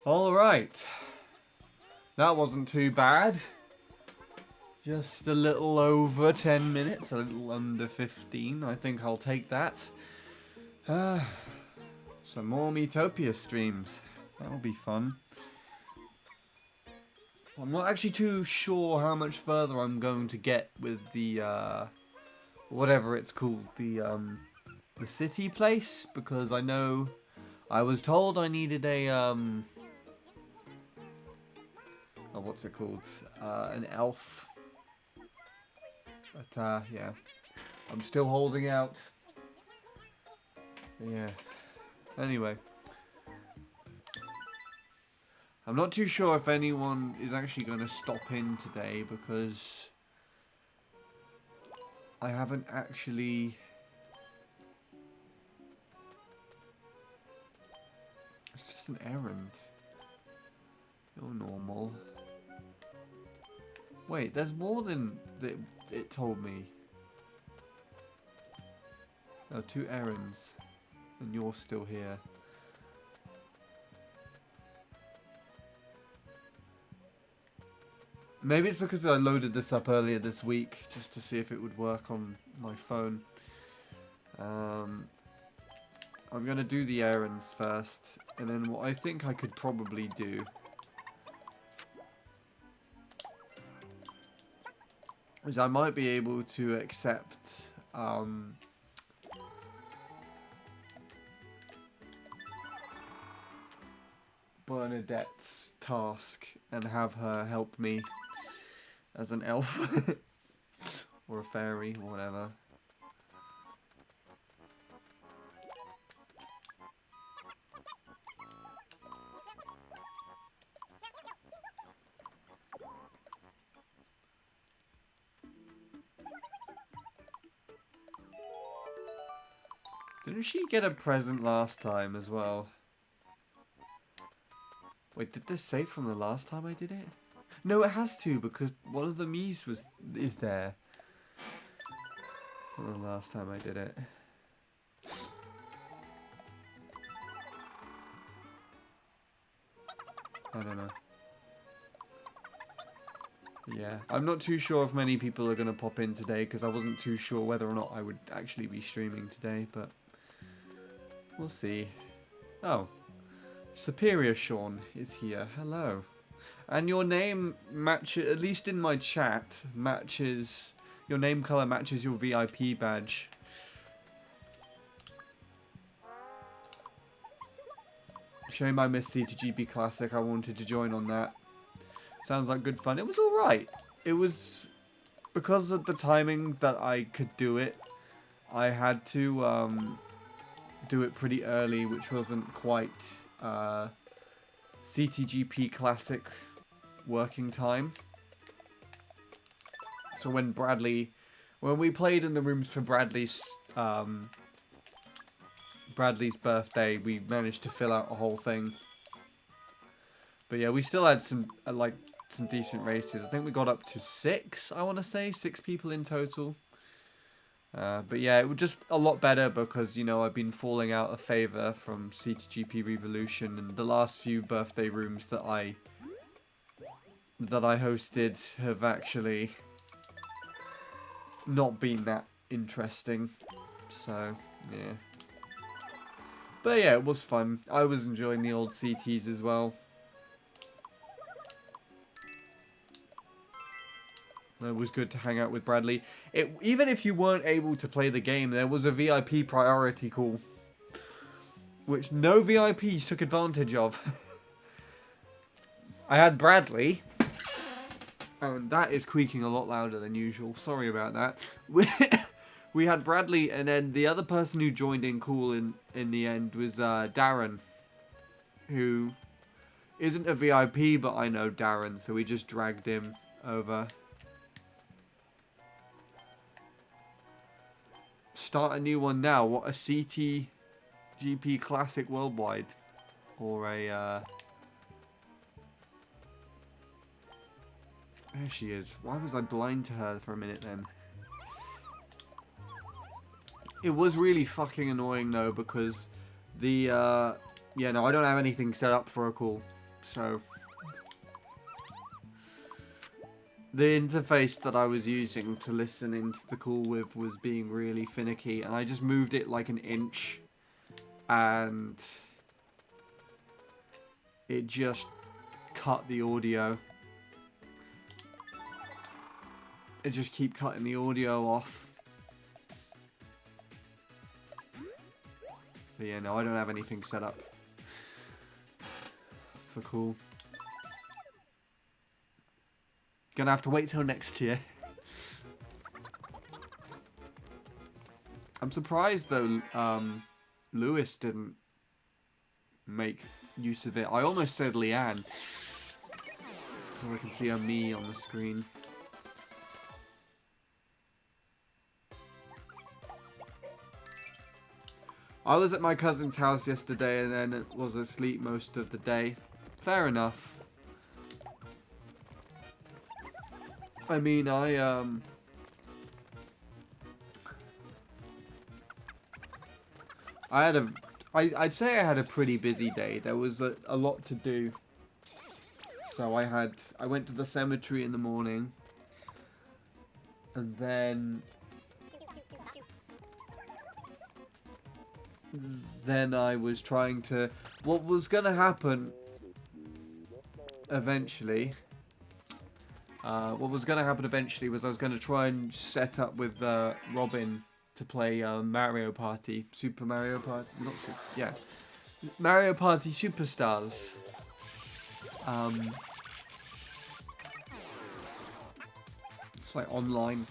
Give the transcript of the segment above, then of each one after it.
Alright. That wasn't too bad. Just a little over 10 minutes, a little under 15. I think I'll take that. Some more Miitopia streams. That'll be fun. I'm not actually too sure how much further I'm going to get with the, whatever it's called, the city place, because I know I was told I needed a, oh, what's it called, an elf. But, yeah, I'm still holding out. Yeah, anyway. I'm not too sure if anyone is actually going to stop in today because I haven't actually... It's just an errand. You're normal. Wait, there's more than it told me. Oh, 2 errands. And you're still here. Maybe it's because I loaded this up earlier this week, just to see if it would work on my phone. I'm going to do the errands first, and then what I think I could probably do is I might be able to accept Bernadette's task and have her help me as an elf or a fairy or whatever. Didn't she get a present last time as well? Wait, did this say from the last time I did it? No, it has to, because one of the Miis is there. From the last time I did it. I don't know. Yeah, I'm not too sure if many people are going to pop in today, because I wasn't too sure whether or not I would actually be streaming today, but we'll see. Oh. Superior Sean is here. Hello. And your name matches, at least in my chat, matches, your name color matches your VIP badge. Shame I missed CTGP Classic. I wanted to join on that. Sounds like good fun. It was alright. It was, because of the timing that I could do it, I had to do it pretty early, which wasn't quite CTGP Classic working time. So when we played in the rooms for Bradley's birthday, we managed to fill out a whole thing. But yeah, we still had some some decent races. I think we got up to 6, I want to say, 6 people in total. But yeah, it was just a lot better because, you know, I've been falling out of favour from CTGP Revolution, and the last few birthday rooms that I hosted have actually not been that interesting. So, yeah. But yeah, it was fun. I was enjoying the old CTs as well. It was good to hang out with Bradley. Even if you weren't able to play the game, there was a VIP priority call, which no VIPs took advantage of. I had Bradley, and that is creaking a lot louder than usual. Sorry about that. We had Bradley, and then the other person who joined in cool in the end was Darren, who isn't a VIP, but I know Darren, so we just dragged him over. Start a new one now. What, a CTGP Classic Worldwide? Or a... There she is. Why was I blind to her for a minute then? It was really fucking annoying though, because the... yeah, no, I don't have anything set up for a call. So the interface that I was using to listen into the call with was being really finicky, and I just moved it like an inch, and it just cut the audio. It just keep cutting the audio off. But yeah, no, I don't have anything set up for cool. Gonna have to wait till next year. I'm surprised though, Lewis didn't make use of it. I almost said Leanne. So I can see a me on the screen. I was at my cousin's house yesterday and then was asleep most of the day. Fair enough. I mean, I'd say I had a pretty busy day. There was a lot to do. So I went to the cemetery in the morning. And then I was trying to... What was going to happen eventually... what was going to happen eventually was I was going to try and set up with Robin to play Mario Party. Super Mario Party... Not Super... Yeah. Mario Party Superstars. It's like online.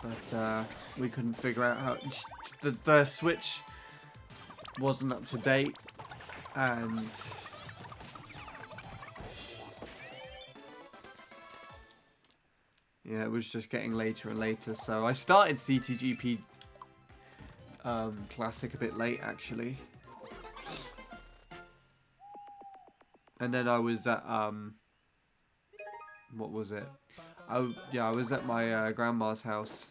But we couldn't figure out how... The Switch wasn't up to date. And... yeah, it was just getting later and later. So I started CTGP Classic a bit late, actually. And then I was at... what was it? Yeah, I was at my grandma's house.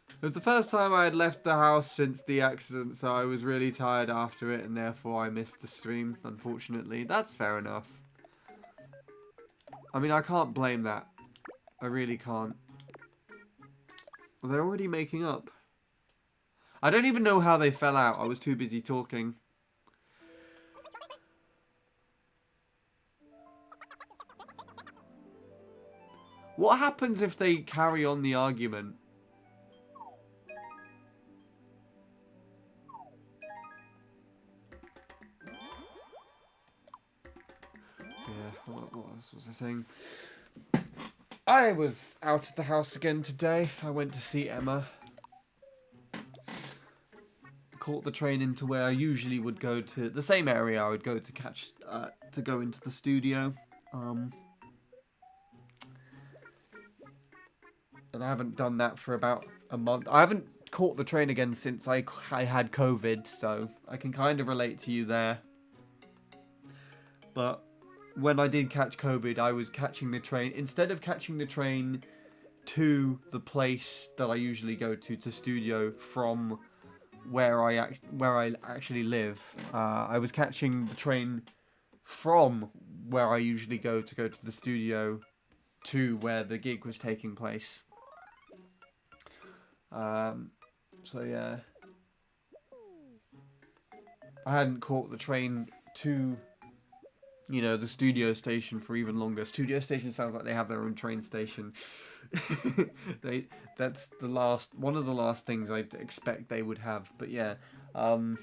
It was the first time I had left the house since the accident, so I was really tired after it, and therefore I missed the stream, unfortunately. That's fair enough. I mean, I can't blame that. I really can't. Well, they're already making up. I don't even know how they fell out. I was too busy talking. What happens if they carry on the argument? What was I saying? I was out of the house again today. I went to see Emma. Caught the train into where I usually would go to, the same area I would go to catch, to go into the studio. And I haven't done that for about a month. I haven't caught the train again since I had COVID, so I can kind of relate to you there. But when I did catch COVID, I was catching the train. Instead of catching the train to the place that I usually go to studio from where I actually live, I was catching the train from where I usually go to the studio to where the gig was taking place. So yeah, I hadn't caught the train to, you know, the studio station for even longer. Studio station sounds like they have their own train station. That's one of the last things I'd expect they would have. But yeah, no,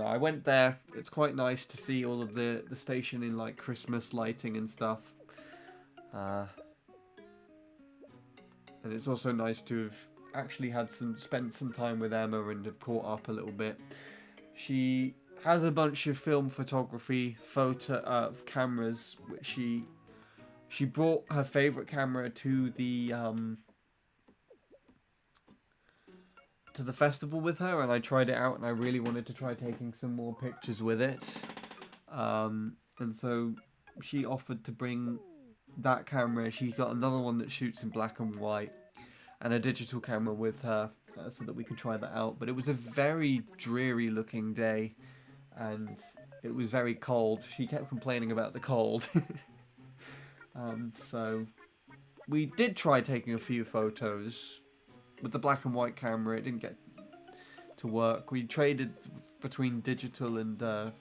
I went there. It's quite nice to see all of the station in like Christmas lighting and stuff. And it's also nice to have actually spent some time with Emma and have caught up a little bit. She has a bunch of film photography cameras, which she brought her favorite camera to the festival with her, and I tried it out, and I really wanted to try taking some more pictures with it. And so she offered to bring that camera. She's got another one that shoots in black and white, and a digital camera with her. so that we could try that out. But it was a very dreary looking day, and it was very cold. She kept complaining about the cold. So we did try taking a few photos with the black and white camera. It didn't get to work. We traded between digital and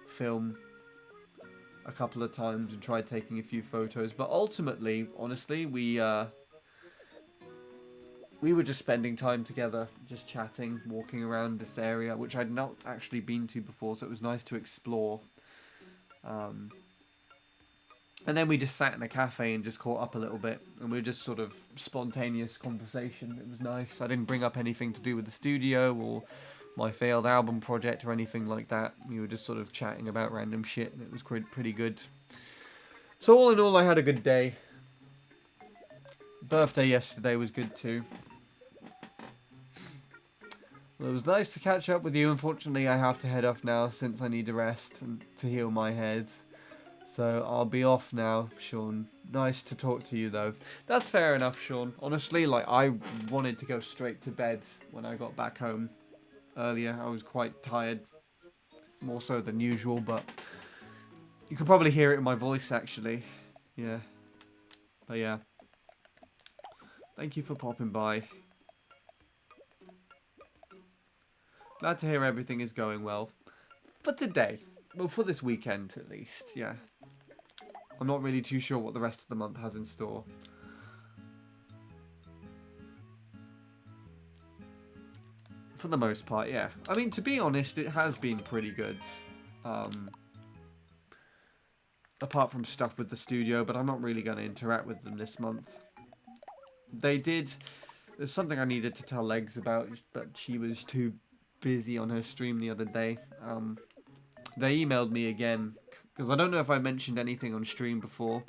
film a couple of times and tried taking a few photos, but ultimately, honestly, we were just spending time together, just chatting, walking around this area, which I'd not actually been to before, so it was nice to explore. And then we just sat in a cafe and just caught up a little bit, and we were just sort of spontaneous conversation. It was nice. I didn't bring up anything to do with the studio or my failed album project or anything like that. We were just sort of chatting about random shit, and it was pretty good. So all in all, I had a good day. Birthday yesterday was good too. Well, it was nice to catch up with you. Unfortunately, I have to head off now since I need to rest and to heal my head. So I'll be off now, Sean. Nice to talk to you, though. That's fair enough, Sean. Honestly, like, I wanted to go straight to bed when I got back home earlier. I was quite tired, more so than usual, but you can probably hear it in my voice, actually. Yeah. But yeah. Thank you for popping by. Glad to hear everything is going well. For today. Well, for this weekend, at least, yeah. I'm not really too sure what the rest of the month has in store. For the most part, yeah. I mean, to be honest, it has been pretty good. Apart from stuff with the studio, but I'm not really going to interact with them this month. There's something I needed to tell Legs about, but she was too busy on her stream the other day. They emailed me again, because I don't know if I mentioned anything on stream before.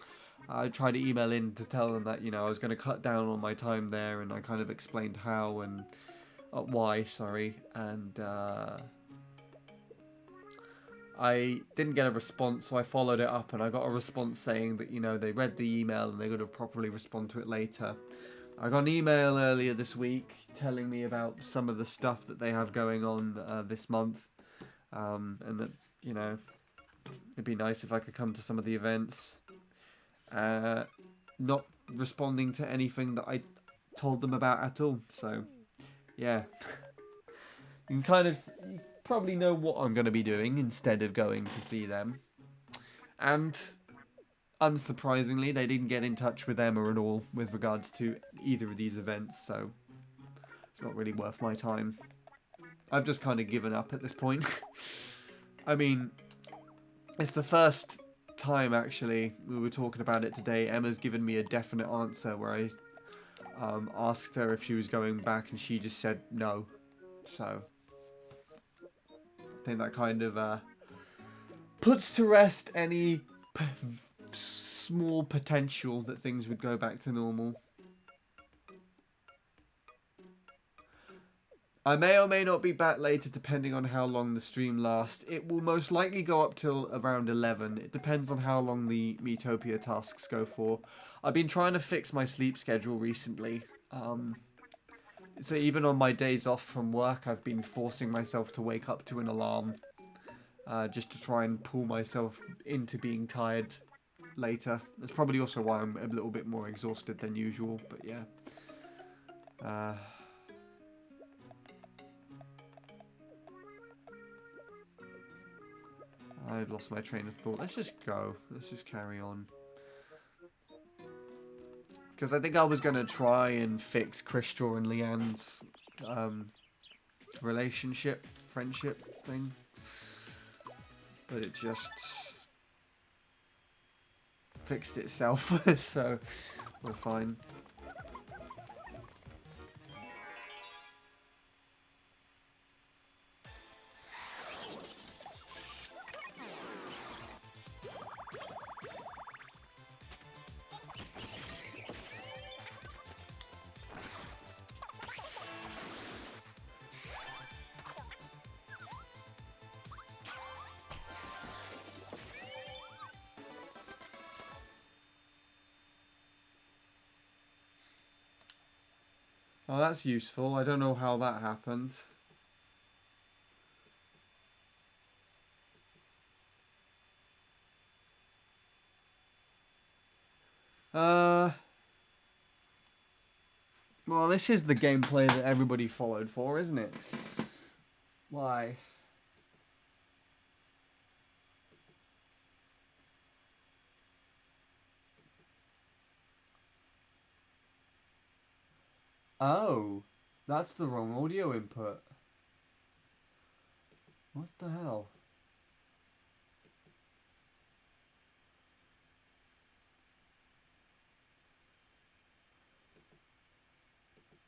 I tried to email in to tell them that, you know, I was going to cut down on my time there, and I kind of explained how and why, sorry, and I didn't get a response, so I followed it up, and I got a response saying that, you know, they read the email and they're going to properly respond to it later. I got an email earlier this week telling me about some of the stuff that they have going on this month, and that, you know, it'd be nice if I could come to some of the events. Not responding to anything that I told them about at all, so yeah. You probably know what I'm going to be doing instead of going to see them. And unsurprisingly, they didn't get in touch with Emma at all with regards to either of these events, so it's not really worth my time. I've just kind of given up at this point. I mean, it's the first time, actually, we were talking about it today. Emma's given me a definite answer where I asked her if she was going back, and she just said no. So I think that kind of puts to rest any small potential that things would go back to normal. I may or may not be back later depending on how long the stream lasts. It will most likely go up till around 11. It depends on how long the Miitopia tasks go for. I've been trying to fix my sleep schedule recently. So even on my days off from work, I've been forcing myself to wake up to an alarm. Just to try and pull myself into being tired later. That's probably also why I'm a little bit more exhausted than usual, but yeah. I've lost my train of thought. Let's just go. Let's just carry on. Because I think I was going to try and fix Crystal and Leanne's friendship thing. But it just fixed itself, so we're fine. Oh, that's useful. I don't know how that happened. Well, this is the gameplay that everybody followed for, isn't it? Why? Oh, that's the wrong audio input. What the hell?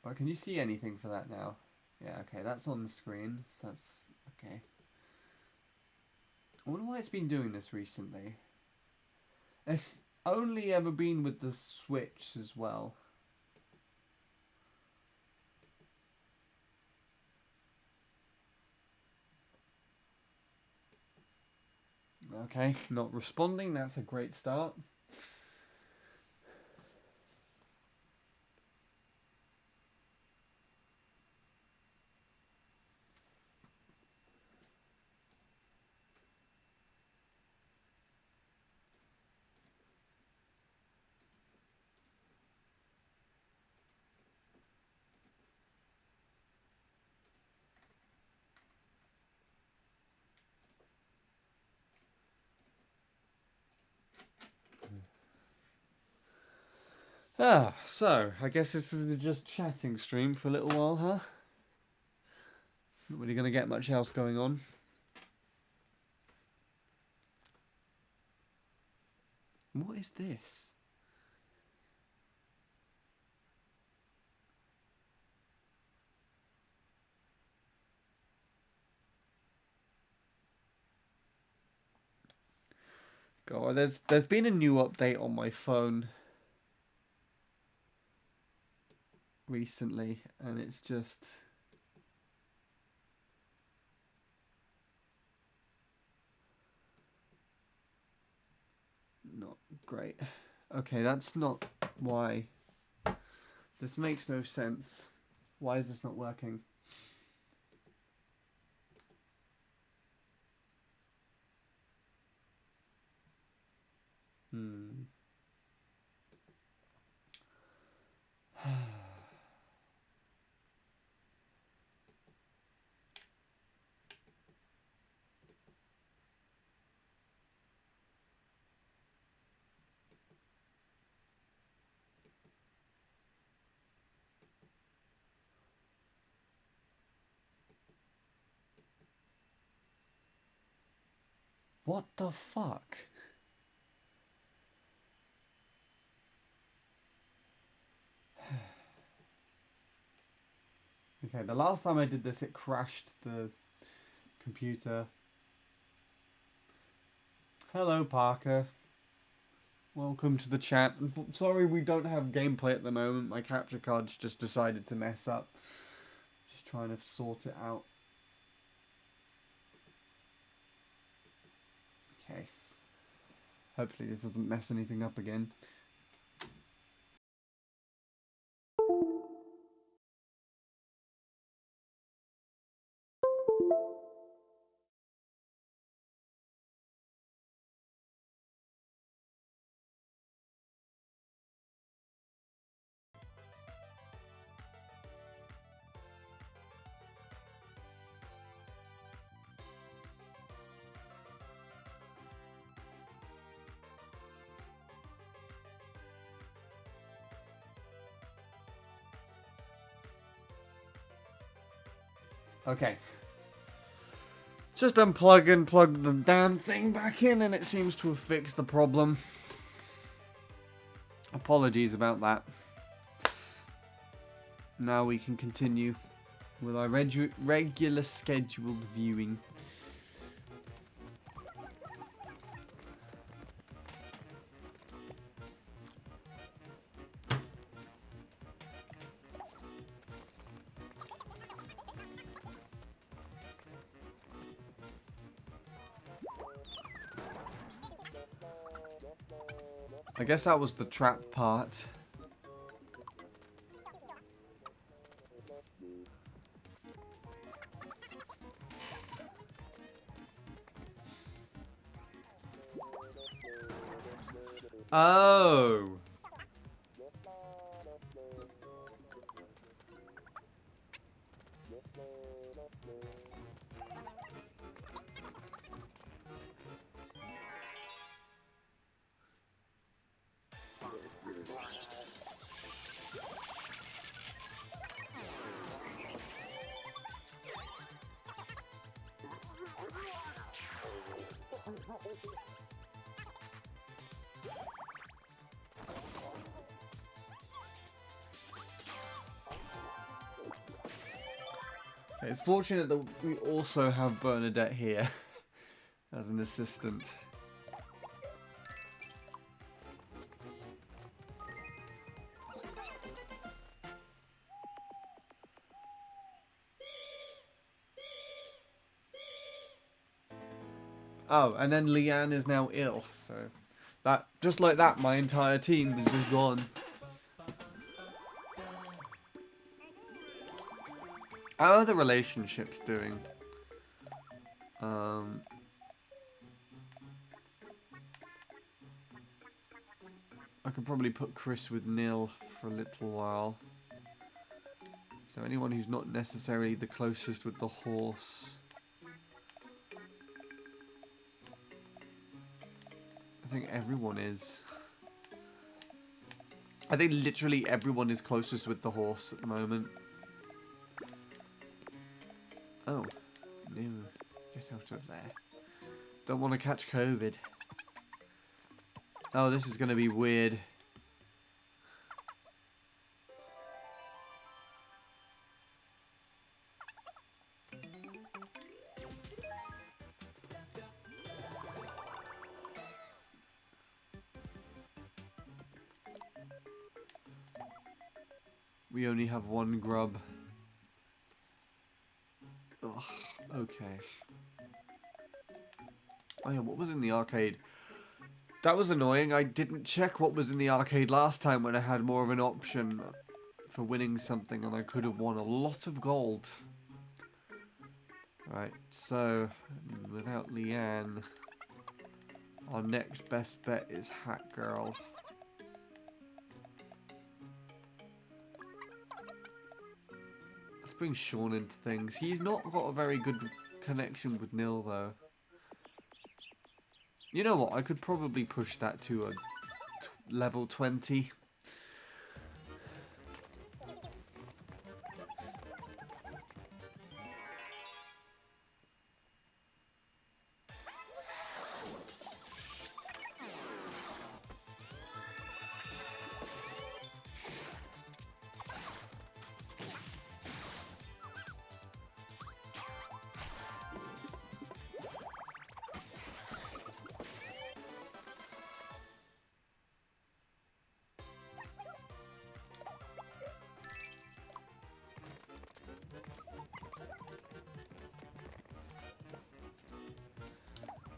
Right, can you see anything for that now? Yeah, okay, that's on the screen, so that's okay. I wonder why it's been doing this recently. It's only ever been with the Switch as well. Okay, not responding, that's a great start. Ah, so, I guess this is just chatting stream for a little while, huh? Not really going to get much else going on. What is this? God, there's been a new update on my phone recently, and it's just not great. Okay, that's not why. This makes no sense. Why is this not working? What the fuck? Okay, the last time I did this, it crashed the computer. Hello, Parker. Welcome to the chat. Sorry we don't have gameplay at the moment. My capture card's just decided to mess up. Just trying to sort it out. Okay. Hopefully this doesn't mess anything up again. Okay. Just unplug and plug the damn thing back in and it seems to have fixed the problem. Apologies about that. Now we can continue with our regular scheduled viewing. I guess that was the trap part. Oh. It's fortunate that we also have Bernadette here as an assistant. Oh, and then Leanne is now ill, so that just like that, my entire team was just gone. How are the relationships doing? I could probably put Chris with Nil for a little while. So anyone who's not necessarily the closest with the horse. I think everyone is. I think literally everyone is closest with the horse at the moment. Oh, no. Get out of there. Don't want to catch COVID. Oh, this is going to be weird. We only have one grub. Ugh, okay. Oh yeah, what was in the arcade? That was annoying. I didn't check what was in the arcade last time when I had more of an option for winning something, and I could have won a lot of gold. Right, so without Leanne, our next best bet is Hat Girl. Let's bring Sean into things. He's not got a very good connection with Nil though. You know what? I could probably push that to a level 20.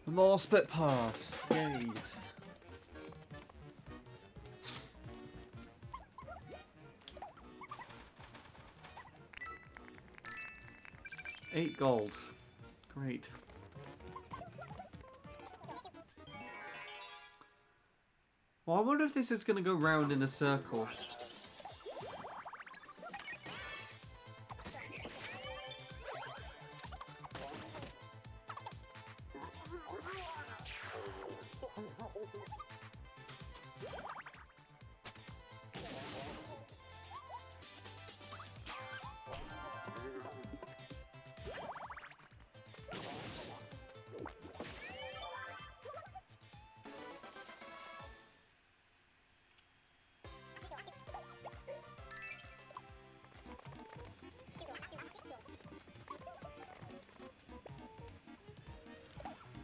More split paths. Yay. $8 gold. Great. Well, I wonder if this is going to go round in a circle.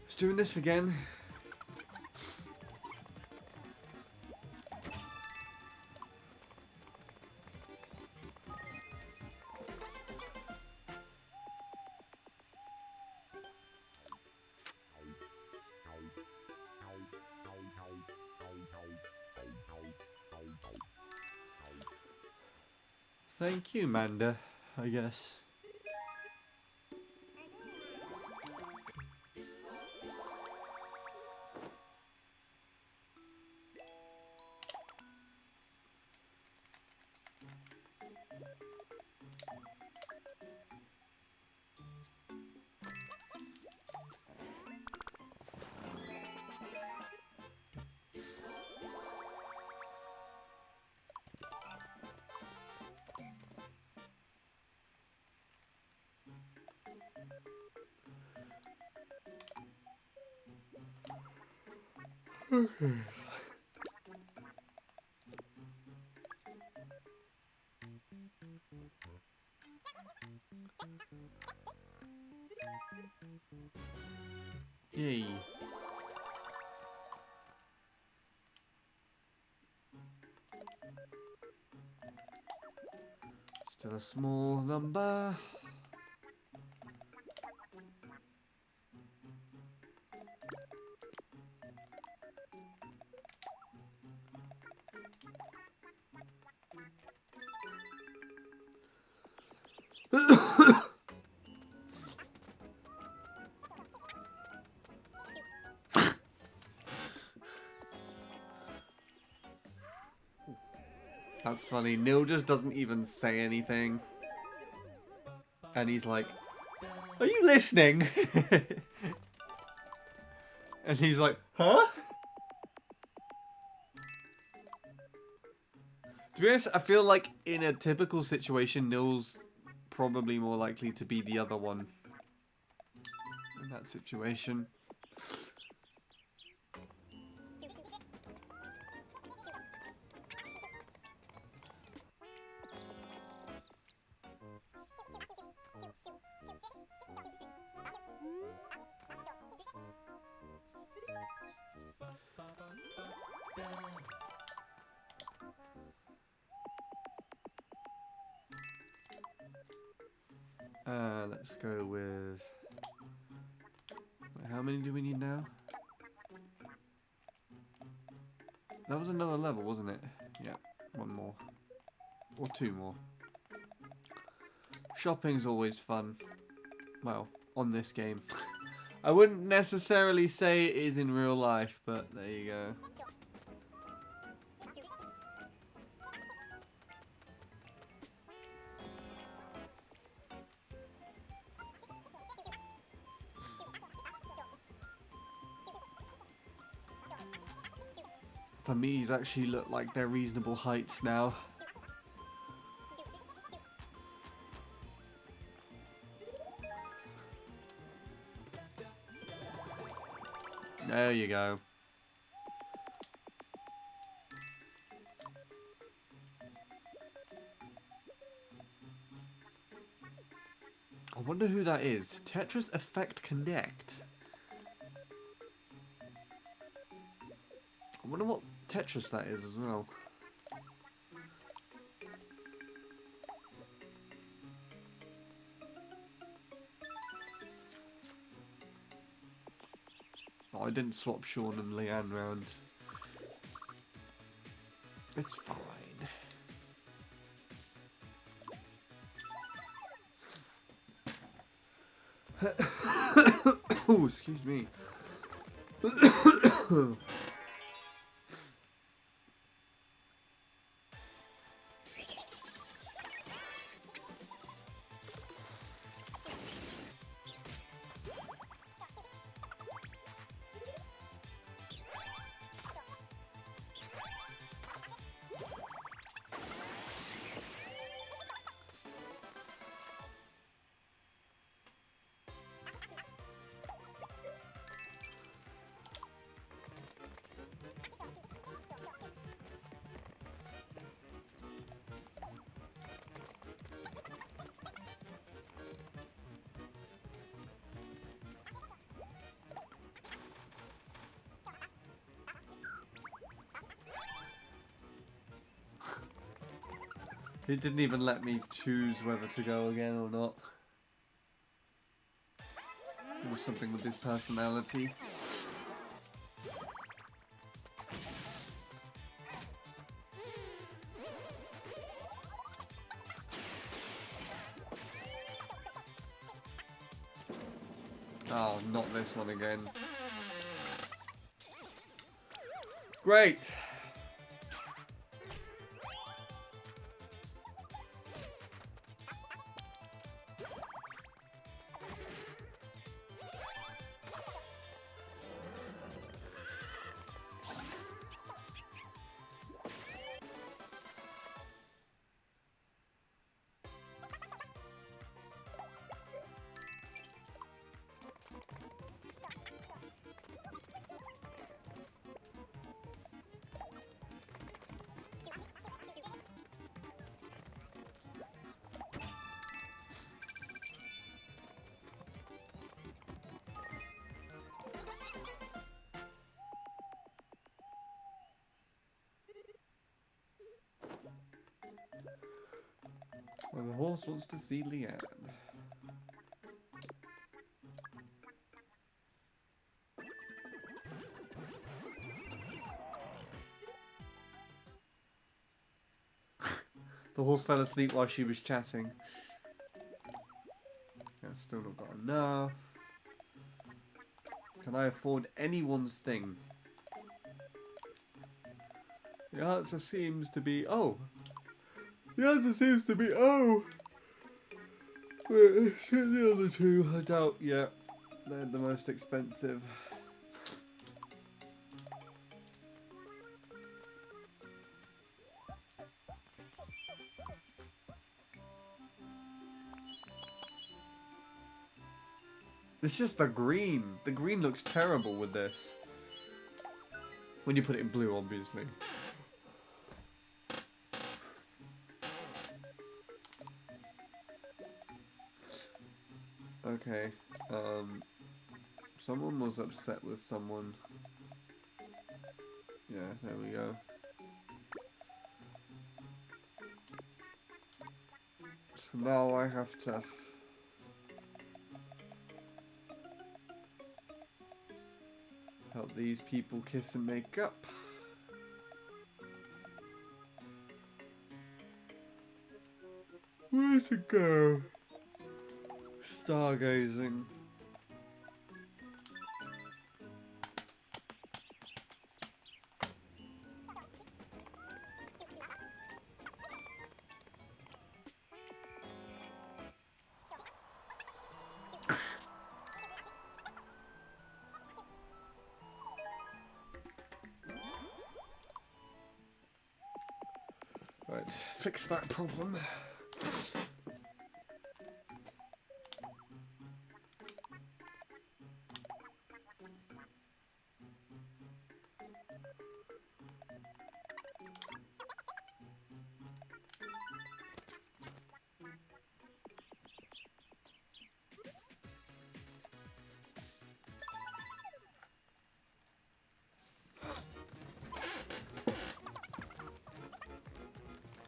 Just doing this again. Thank you, Manda, I guess. Okay. Yay. Still a small number. That's funny. Neil just doesn't even say anything. And he's like, "Are you listening?" And he's like, "Huh?" To be honest, I feel like in a typical situation, Neil's probably more likely to be the other one in that situation. Let's go with... Wait, how many do we need now? That was another level, wasn't it? Yeah, one more. Or two more. Shopping's always fun. Well, on this game. I wouldn't necessarily say it is in real life, but there you go. For me, these actually look like they're reasonable heights now. There you go. I wonder who that is. Tetris Effect Connect. I wonder what Tetris that is as well. Oh, I didn't swap Sean and Leanne round. It's fine. Oh, excuse me. It didn't even let me choose whether to go again or not. There was something with his personality. Oh, not this one again. Great! Well, the horse wants to see Leanne. The horse fell asleep while she was chatting. Yeah, still not got enough. Can I afford anyone's thing? The answer seems to be oh. The answer seems to be oh. Wait, the other two, I doubt. Yeah, they're the most expensive. It's just the green. The green looks terrible with this. When you put it in blue, obviously. Okay. Someone was upset with someone. Yeah, there we go. So now I have to... help these people kiss and make up. Where to go? Stargazing. Right, fix that problem.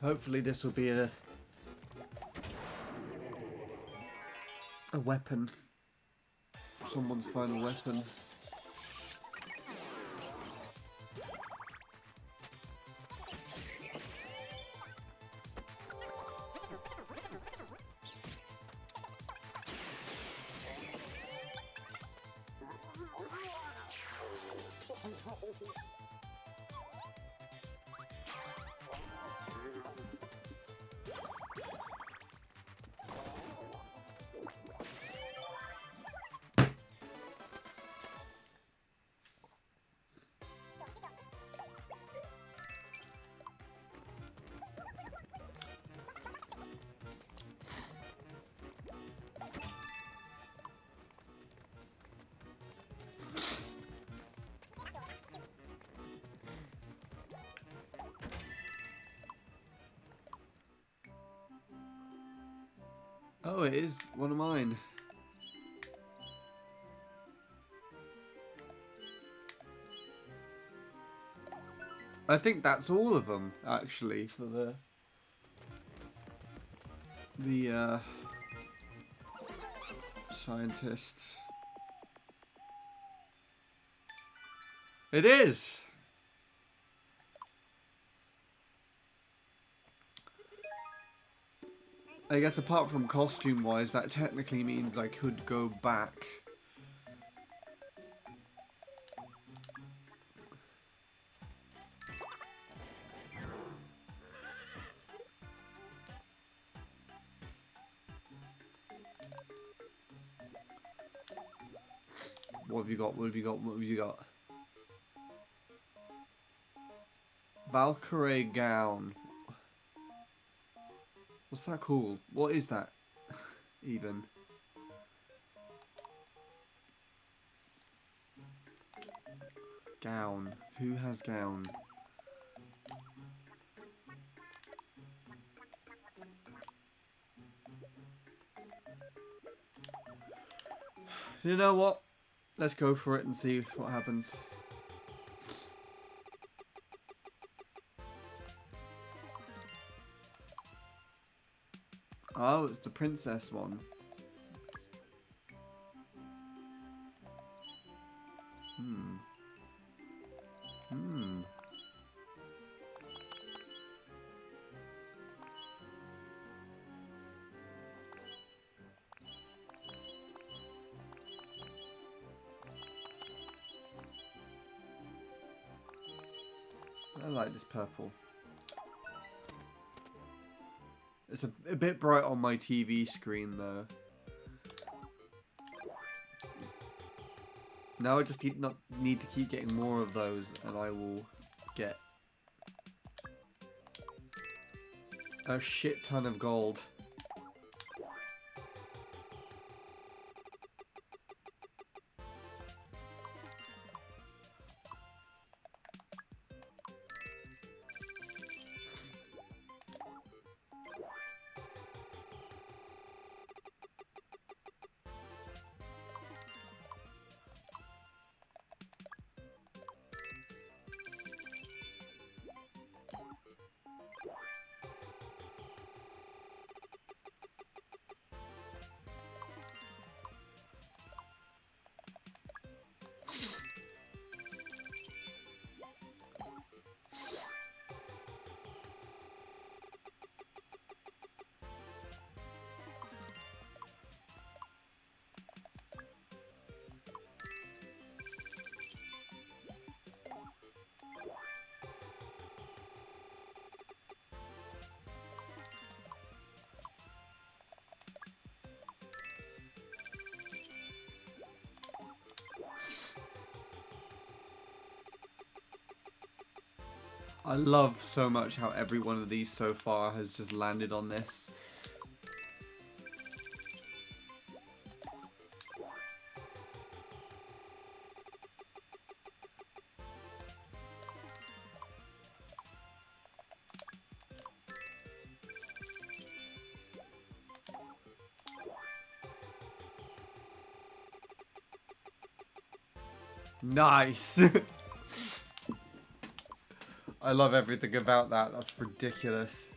Hopefully this will be a weapon. Someone's final weapon. Oh, it is one of mine. I think that's all of them, actually, for the scientists. It is! I guess apart from costume-wise, that technically means I could go back. What have you got? What have you got? What have you got? Valkyrie gown. What's that called? What is that? Even. Gown. Who has gown? You know what? Let's go for it and see what happens. Oh, it's the princess one. Hmm. Hmm. I like this purple. It's a bit bright on my TV screen though. Now I just need to keep getting more of those, and I will get a shit ton of gold. I love so much how every one of these so far has just landed on this. Nice! I love everything about that. That's ridiculous.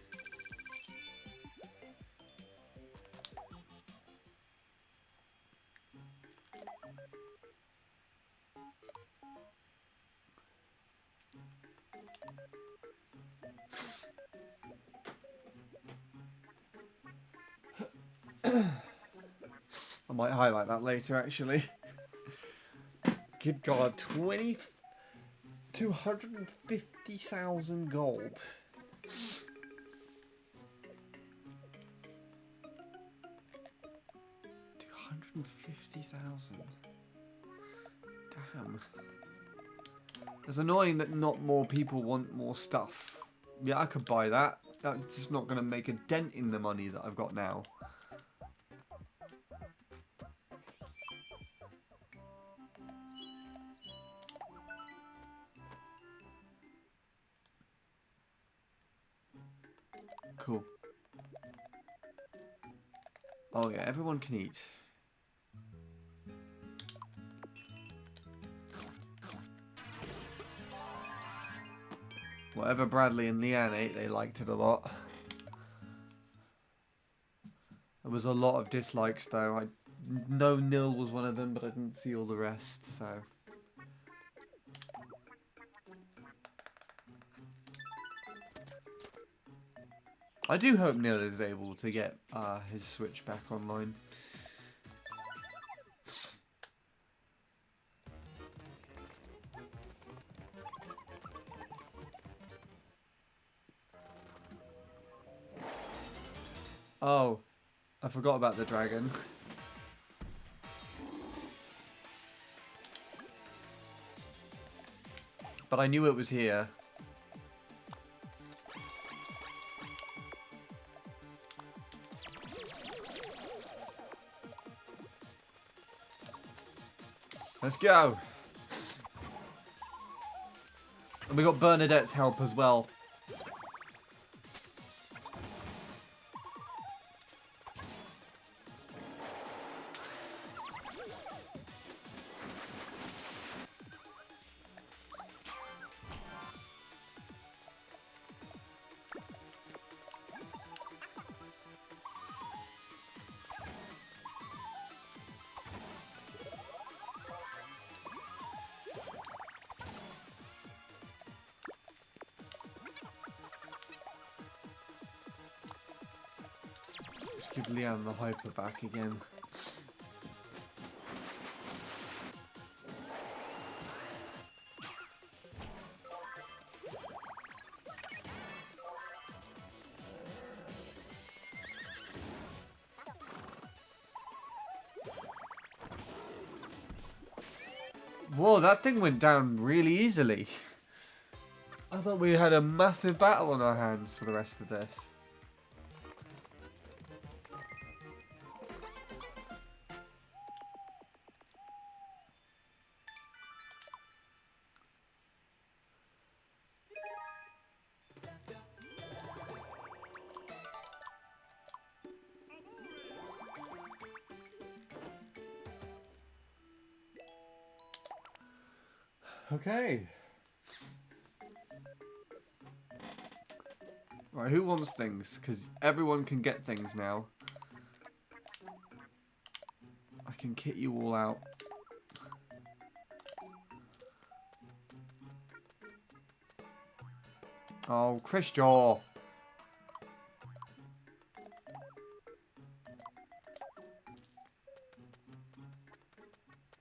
I might highlight that later, actually. Good God, 250,000 gold. 250,000. Damn. It's annoying that not more people want more stuff. Yeah, I could buy that. That's just not going to make a dent in the money that I've got now. Cool. Oh yeah, everyone can eat. Whatever Bradley and Leanne ate, they liked it a lot. There was a lot of dislikes though. I know Nil was one of them, but I didn't see all the rest, so... I do hope Nil is able to get his Switch back online. Oh, I forgot about the dragon. But I knew it was here. Let's go. And we got Bernadette's help as well. Let's give Leanne the hyper back again. Whoa, that thing went down really easily. I thought we had a massive battle on our hands for the rest of this. Okay. Right, who wants things? Because everyone can get things now. I can kit you all out. Oh, Chrisjaw.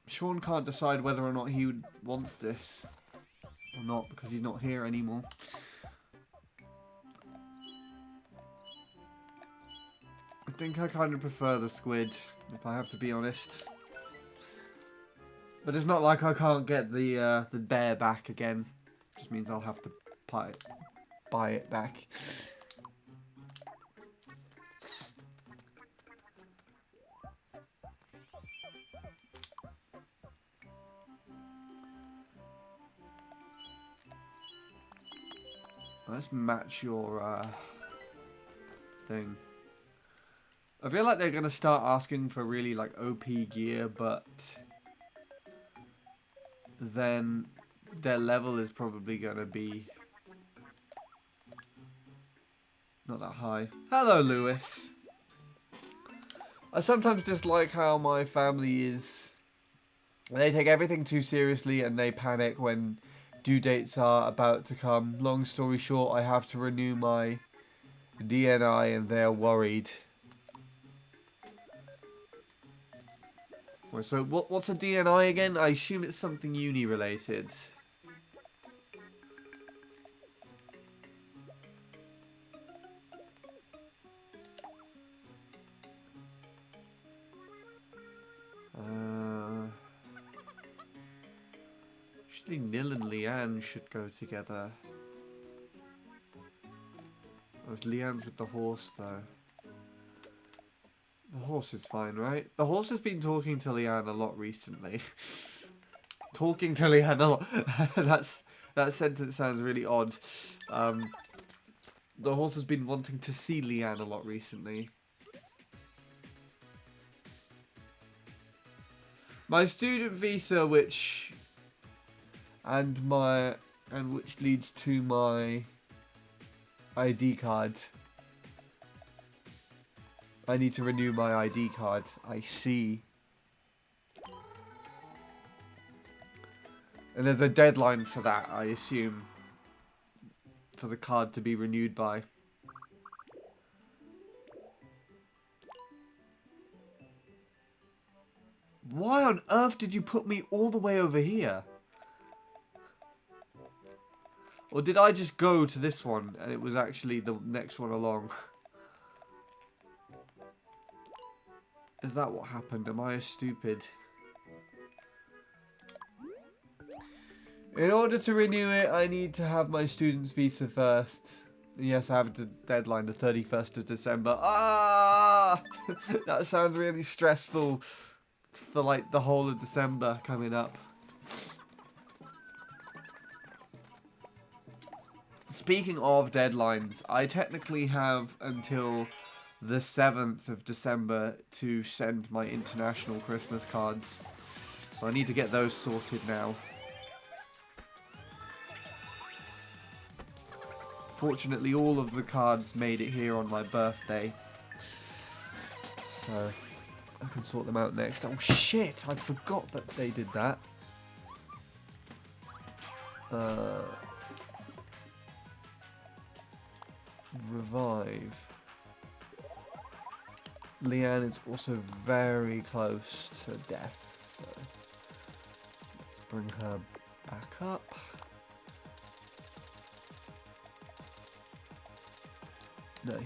Sean can't decide whether or not he wants this or not because he's not here anymore. I think I kind of prefer the squid, if I have to be honest. But it's not like I can't get the bear back again. Just means I'll have to buy it back. Let's match your thing. I feel like they're going to start asking for really like OP gear, but then their level is probably going to be not that high. Hello, Lewis. I sometimes dislike how my family is. They take everything too seriously and they panic when due dates are about to come. Long story short, I have to renew my DNI and they're worried. So what's a DNI again? I assume it's something uni related. Actually, Nil and Leanne should go together. Oh, Leanne's with the horse though. The horse is fine, right? The horse has been talking to Leanne a lot recently. Talking to Leanne a lot. That sentence sounds really odd. The horse has been wanting to see Leanne a lot recently. My student visa, which leads to my ID card. I need to renew my ID card. I see. And there's a deadline for that, I assume. For the card to be renewed by. Why on earth did you put me all the way over here? Or did I just go to this one and it was actually the next one along? Is that what happened? Am I stupid? In order to renew it, I need to have my student's visa first. Yes, I have a deadline, the 31st of December. Ah! That sounds really stressful for like the whole of December coming up. Speaking of deadlines, I technically have until the 7th of December to send my international Christmas cards. So I need to get those sorted now. Fortunately, all of the cards made it here on my birthday. So I can sort them out next. Oh shit, I forgot that they did that. Revive. Leanne is also very close to death, so let's bring her back up. Nice.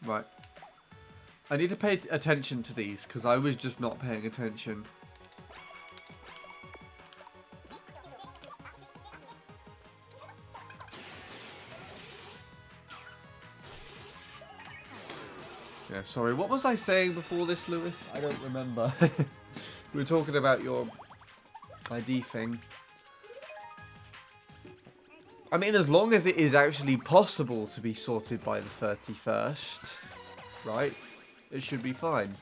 Right. I need to pay attention to these, because I was just not paying attention. Yeah, sorry. What was I saying before this, Lewis? I don't remember. We were talking about your ID thing. I mean, as long as it is actually possible to be sorted by the 31st, right? It should be fine.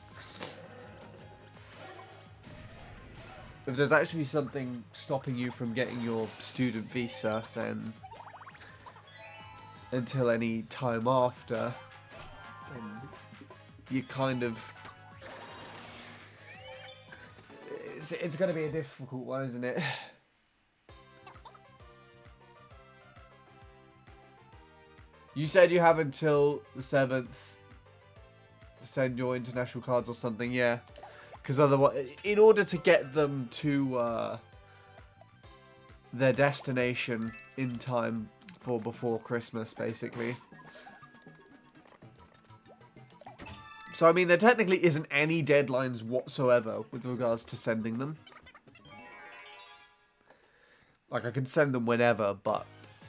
If there's actually something stopping you from getting your student visa, then until any time after, then you kind of... It's going to be a difficult one, isn't it? You said you have until the 7th to send your international cards or something, yeah. Because otherwise, in order to get them to their destination in time for before Christmas, basically. So, I mean, there technically isn't any deadlines whatsoever with regards to sending them. Like, I can send them whenever, but...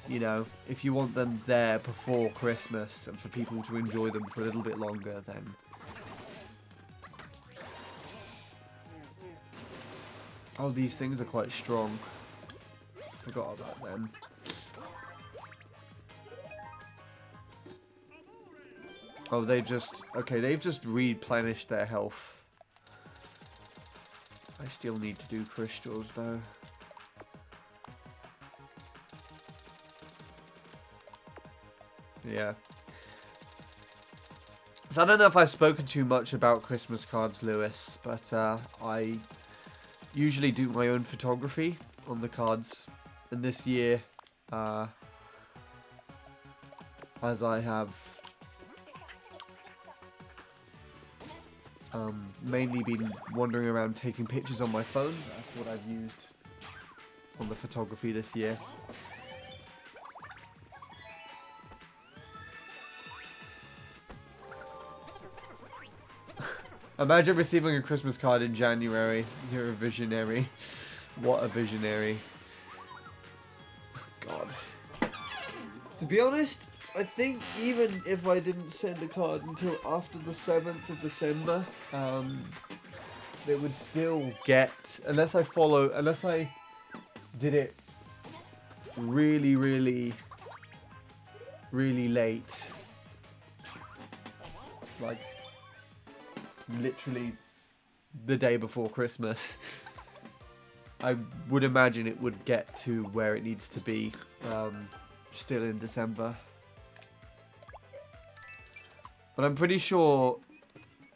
You know, if you want them there before Christmas and for people to enjoy them for a little bit longer, then... Oh, these things are quite strong. Forgot about them. Oh, they've just... Okay, they've just replenished their health. I still need to do crystals, though. Yeah. So I don't know if I've spoken too much about Christmas cards, Lewis, but I usually do my own photography on the cards. And this year, as I have mainly been wandering around taking pictures on my phone, that's what I've used on the photography this year. Imagine receiving a Christmas card in January. You're a visionary. What a visionary. God. To be honest, I think even if I didn't send a card until after the 7th of December, it would still get... Unless I did it really, really, really late. Like... literally the day before Christmas, I would imagine it would get to where it needs to be still in December. But I'm pretty sure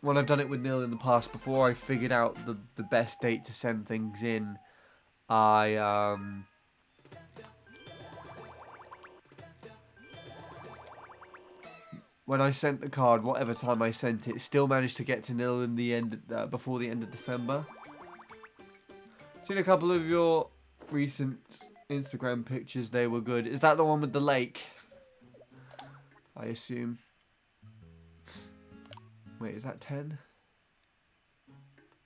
when I've done it with Nil in the past, before I figured out the best date to send things in, when I sent the card, whatever time I sent it, still managed to get to Nil in the end before the end of December. Seen a couple of your recent Instagram pictures; they were good. Is that the one with the lake? I assume. Wait, is that 10?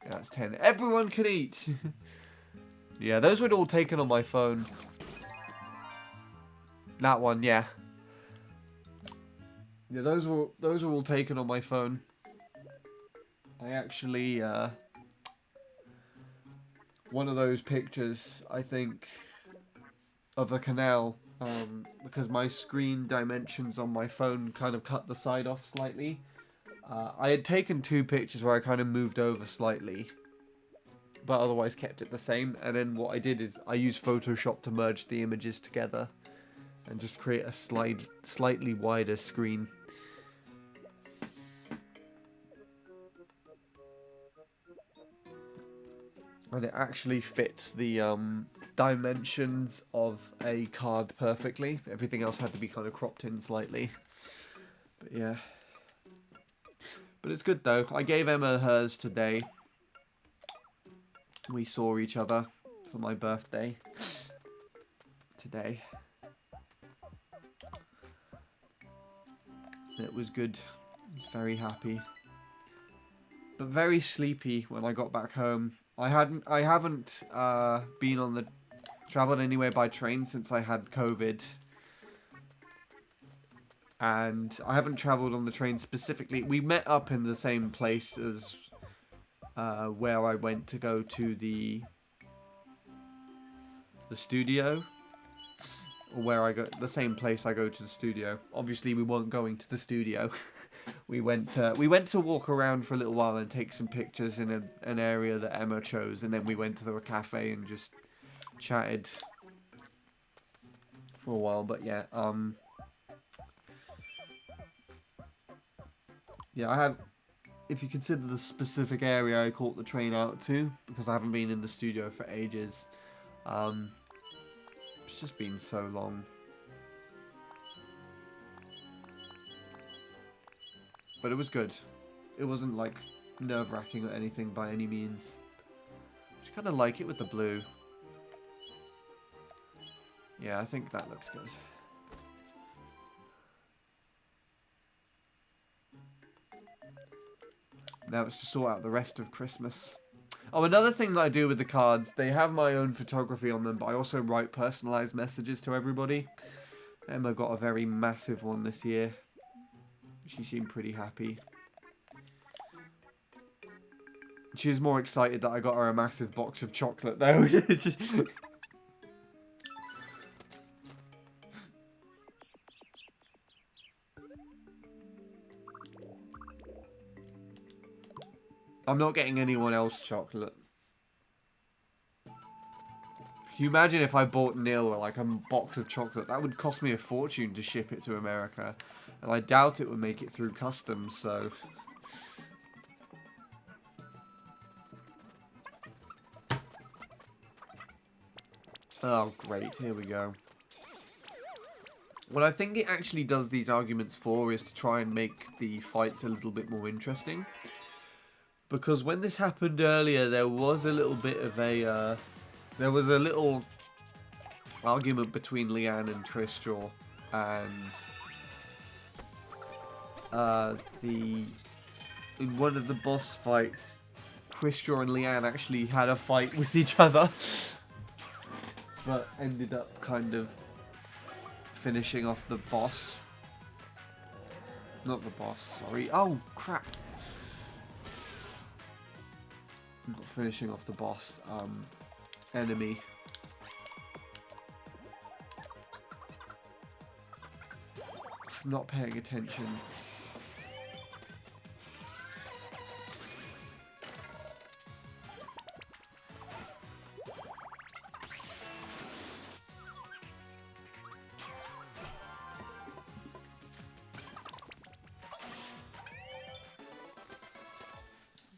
Yeah, that's 10. Everyone can eat. Yeah, those were all taken on my phone. That one, yeah. Yeah, those were all taken on my phone. I actually one of those pictures, I think, of a canal, because my screen dimensions on my phone kind of cut the side off slightly. I had taken two pictures where I kind of moved over slightly, but otherwise kept it the same. And then what I did is I used Photoshop to merge the images together and just create a slightly wider screen. And it actually fits the dimensions of a card perfectly. Everything else had to be kind of cropped in slightly. But yeah. But it's good though. I gave Emma hers today. We saw each other for my birthday today. It was good. Very happy. But very sleepy when I got back home. I haven't been on the traveled anywhere by train since I had COVID. And I haven't travelled on the train specifically. We met up in the same place as where I went to go to the studio, or where I go, the same place I go to the studio. Obviously, we weren't going to the studio. we went to walk around for a little while and take some pictures in an area that Emma chose, and then we went to a cafe and just chatted for a while. But yeah, yeah, I have. If you consider the specific area I caught the train out to, because I haven't been in the studio for ages, it's just been so long. But it was good. It wasn't like nerve-wracking or anything by any means. Just kind of like it with the blue. Yeah, I think that looks good. Now it's to sort out the rest of Christmas. Oh, another thing that I do with the cards, they have my own photography on them, but I also write personalised messages to everybody. Emma got a very massive one this year. She seemed pretty happy. She was more excited that I got her a massive box of chocolate, though. I'm not getting anyone else chocolate. Can you imagine if I bought Neil like a box of chocolate? That would cost me a fortune to ship it to America. And I doubt it would make it through customs, so... Oh, great. Here we go. What I think it actually does these arguments for is to try and make the fights a little bit more interesting. Because when this happened earlier, there was a little bit of a... there was a little argument between Leanne and Tristor. And... in one of the boss fights, Tristor and Leanne actually had a fight with each other. But ended up kind of finishing off the boss. Not the boss, sorry. Oh, crap. Not finishing off the boss. Enemy. I'm not paying attention.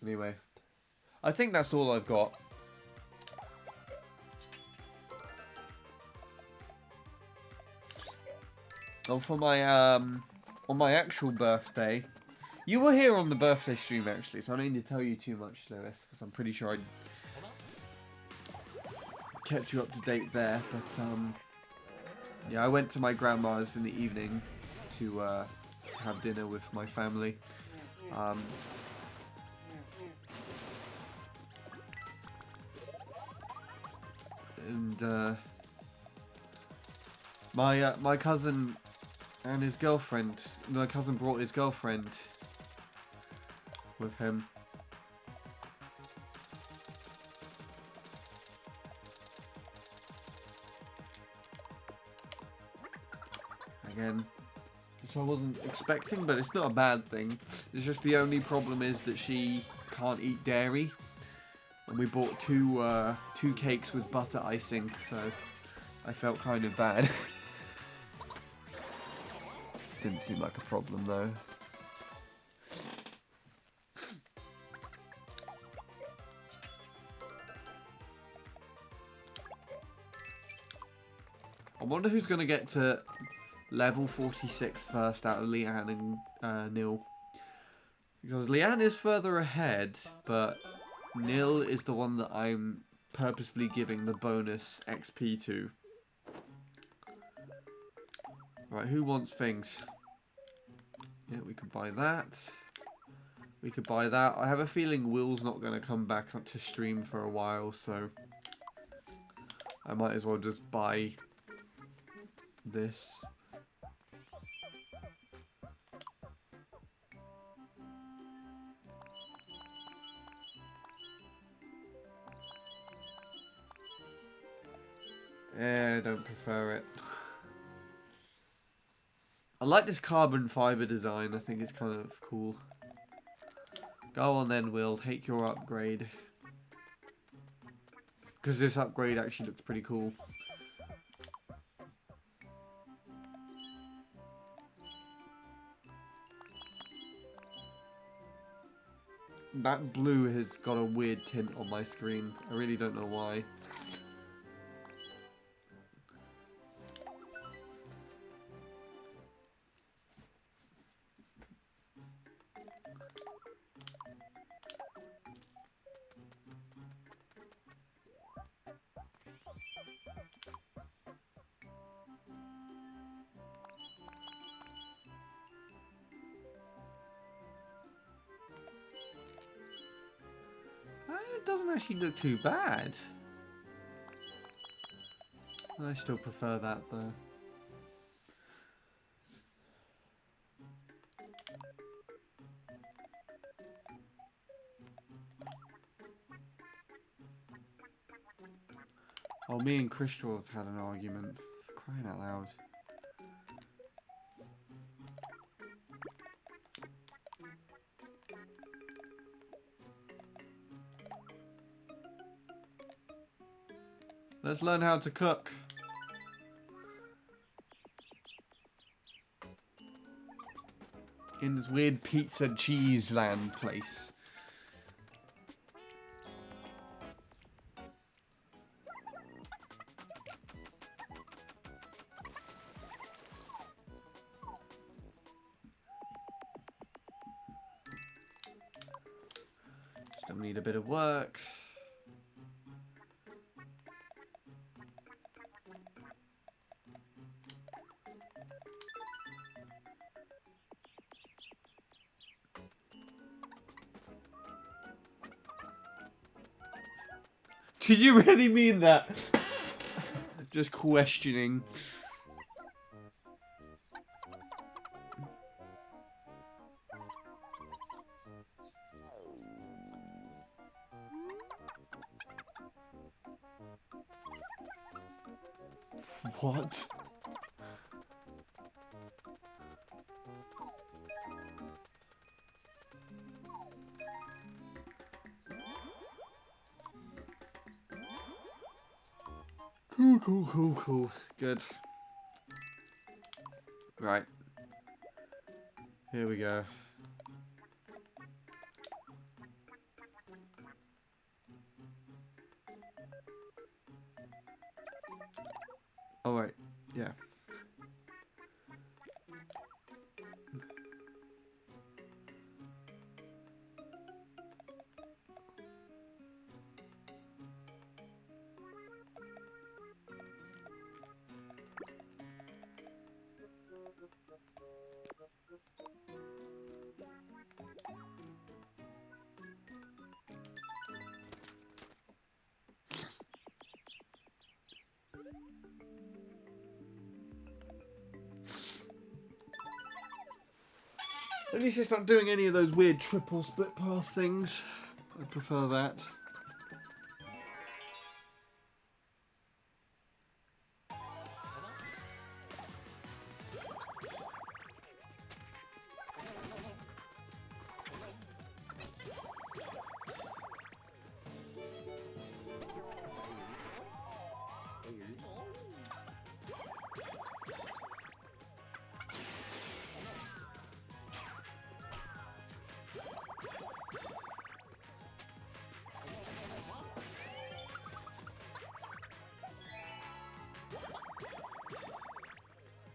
Anyway, I think that's all I've got. Oh, for my on my actual birthday, you were here on the birthday stream actually, so I don't need to tell you too much, Lewis, because I'm pretty sure I kept you up to date there. But yeah, I went to my grandma's in the evening to have dinner with my family. And my cousin and his girlfriend. My cousin brought his girlfriend with him. Again, which I wasn't expecting, but it's not a bad thing. It's just the only problem is that she can't eat dairy. And we bought two cakes with butter icing, so I felt kind of bad. Didn't seem like a problem though. I wonder who's going to get to level 46 first out of Leanne and Nil. Because Leanne is further ahead, but Nil is the one that I'm purposefully giving the bonus XP to. Right, who wants things? Yeah, we could buy that. We could buy that. I have a feeling Will's not going to come back up to stream for a while, so I might as well just buy this. I don't prefer it. I like this carbon fiber design. I think it's kind of cool. Go on then, Will. Take your upgrade. Because this upgrade actually looks pretty cool. That blue has got a weird tint on my screen. I really don't know why. It doesn't actually look too bad. I still prefer that though. Oh, me and Crystal have had an argument. For crying out loud. Let's learn how to cook. In this weird pizza cheese land place. Still need a bit of work. Did you really mean that? Just questioning. What? Cool. Good. Right. Here we go. Oh, wait. Yeah. At least it's not doing any of those weird triple split path things. I prefer that.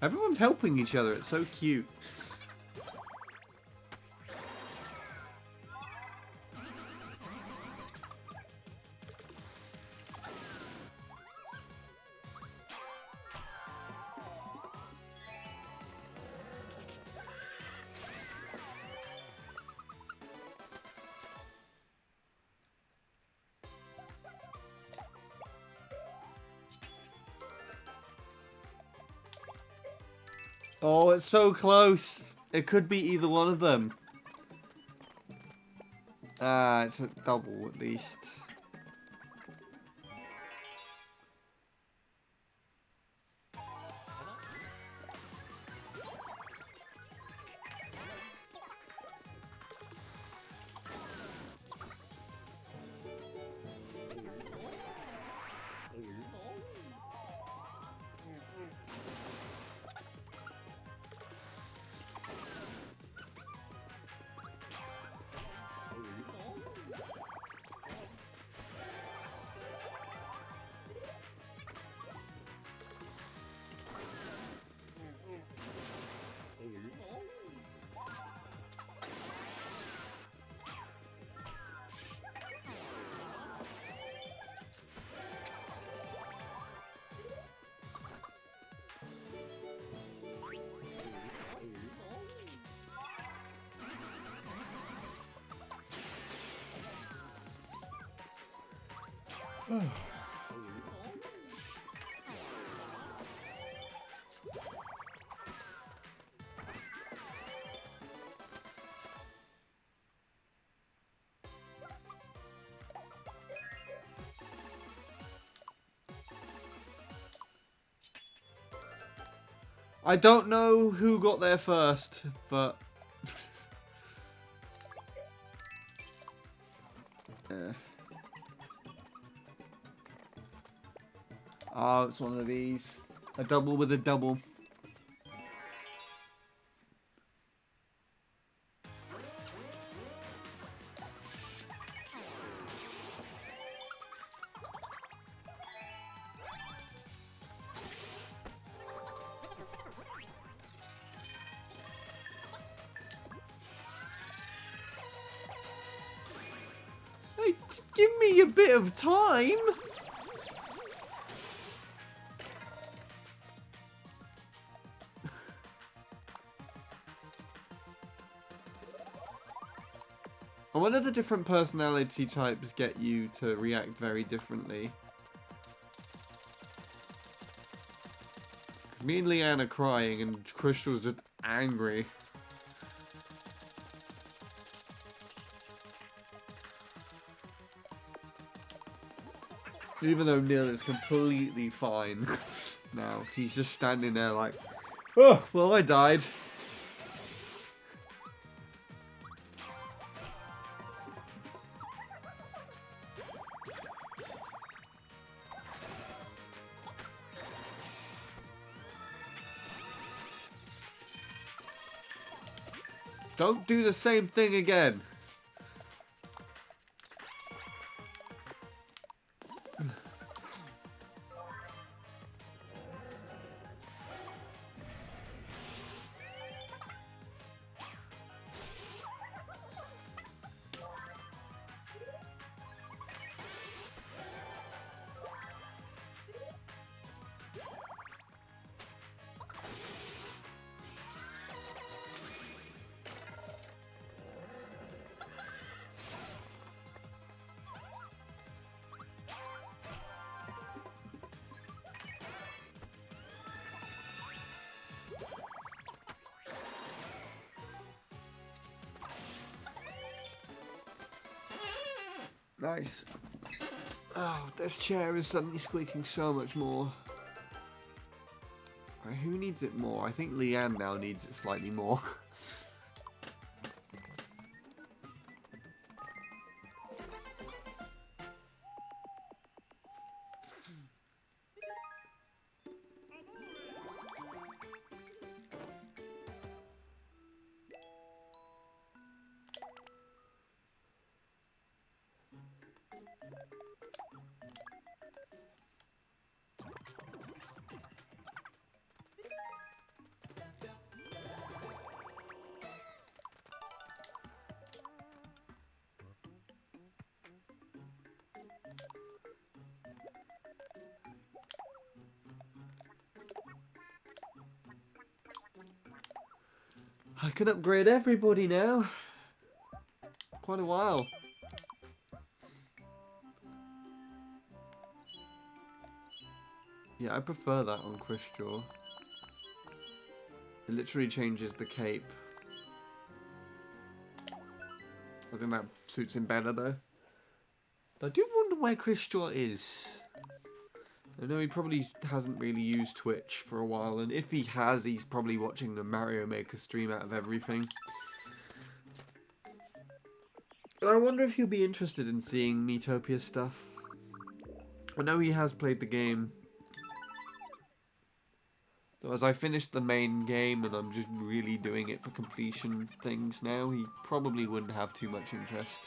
Everyone's helping each other. It's so cute. Oh, it's so close. It could be either one of them. Ah, it's a double at least. I don't know who got there first, but... yeah. Oh, it's one of these. A double with a double. Hey, give me a bit of time. I wonder the different personality types get you to react very differently. Me and Leanne are crying and Crystal's just angry. Even though Neil is completely fine now. He's just standing there like, oh, well, I died. Don't do the same thing again. Nice. Oh, this chair is suddenly squeaking so much more. Right, who needs it more? I think Leanne now needs it slightly more. I can upgrade everybody now. Quite a while. Yeah, I prefer that on Quizjaw. It literally changes the cape. I think that suits him better though. I do wonder where Quizjaw is. I know he probably hasn't really used Twitch for a while, and if he has, he's probably watching the Mario Maker stream out of everything. But I wonder if he'll be interested in seeing Miitopia stuff. I know he has played the game. So as I finished the main game and I'm just really doing it for completion things now, he probably wouldn't have too much interest.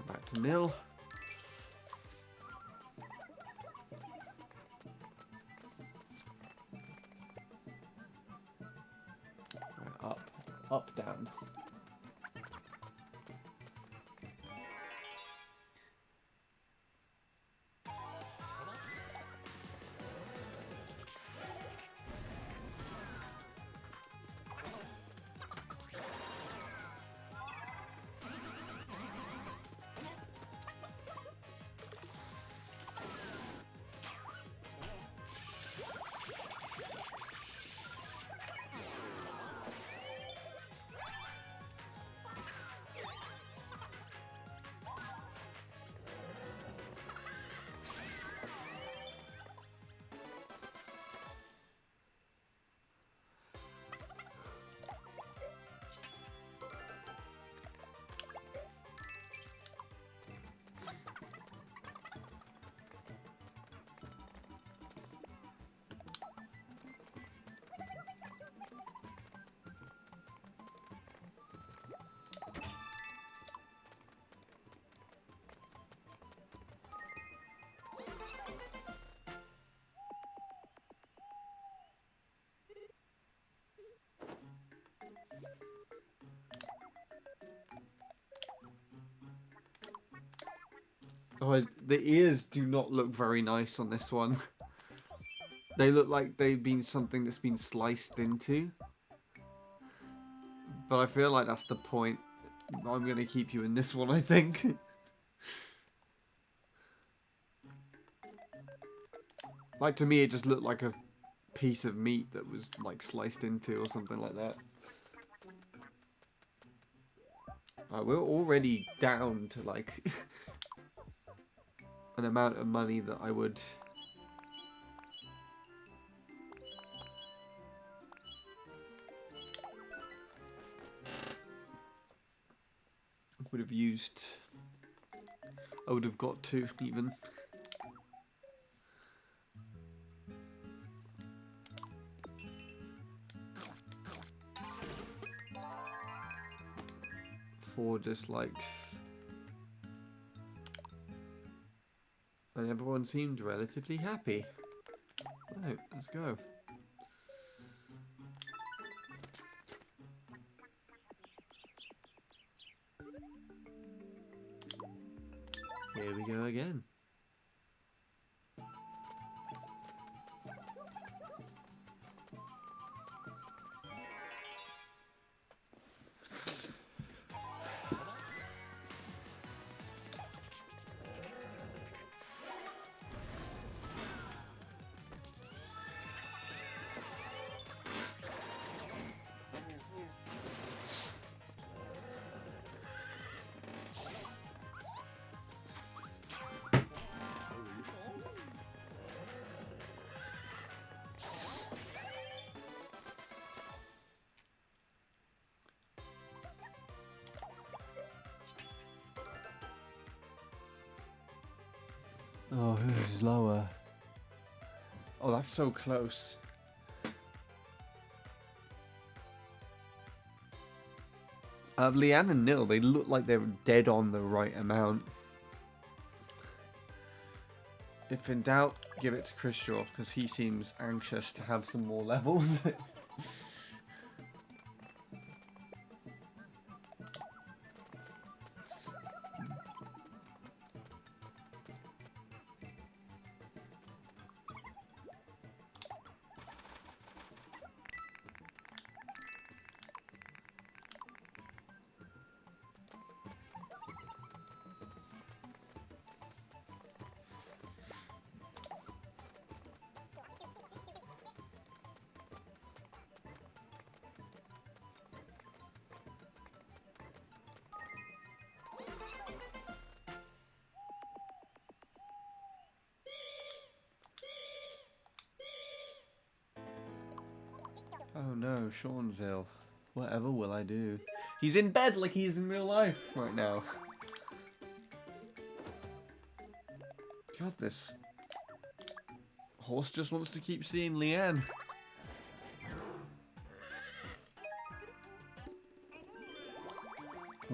Back to nil. Right, up, down. Oh, the ears do not look very nice on this one. They look like they've been something that's been sliced into. But I feel like that's the point. I'm going to keep you in this one, I think. Like, to me, it just looked like a piece of meat that was, like, sliced into or something like that. We're already down to, like, an amount of money that I would have used. I would have got to, even. For dislikes. And everyone seemed relatively happy. Right, let's go. Here we go again. Oh, who's lower? Oh, that's so close. Leanne and Nil, they look like they're dead on the right amount. If in doubt, give it to Christian, because he seems anxious to have some more levels. Oh no, Seanville. Whatever will I do? He's in bed like he is in real life right now. God, this horse just wants to keep seeing Leanne.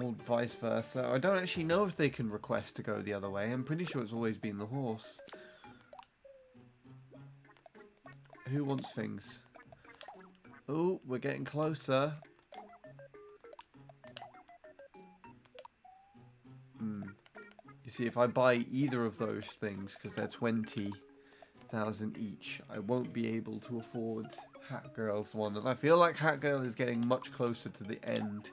Or vice versa. I don't actually know if they can request to go the other way. I'm pretty sure it's always been the horse. Who wants things? Oh, we're getting closer. You see, if I buy either of those things, because they're 20,000 each, I won't be able to afford Hat Girl's one. And I feel like Hat Girl is getting much closer to the end.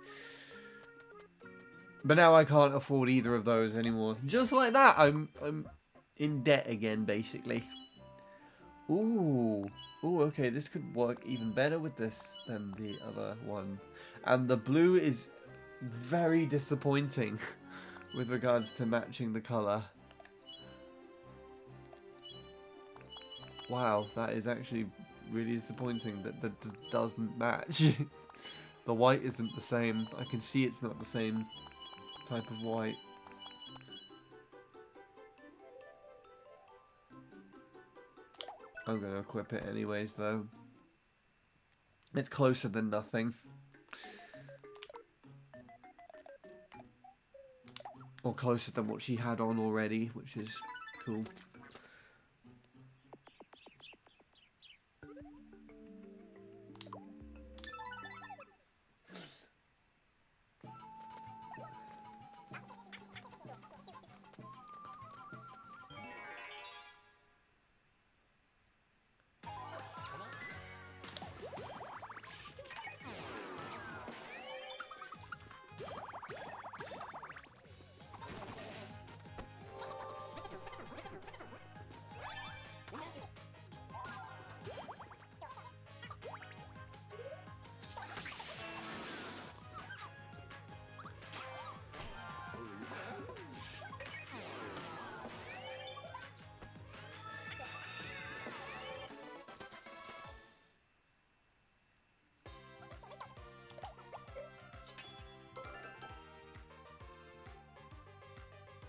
But now I can't afford either of those anymore. Just like that, I'm in debt again, basically. Ooh, okay, this could work even better with this than the other one. And the blue is very disappointing with regards to matching the colour. Wow, that is actually really disappointing that doesn't match. The white isn't the same. I can see it's not the same type of white. I'm going to equip it anyways, though. It's closer than nothing. Or closer than what she had on already, which is cool.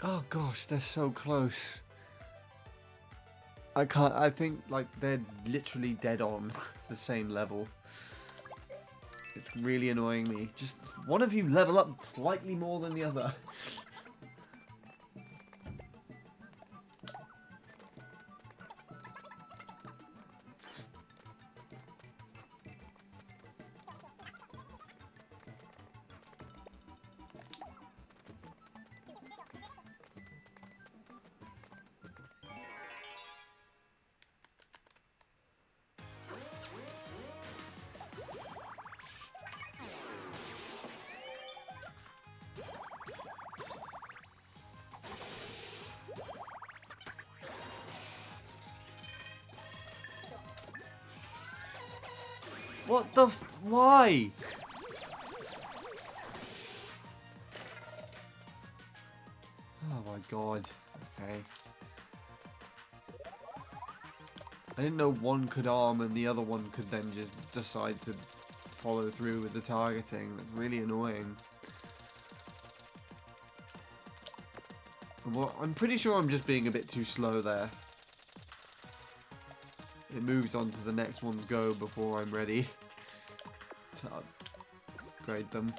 Oh gosh, they're so close. I think like they're literally dead on the same level. It's really annoying me. Just one of you level up slightly more than the other. What the why? Oh my god. Okay. I didn't know one could arm and the other one could then just decide to follow through with the targeting. That's really annoying. Well, I'm pretty sure I'm just being a bit too slow there. It moves on to the next one's go before I'm ready to upgrade them.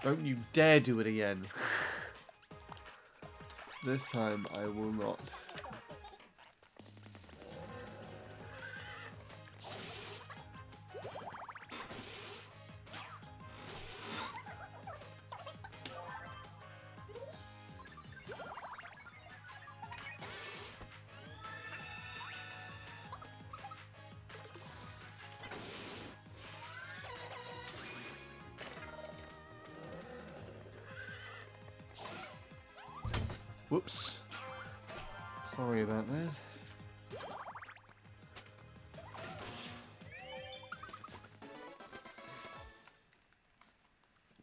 Don't you dare do it again. This time I will not. Whoops. Sorry about that.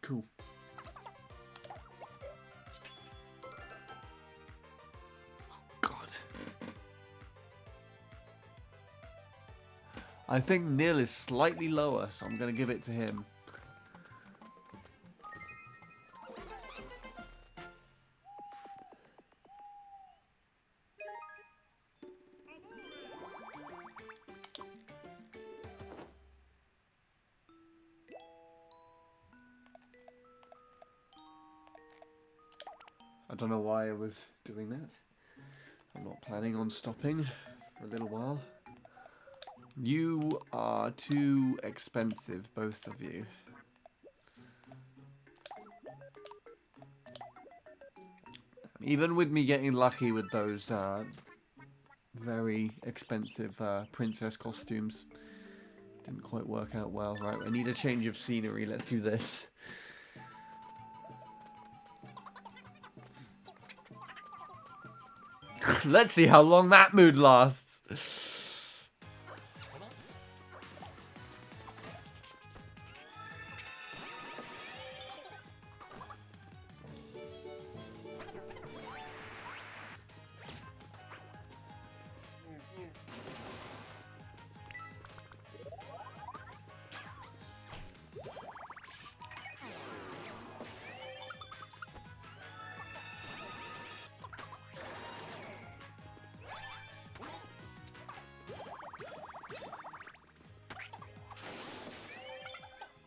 Cool. God. I think Nil is slightly lower, so I'm going to give it to him. I don't know why I was doing that. I'm not planning on stopping for a little while. You are too expensive, both of you. Even with me getting lucky with those very expensive princess costumes, didn't quite work out well. Right, I need a change of scenery. Let's do this. Let's see how long that mood lasts.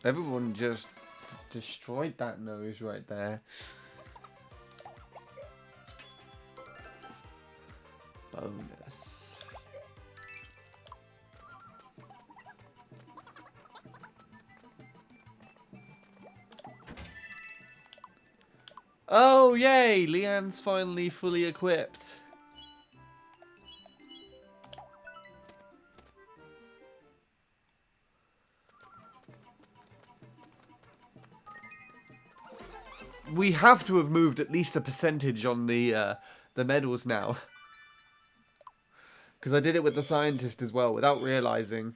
Everyone just destroyed that nose right there. Bonus. Oh, yay! Leanne's finally fully equipped. We have to have moved at least a percentage on the medals now. Because I did it with the scientist as well, without realizing.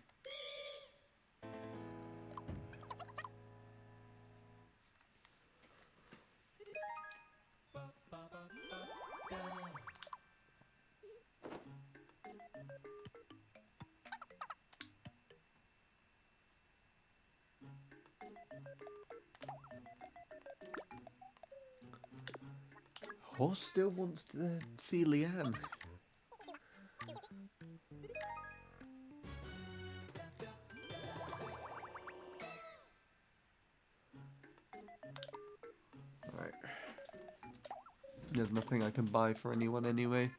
Horse still wants to see Leanne. Right. There's nothing I can buy for anyone anyway.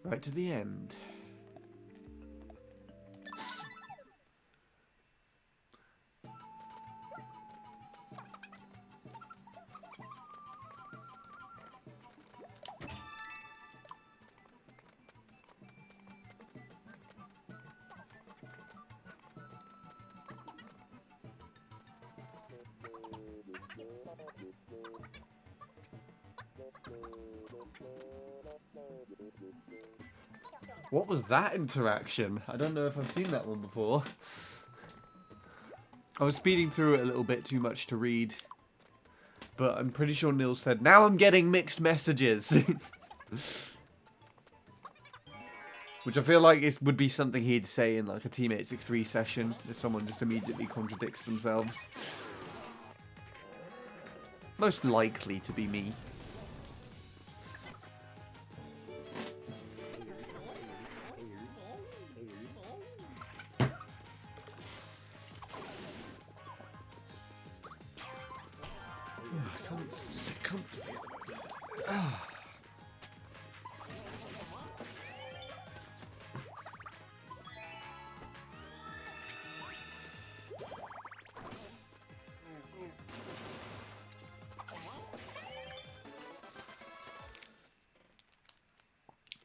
Right to the end. What was that interaction? I don't know if I've seen that one before. I was speeding through it a little bit too much to read. But I'm pretty sure Neil said, "Now I'm getting mixed messages." Which I feel like would be something he'd say in like a Team 863 session, if someone just immediately contradicts themselves. Most likely to be me. I can't sit comfortably.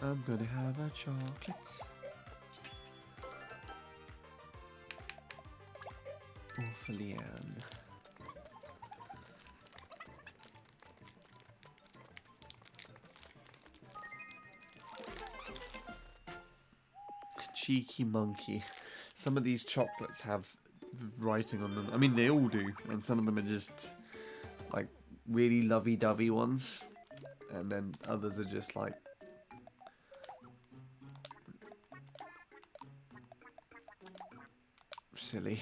I'm gonna have a chocolate. Or for Leanne. Cheeky monkey. Some of these chocolates have writing on them. I mean, they all do. And some of them are just, like, really lovey-dovey ones. And then others are just, like, silly.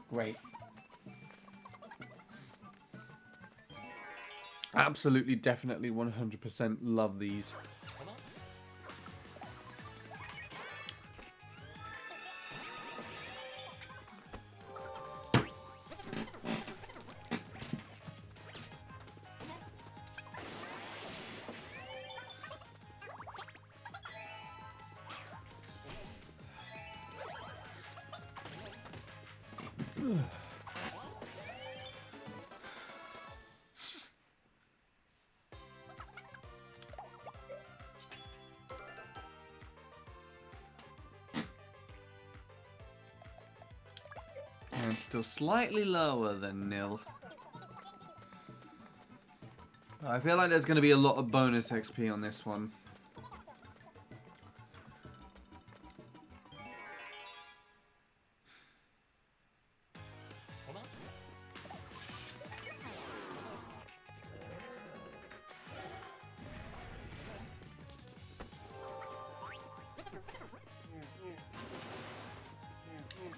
Great. Absolutely, definitely, 100% love these. And still slightly lower than nil. I feel like there's going to be a lot of bonus XP on this one.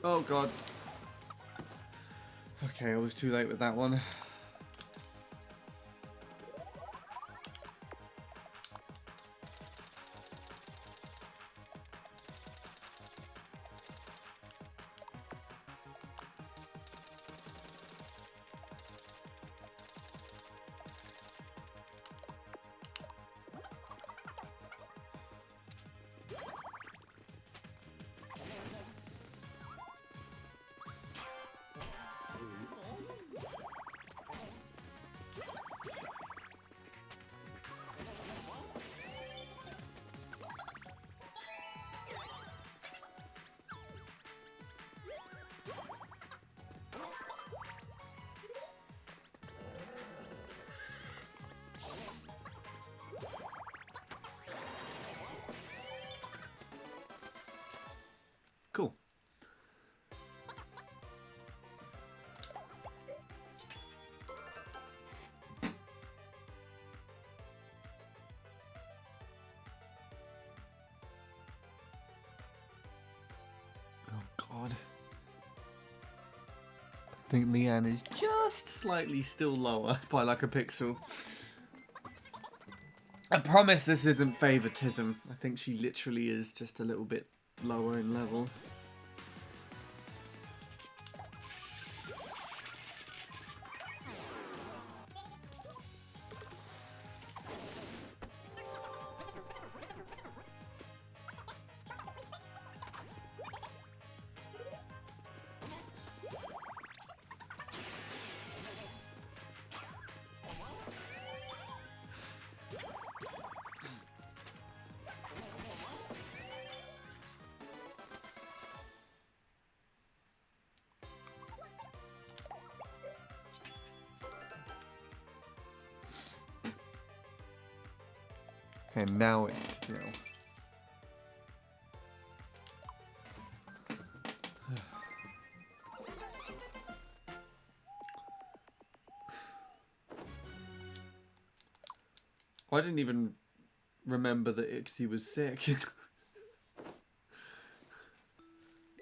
Oh god. Okay, I was too late with that one. Cool. Oh god. I think Leanne is just slightly still lower by like a pixel. I promise this isn't favoritism. I think she literally is just a little bit lower in level. And now it's still. I didn't even remember that Ixie was sick.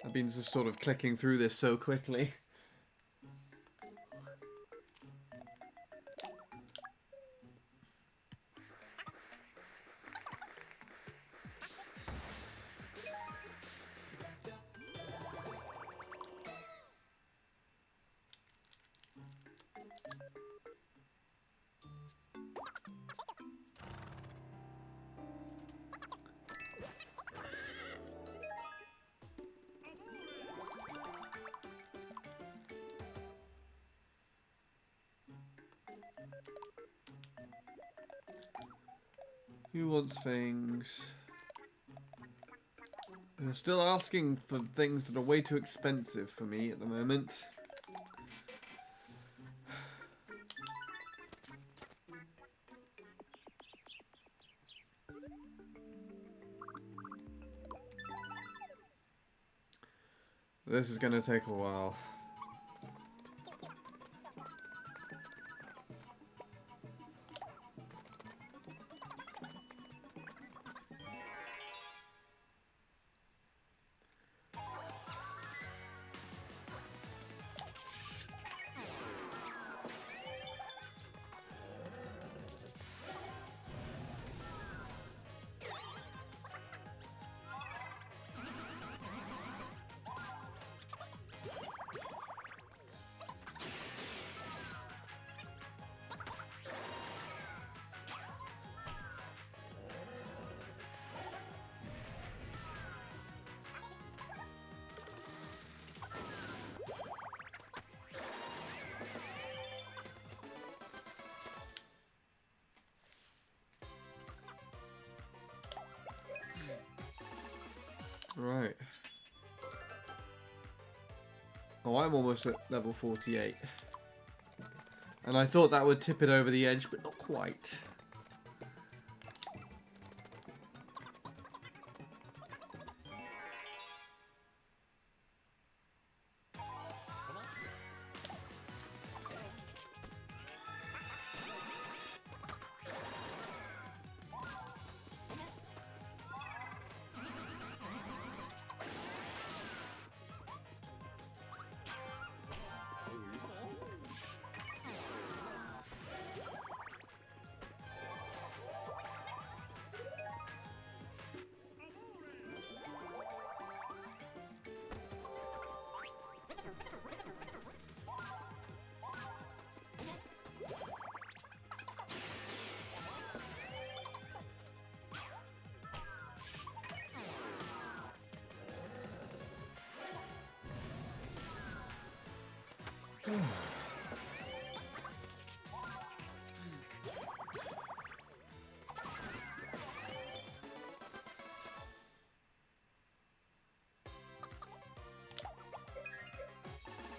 I've been just sort of clicking through this so quickly. Who wants things? You're still asking for things that are way too expensive for me at the moment. This is going to take a while. Right. Oh, I'm almost at level 48. And I thought that would tip it over the edge, but not quite.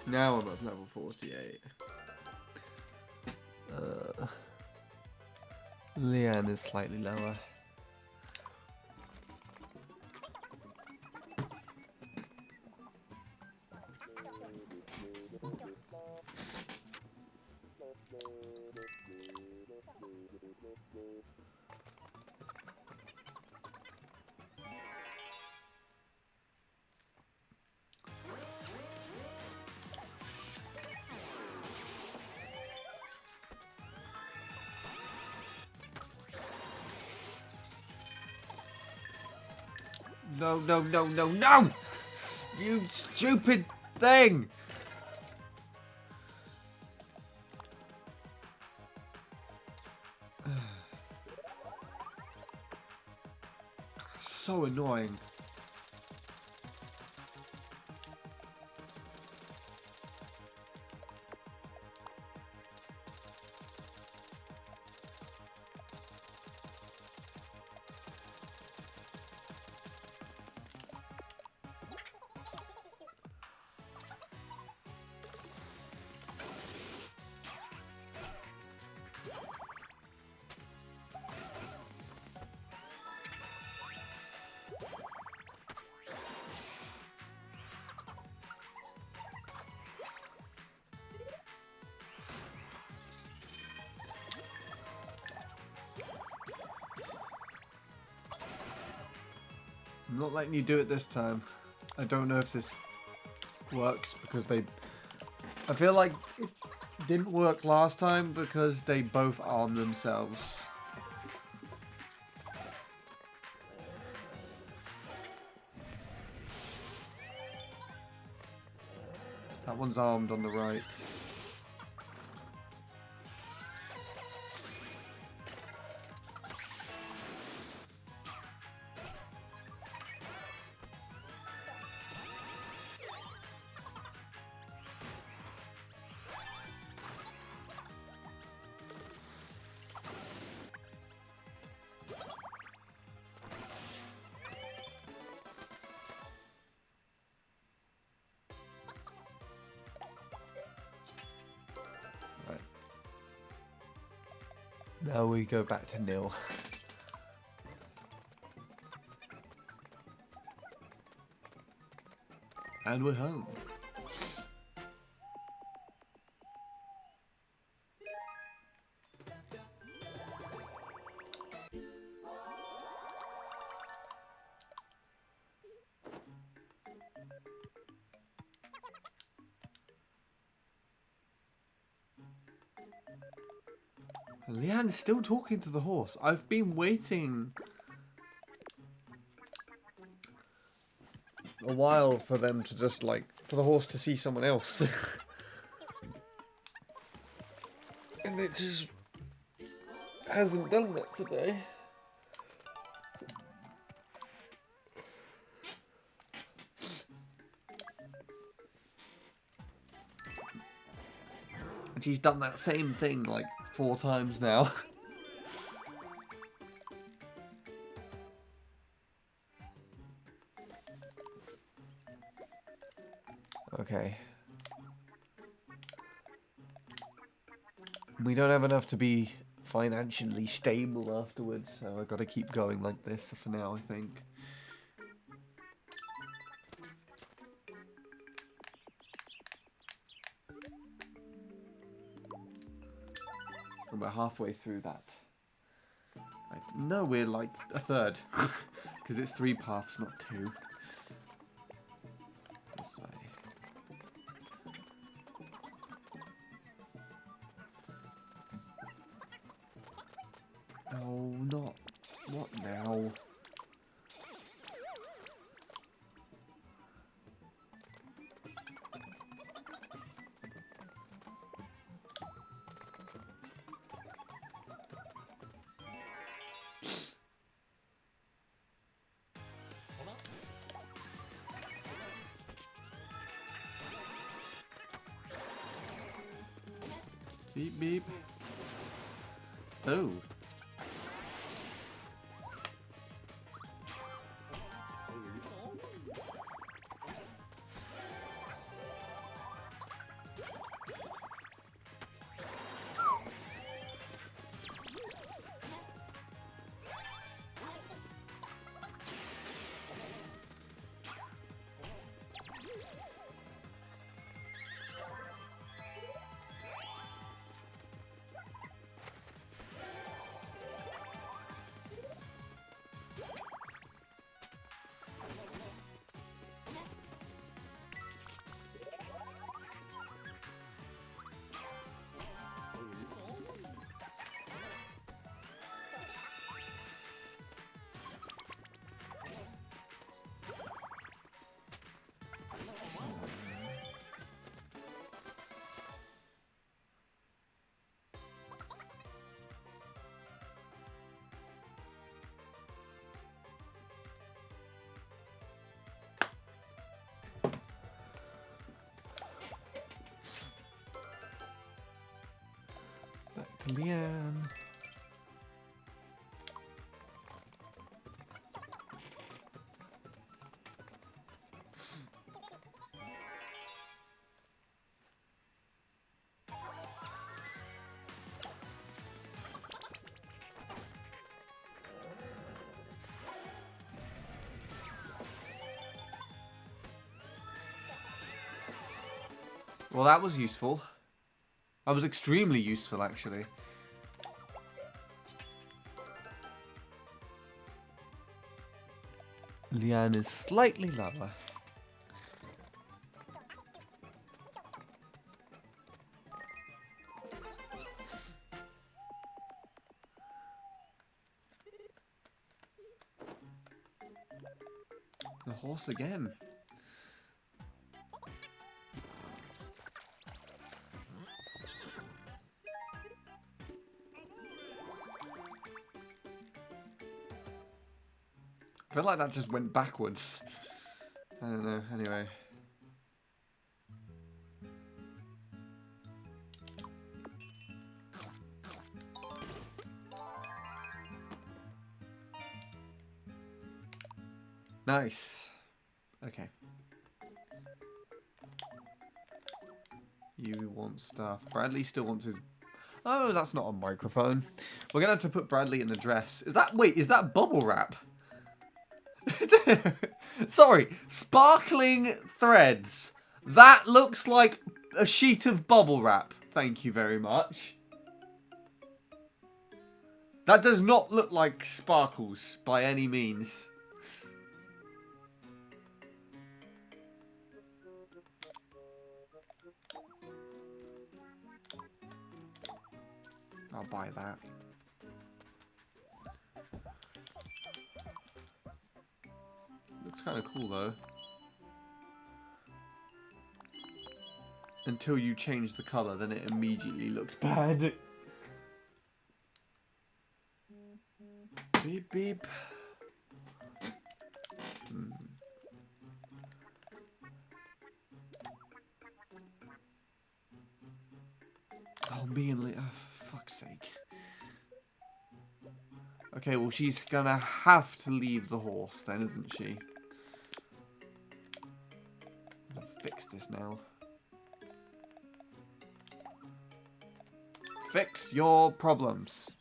Now I'm at level 48. Leanne is slightly lower. No, no, no, no, no! You stupid thing! So annoying. I'm not letting you do it this time. I don't know if this works because they... I feel like it didn't work last time because they both armed themselves. That one's armed on the right. Now we go back to nil. And we're home. Leanne's still talking to the horse. I've been waiting a while for them to just like, for the horse to see someone else. And it just hasn't done that today. And she's done that same thing like 4 times now. Okay. We don't have enough to be financially stable afterwards, so I've got to keep going like this for now, I think. And we're halfway through that. No, we're like a third. Because it's 3 paths, not 2. This way. No, not... What now? Beep, beep. Oh. Back to Leanne. Well, that was useful. That was extremely useful, actually. Leanne is slightly lower. The horse again. I feel like that just went backwards. I don't know, anyway. Nice. Okay. You want stuff. Bradley still wants his... Oh, that's not a microphone. We're going to have to put Bradley in the dress. Is that... Wait, is that bubble wrap? Sorry. Sparkling threads. That looks like a sheet of bubble wrap. Thank you very much. That does not look like sparkles by any means. I'll buy that. Looks kind of cool though. Until you change the colour, then it immediately looks bad. Beep beep. Oh, me and Lee. Oh, for fuck's sake. Okay, well, she's gonna have to leave the horse then, isn't she? I'm gonna fix this now. Fix your problems.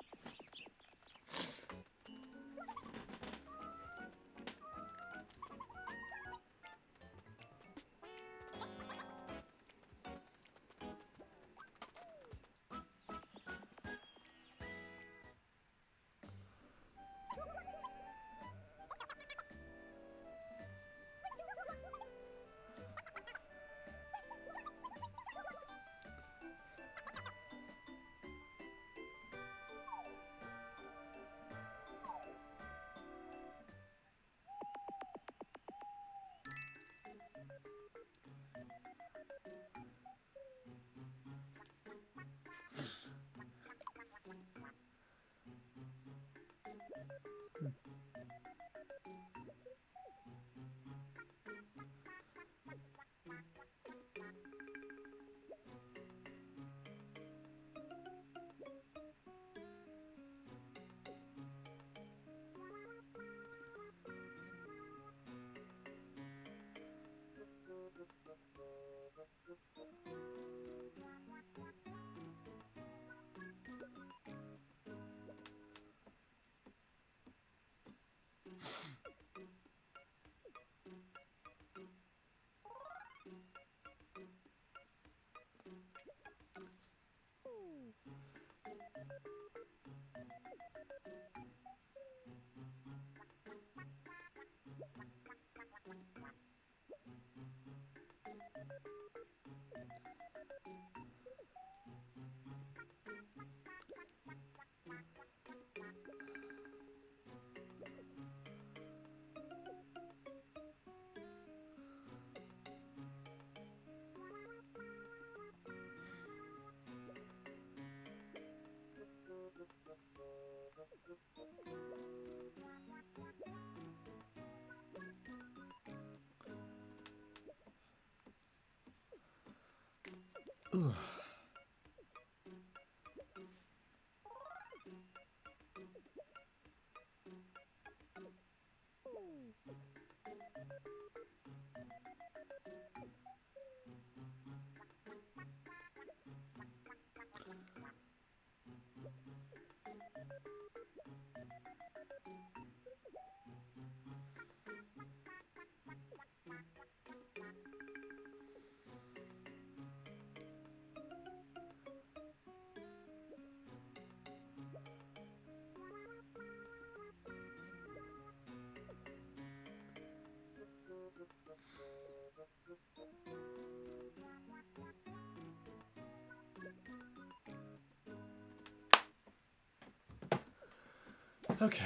Ugh. Okay.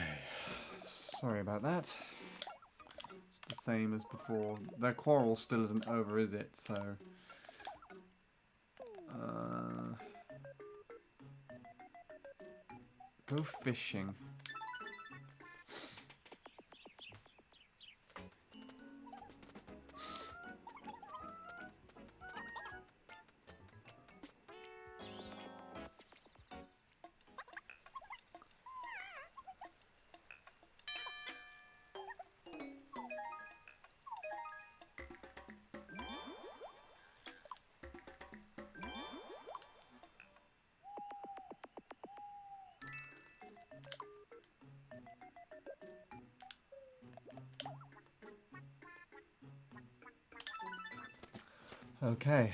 Sorry about that. It's the same as before. Their quarrel still isn't over, is it? So... go fishing. Okay.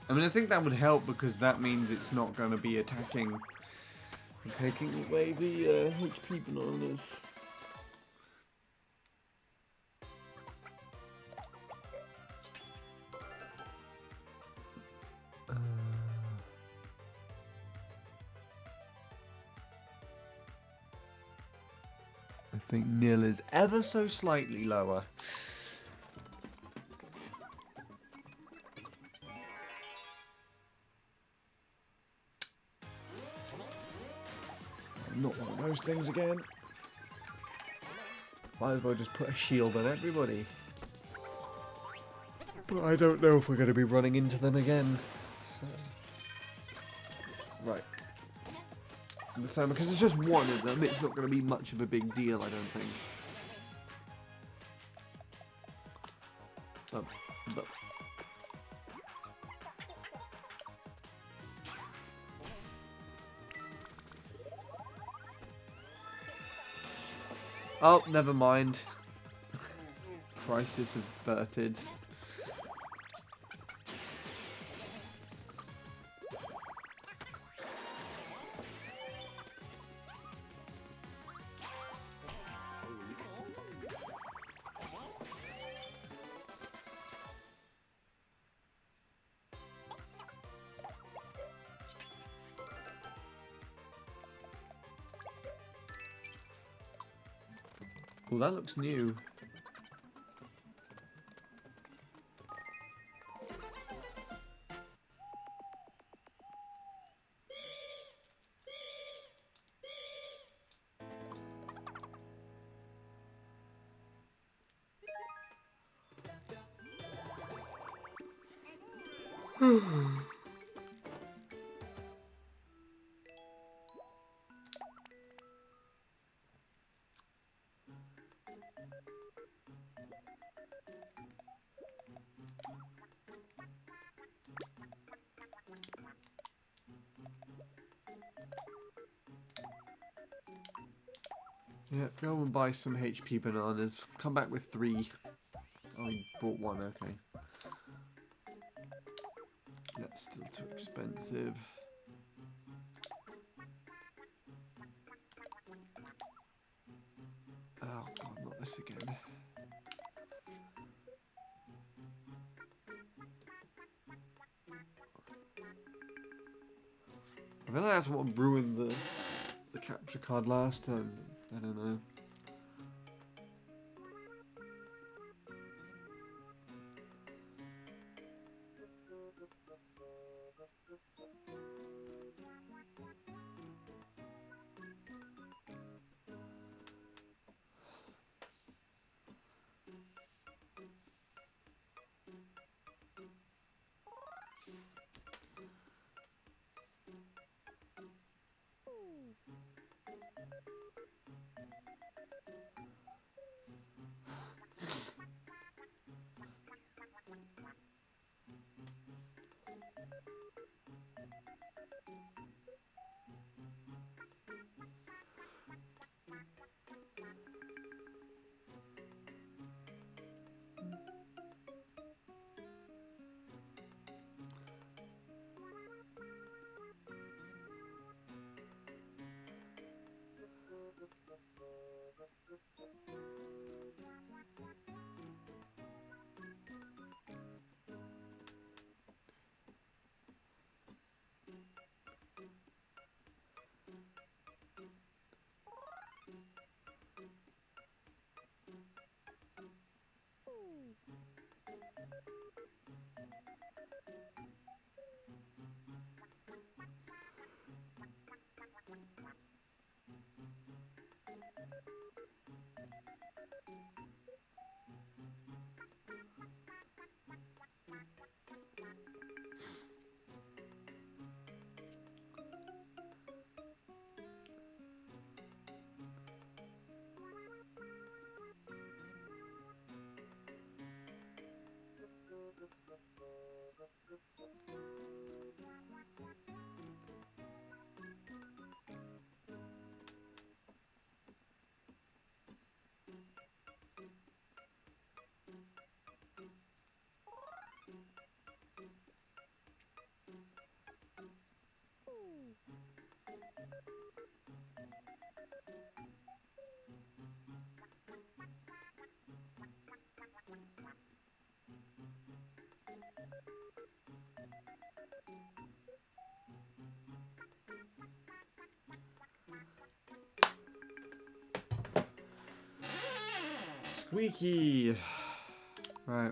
I mean, I think that would help because that means it's not going to be attacking and taking away the HP bananas. I think nil is ever so slightly lower. Not one of those things again. Might as well just put a shield on everybody. But I don't know if we're going to be running into them again. So. Right. This time, because there's just one of them, it's not going to be much of a big deal, I don't think. But oh, never mind. Crisis averted. Well, that looks new. Yeah, go and buy some HP bananas. Come back with 3. Oh, you bought 1, okay. That's still too expensive. Oh god, not this again. I feel like that's what ruined the capture card last time. I don't know. Squeaky. Right.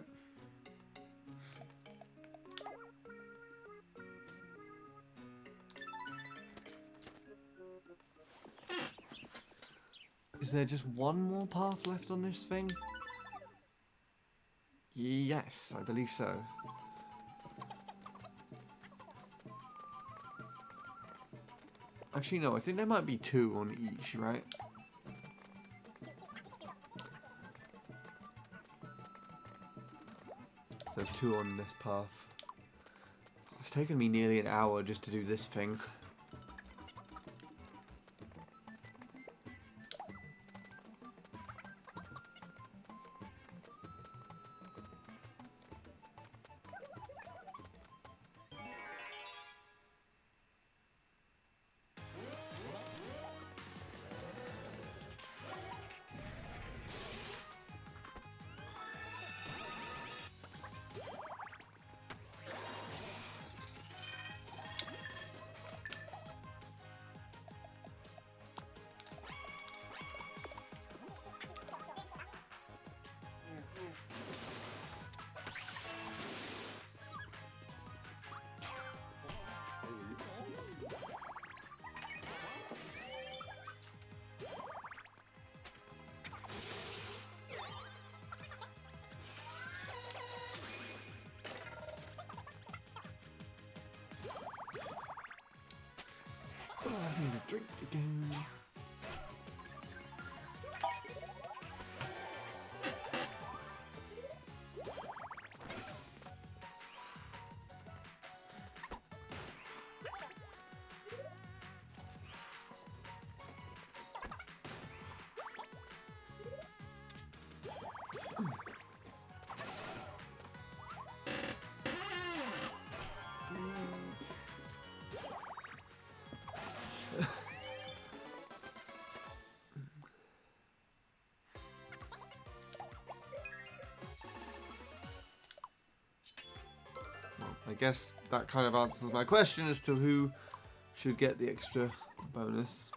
Is there just one more path left on this thing? Yes, I believe so. Actually, no, I think there might be two on each, right? So there's two on this path. It's taken me nearly an hour just to do this thing. Oh, I need a drink again. I guess that kind of answers my question as to who should get the extra bonus.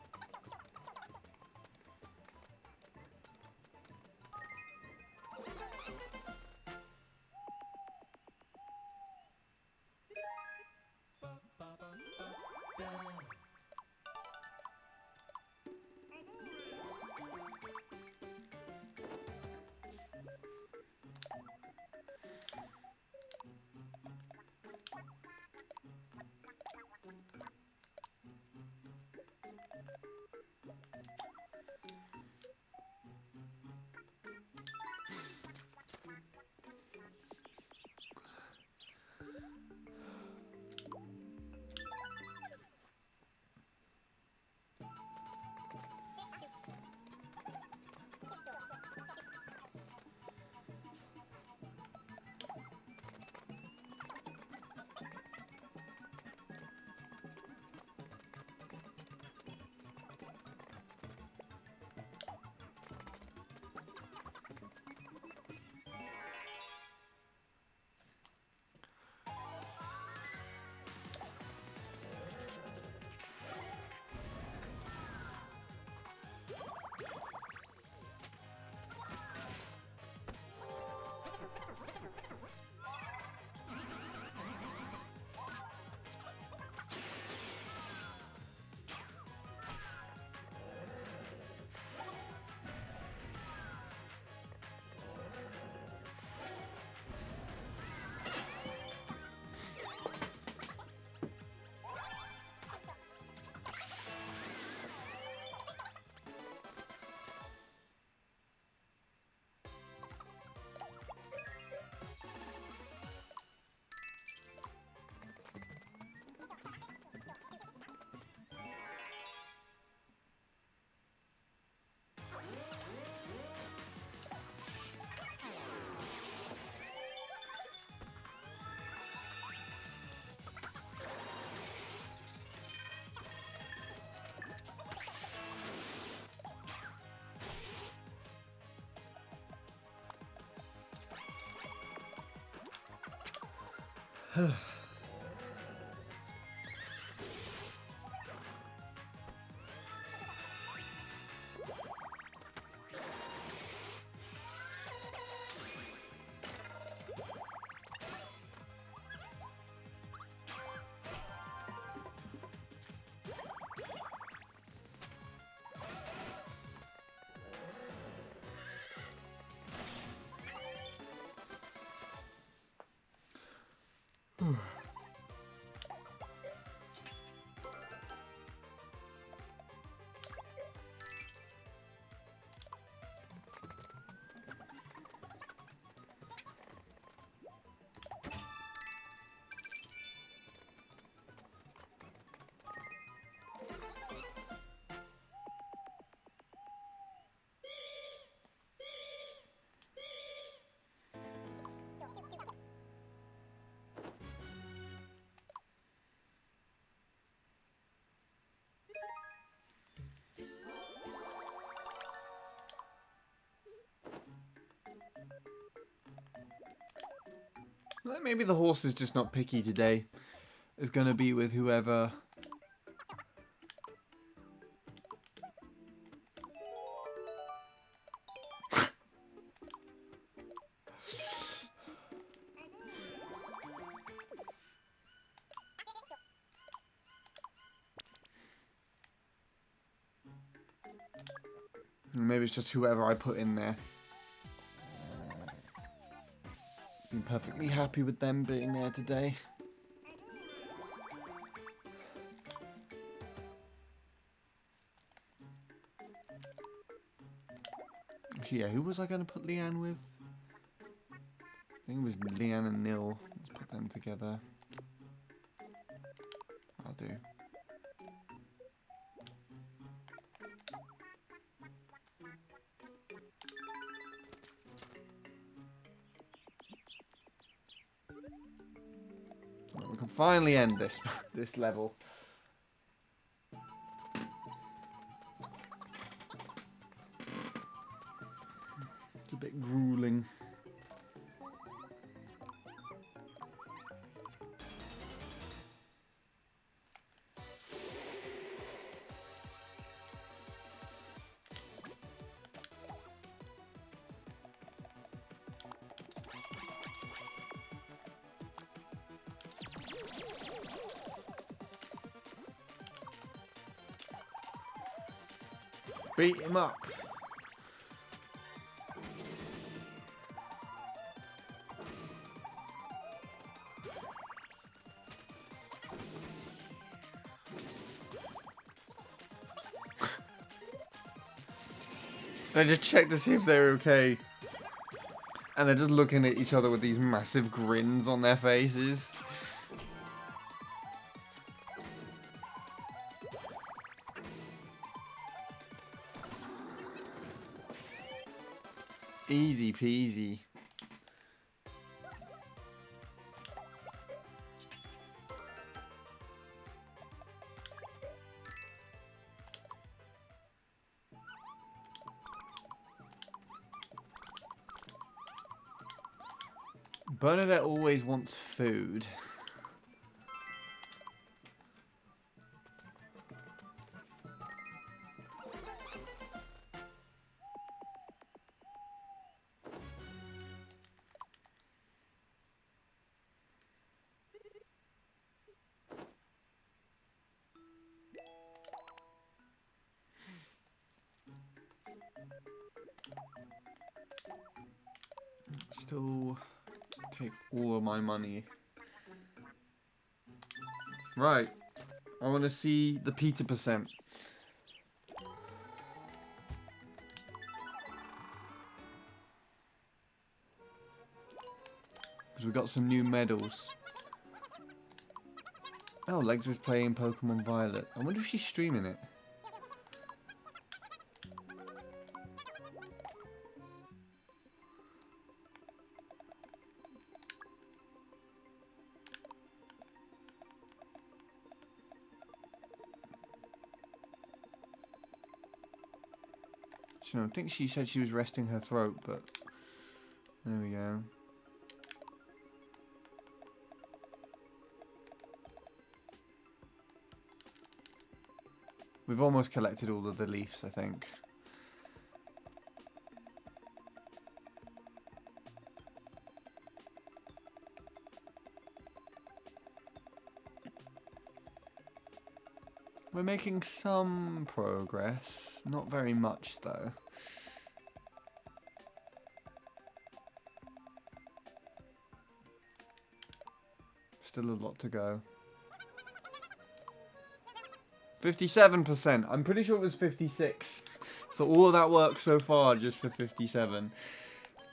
Well, maybe the horse is just not picky today. It's going to be with whoever... Maybe it's just whoever I put in there. I'm perfectly happy with them being there today. Actually, yeah, who was I going to put Leanne with? I think it was Leanne and Nil. Let's put them together. I'll do. Well, we can finally end this level. It's a bit grueling. Beat him up. I just checked to see if they're okay. And they're just looking at each other with these massive grins on their faces. Easy peasy. Bernadette always wants food. Still take all of my money. Right. I want to see the Peter percent. Because we got some new medals. Oh, Legs is playing Pokemon Violet. I wonder if she's streaming it. I think she said she was resting her throat, but there we go. We've almost collected all of the leaves, I think. We're making some progress. Not very much, though. Still a lot to go. 57%. I'm pretty sure it was 56. So all of that work so far just for 57.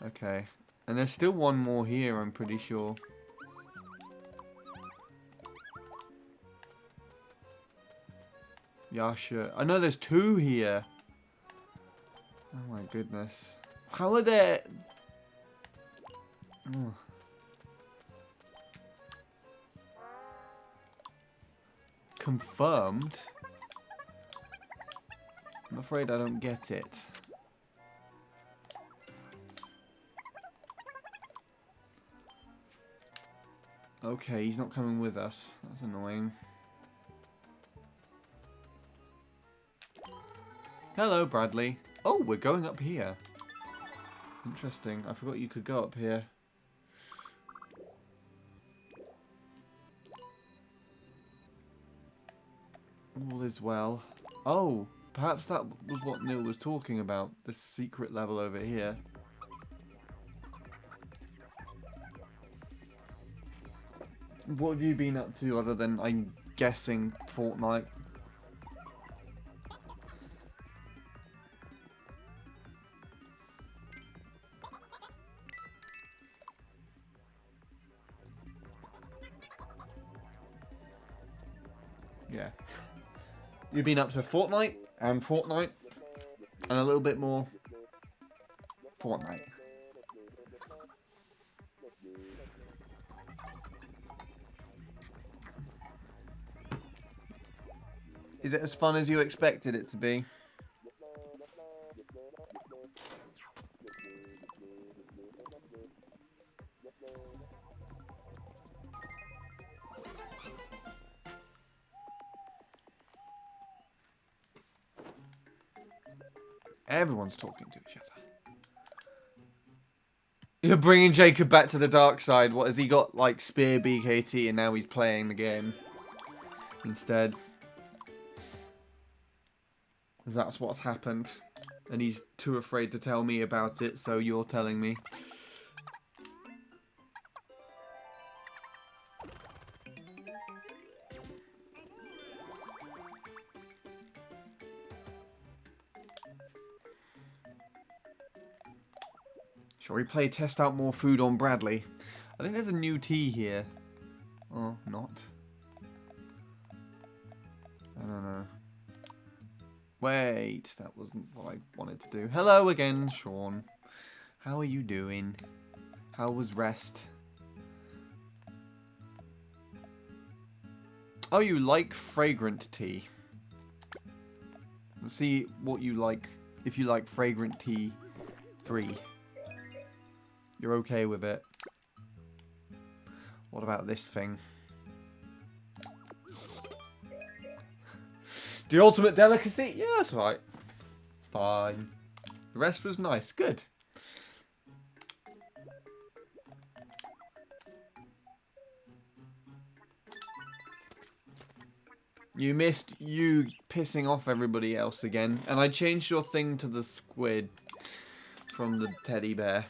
Okay. And there's still one more here, I'm pretty sure. Yasha. I know there's two here. Oh my goodness. How are there... Oh. Confirmed? I'm afraid I don't get it. Okay, he's not coming with us. That's annoying. Hello, Bradley. Oh, we're going up here. Interesting. I forgot you could go up here. All is well. Oh, perhaps that was what Neil was talking about. The secret level over here. What have you been up to other than, I'm guessing, Fortnite? Yeah. You've been up to Fortnite, and a little bit more Fortnite. Is it as fun as you expected it to be? Everyone's talking to each other. You're bringing Jacob back to the dark side. What, has he got, like, Spear BKT and now he's playing the game instead? That's what's happened. And he's too afraid to tell me about it, so you're telling me. Shall we play test out more food on Bradley? I think there's a new tea here. Oh, not. I don't know. Wait, that wasn't what I wanted to do. Hello again, Sean. How are you doing? How was rest? Oh, you like fragrant tea. Let's see what you like. If you like fragrant tea 3. You're okay with it. What about this thing? The ultimate delicacy? Yeah, that's right. Fine. The rest was nice. Good. You missed you pissing off everybody else again. And I changed your thing to the squid from the teddy bear.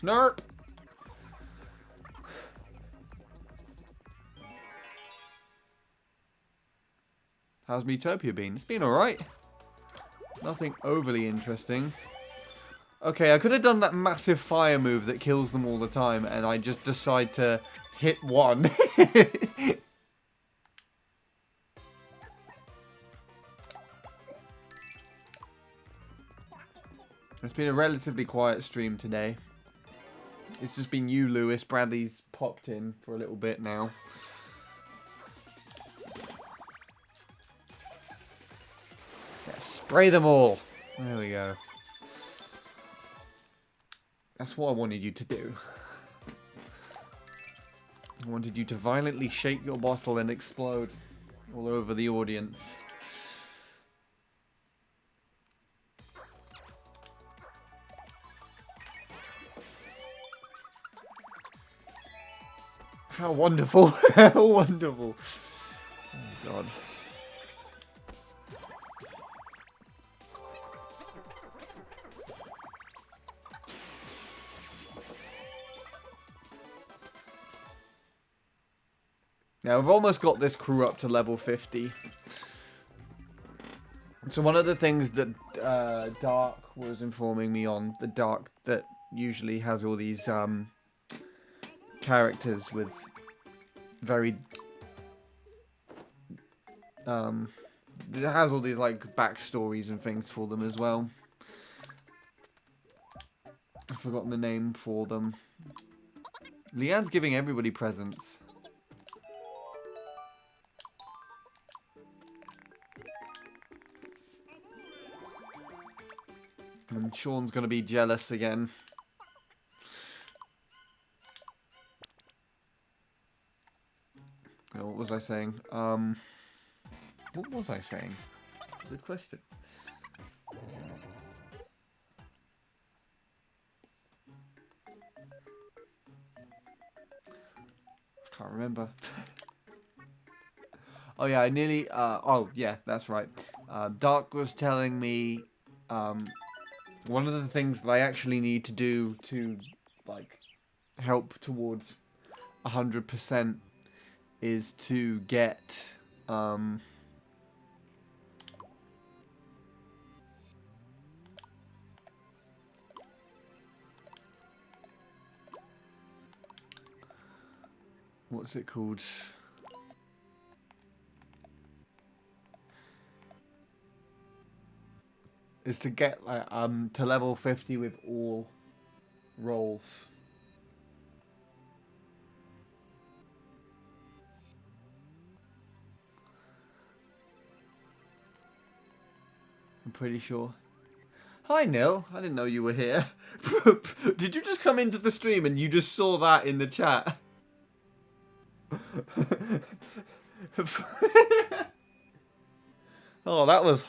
Snurp! How's Miitopia been? It's been alright. Nothing overly interesting. Okay, I could have done that massive fire move that kills them all the time, and I just decide to hit one. It's been a relatively quiet stream today. It's just been you, Lewis. Bradley's popped in for a little bit now. Yeah, spray them all. There we go. That's what I wanted you to do. I wanted you to violently shake your bottle and explode all over the audience. How wonderful. How wonderful. Oh, God. Now, I've almost got this crew up to level 50. So one of the things that Dark was informing me on, the Dark that usually has all these characters with very... it has all these, like, backstories and things for them as well. I've forgotten the name for them. Leanne's giving everybody presents. And Sean's going to be jealous again. Oh, what was I saying? What was I saying? Good question. I can't remember. Oh yeah, I nearly. Oh yeah, that's right. Dark was telling me one of the things that I actually need to do to like help towards 100% is to get what's it called? Is to get like to level 50 with all rolls. I'm pretty sure. Hi Nil, I didn't know you were here. Did you just come into the stream and you just saw that in the chat? Oh, that was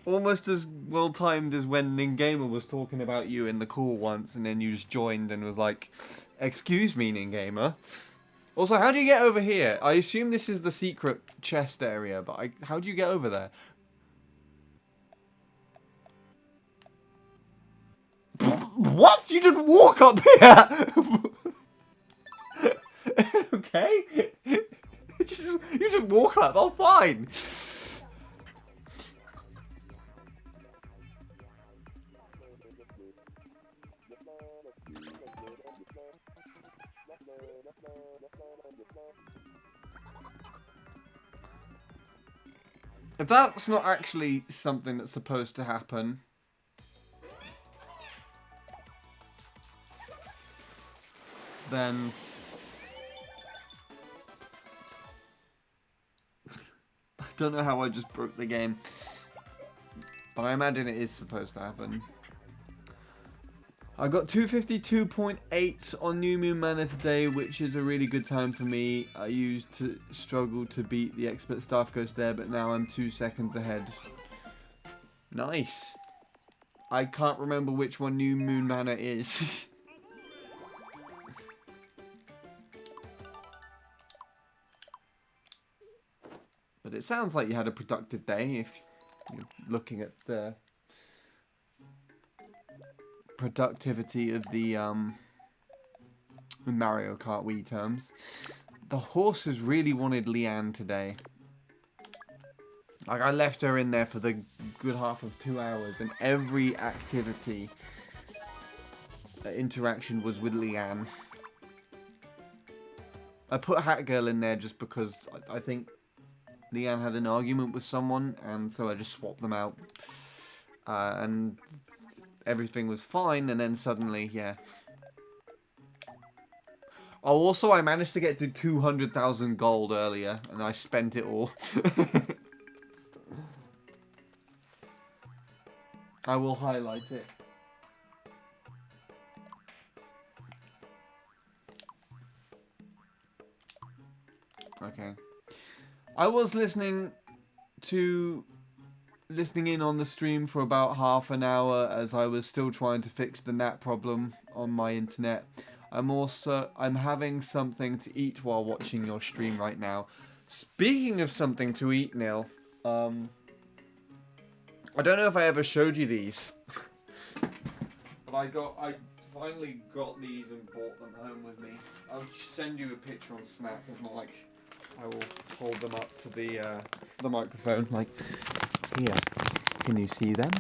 almost as well timed as when Ningamer was talking about you in the call once, and then you just joined and was like, "Excuse me, Ningamer." Also, how do you get over here? I assume this is the secret chest area, but how do you get over there? What? You didn't walk up here? Okay. You just walk up. Oh, fine. If that's not actually something that's supposed to happen, then I don't know how I just broke the game. But I imagine it is supposed to happen. I got 252.8 on New Moon Mana today, which is a really good time for me. I used to struggle to beat the expert staff ghost there, but now I'm 2 seconds ahead. Nice. I can't remember which one New Moon Mana is. But it sounds like you had a productive day if you're looking at the productivity of the Mario Kart Wii terms. The horses really wanted Leanne today. Like, I left her in there for the good half of 2 hours, and every activity, interaction was with Leanne. I put Hat Girl in there just because I think Leanne had an argument with someone, and so I just swapped them out. And everything was fine, and then suddenly, yeah. Oh, also, I managed to get to 200,000 gold earlier, and I spent it all. I will highlight it. Okay. I was listening in on the stream for about half an hour as I was still trying to fix the NAT problem on my internet. I'm having something to eat while watching your stream right now. Speaking of something to eat, Neil, I don't know if I ever showed you these, but I finally got these and brought them home with me. I'll send you a picture on Snap. If not, like, I will hold them up to the microphone. Like, here. Can you see them?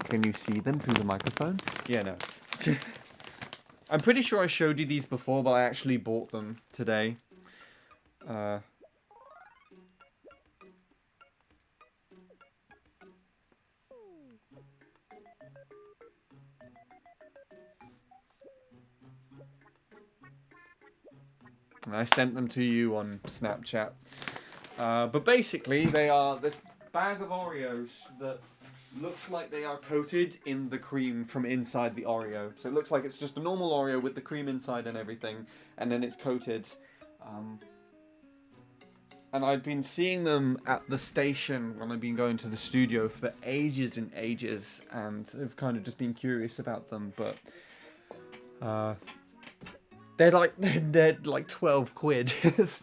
Can you see them through the microphone? Yeah, no. I'm pretty sure I showed you these before, but I actually bought them today. And I sent them to you on Snapchat. But basically, they are this bag of Oreos that looks like they are coated in the cream from inside the Oreo. So it looks like it's just a normal Oreo with the cream inside and everything, and then it's coated. Um, and I've been seeing them at the station when I've been going to the studio for ages and ages, and I've kind of just been curious about them, but uh, they're like 12 quid.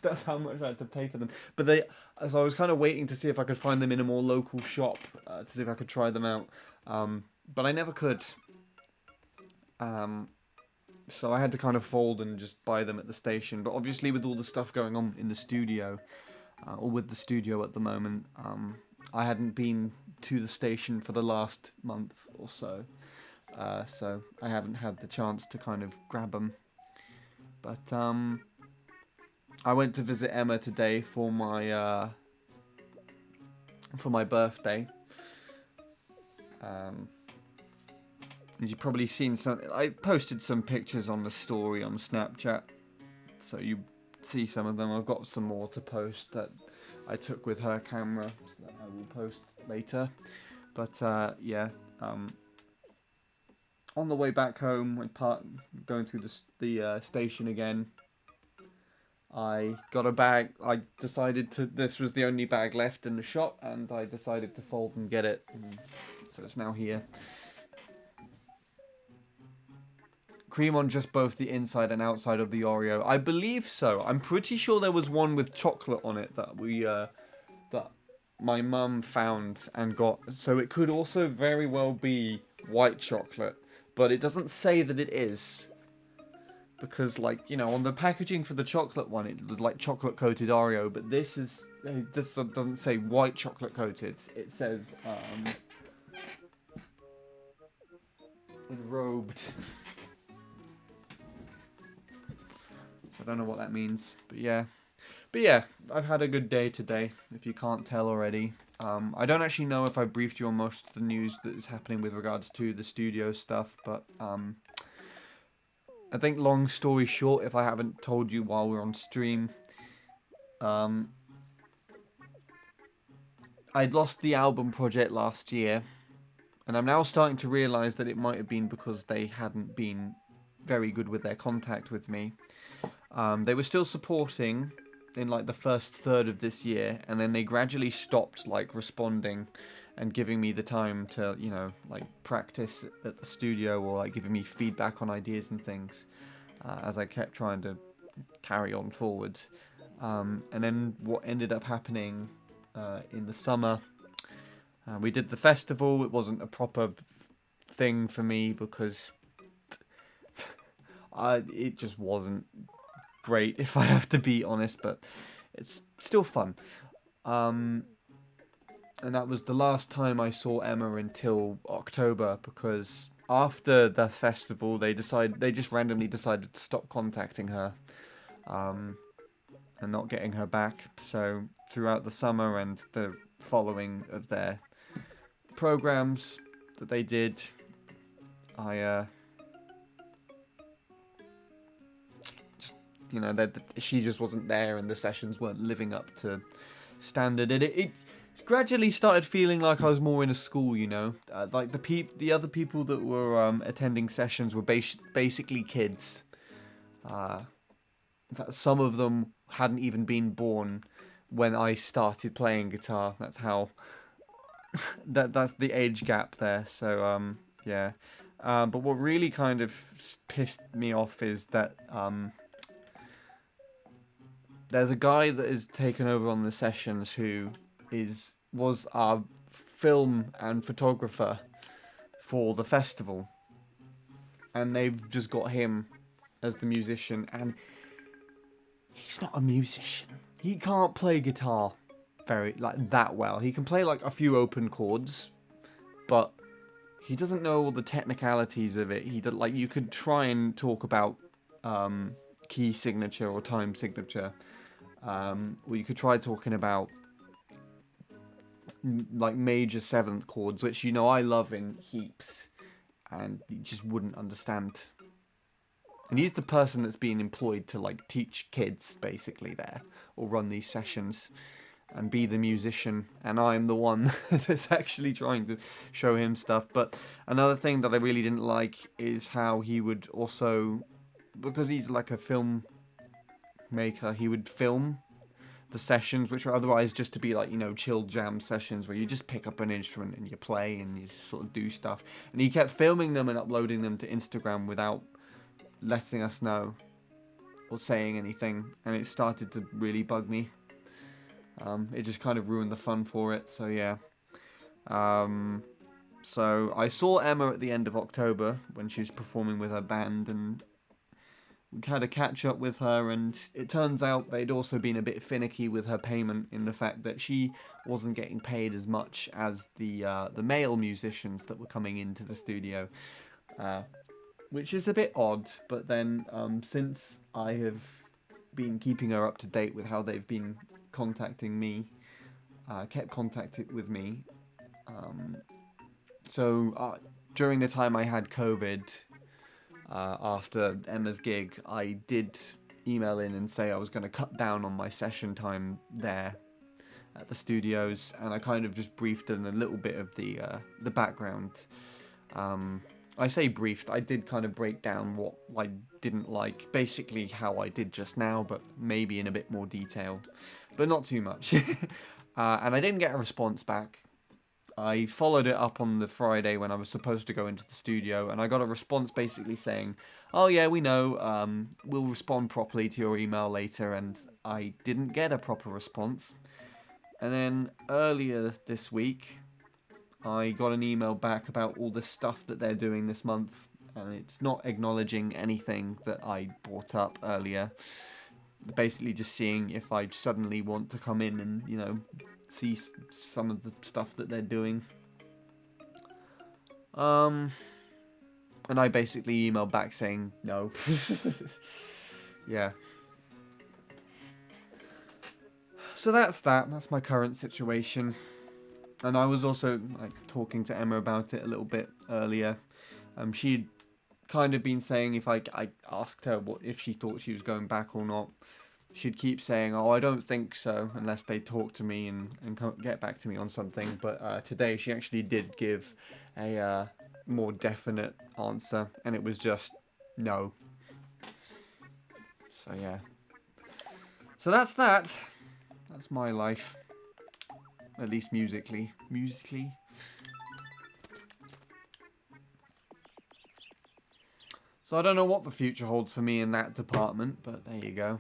That's how much I had to pay for them. But so I was kind of waiting to see if I could find them in a more local shop to see if I could try them out. But I never could. So I had to kind of fold and just buy them at the station. But obviously, with all the stuff going on in the studio, or with the studio at the moment, I hadn't been to the station for the last month or so. So I haven't had the chance to kind of grab them. But I went to visit Emma today for my birthday. You've probably seen some. I posted some pictures on the story on Snapchat, so you see some of them. I've got some more to post that I took with her camera, so that I will post later. But yeah, on the way back home, going through the station again. I got a bag. I decided to. This was the only bag left in the shop, and I decided to fold and get it. And so it's now here. Cream on just both the inside and outside of the Oreo. I believe so. I'm pretty sure there was one with chocolate on it that that my mum found and got. So it could also very well be white chocolate, but it doesn't say that it is. Because, like, you know, on the packaging for the chocolate one, it was like chocolate coated Oreo, but this doesn't say white chocolate coated. It says enrobed. So I don't know what that means, but yeah, I've had a good day today. If you can't tell already, I don't actually know if I briefed you on most of the news that is happening with regards to the studio stuff, but I think long story short, if I haven't told you while we're on stream, I'd lost the album project last year, and I'm now starting to realise that it might have been because they hadn't been very good with their contact with me. They were still supporting in like the first third of this year, and then they gradually stopped like responding and giving me the time to, you know, like practice at the studio or like giving me feedback on ideas and things as I kept trying to carry on forward. And then what ended up happening in the summer, we did the festival. It wasn't a proper thing for me because it just wasn't great, if I have to be honest, but it's still fun. And that was the last time I saw Emma until October, because after the festival they just randomly decided to stop contacting her and not getting her back. So throughout the summer and the following of their programs that they did, you know, that she just wasn't there and the sessions weren't living up to standard. And it gradually started feeling like I was more in a school, you know. Like the other people that were attending sessions were basically kids. In fact, some of them hadn't even been born when I started playing guitar. That's how. That's the age gap there. So yeah. But what really kind of pissed me off is that there's a guy that is taken over on the sessions who was our film and photographer for the festival, and they've just got him as the musician, and he's not a musician. He can't play guitar that well. He can play like a few open chords, but he doesn't know all the technicalities of it. You could try and talk about key signature or time signature, or you could try talking about like major seventh chords, which, you know, I love in heaps, and you just wouldn't understand. And he's the person that's being employed to like teach kids basically there, or run these sessions. and be the musician, and I'm the one that's actually trying to show him stuff. But another thing that I really didn't like is how he would also, because he's like a film maker, he would film the sessions, which are otherwise just to be like, you know, chill jam sessions where you just pick up an instrument and you play and you just sort of do stuff. And he kept filming them and uploading them to Instagram without letting us know or saying anything, and it started to really bug me. It just kind of ruined the fun for it, so yeah. So I saw Emma at the end of October when she was performing with her band, and we had a catch up with her, and it turns out they'd also been a bit finicky with her payment in the fact that she wasn't getting paid as much as the male musicians that were coming into the studio, which is a bit odd. But then since I have been keeping her up to date with how they've been contacting me, kept contact with me. So during the time I had COVID, after Emma's gig, I did email in and say I was going to cut down on my session time there at the studios, and I kind of just briefed in a little bit of the background. I say briefed, I did kind of break down what I didn't like, basically how I did just now, but maybe in a bit more detail, but not too much. And I didn't get a response back. I followed it up on the Friday when I was supposed to go into the studio, and I got a response basically saying, oh yeah, we know, we'll respond properly to your email later, and I didn't get a proper response. And then earlier this week, I got an email back about all the stuff that they're doing this month, and it's not acknowledging anything that I brought up earlier. Basically just seeing if I suddenly want to come in and, you know, see some of the stuff that they're doing. And I basically emailed back saying no. Yeah. So that's that. That's my current situation. And I was also talking to Emma about it a little bit earlier. She'd kind of been saying if I asked her if she thought she was going back or not, she'd keep saying, oh, I don't think so, unless they talk to me and get back to me on something. But today she actually did give a more definite answer, and it was just no. So yeah. So that's that. That's my life. At least musically. So I don't know what the future holds for me in that department, but there you go.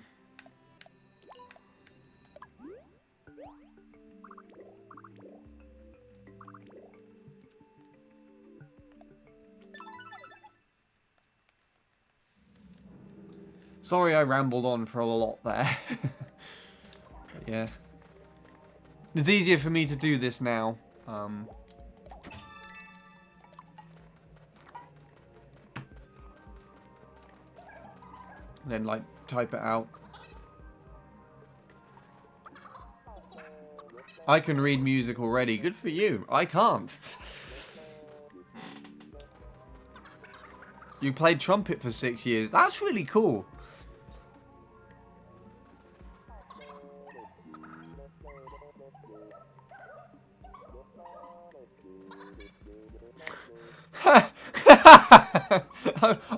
Sorry I rambled on for a lot there. But yeah. It's easier for me to do this now. And then, like, type it out. I can read music already. Good for you. I can't. You played trumpet for 6 years. That's really cool.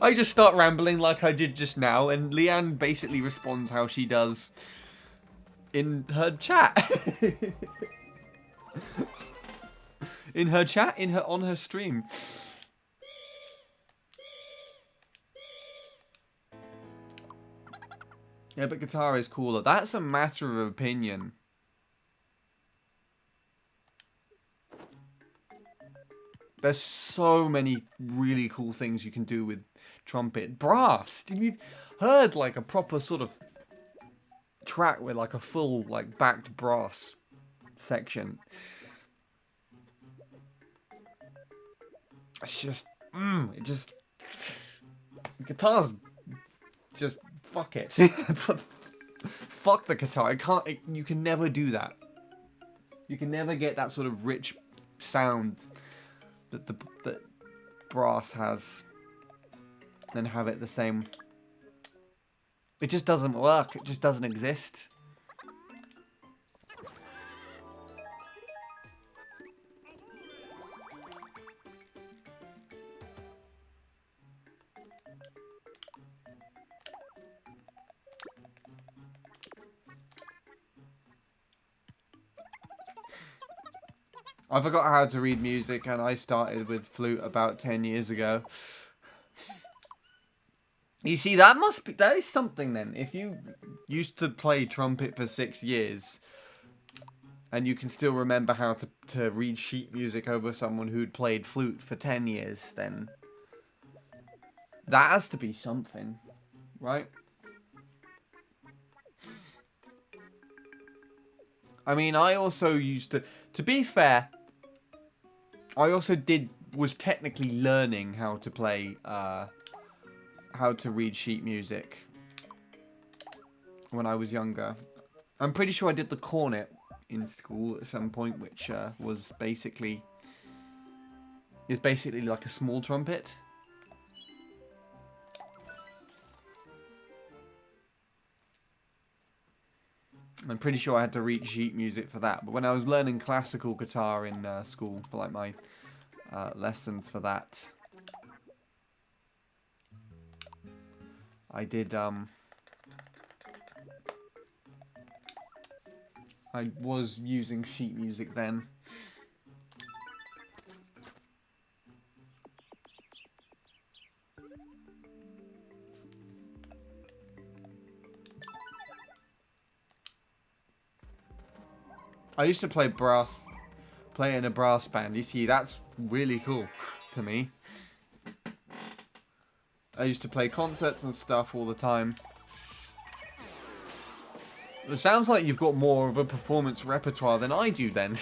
I just start rambling like I did just now, and Leanne basically responds how she does in her chat. In her chat, on her stream. Yeah, but guitar is cooler. That's a matter of opinion. There's so many really cool things you can do with trumpet. Brass! Have you heard like a proper sort of track with like a full like backed brass section? It's just, it just, guitars, just fuck it. Fuck the guitar. You can never do that. You can never get that sort of rich sound that brass has and have it the same. It just doesn't work. It just doesn't exist. I forgot how to read music, and I started with flute about 10 years ago. You see, that is something then. If you used to play trumpet for 6 years, and you can still remember how to read sheet music over someone who'd played flute for 10 years, then that has to be something, right? I mean, I also used to be fair, I also was technically learning how to play, how to read sheet music when I was younger. I'm pretty sure I did the cornet in school at some point, which is basically like a small trumpet. I'm pretty sure I had to read sheet music for that. But when I was learning classical guitar in school for like my lessons for that, I did I was using sheet music then. I used to play in a brass band. You see, that's really cool to me. I used to play concerts and stuff all the time. It sounds like you've got more of a performance repertoire than I do then.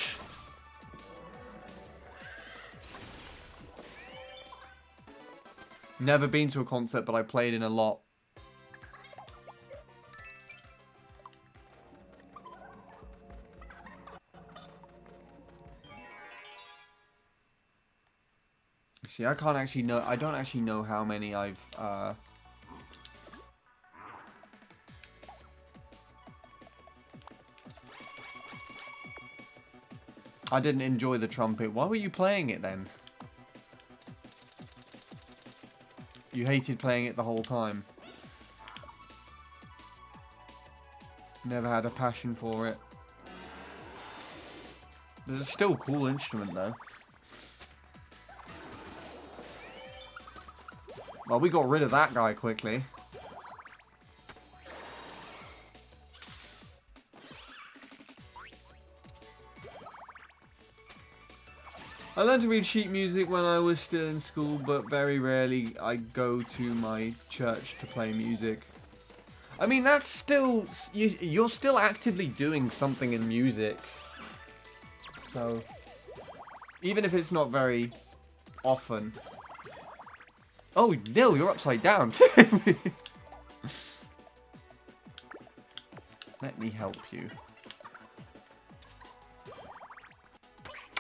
Never been to a concert, but I played in a lot. See, I don't actually know how many I've, I didn't enjoy the trumpet. Why were you playing it then? You hated playing it the whole time. Never had a passion for it. It's still a cool instrument though. Well, we got rid of that guy quickly. I learned to read sheet music when I was still in school, but very rarely I go to my church to play music. I mean, that's still... You're still actively doing something in music. So, even if it's not very often... Oh, Nil, you're upside down. Let me help you.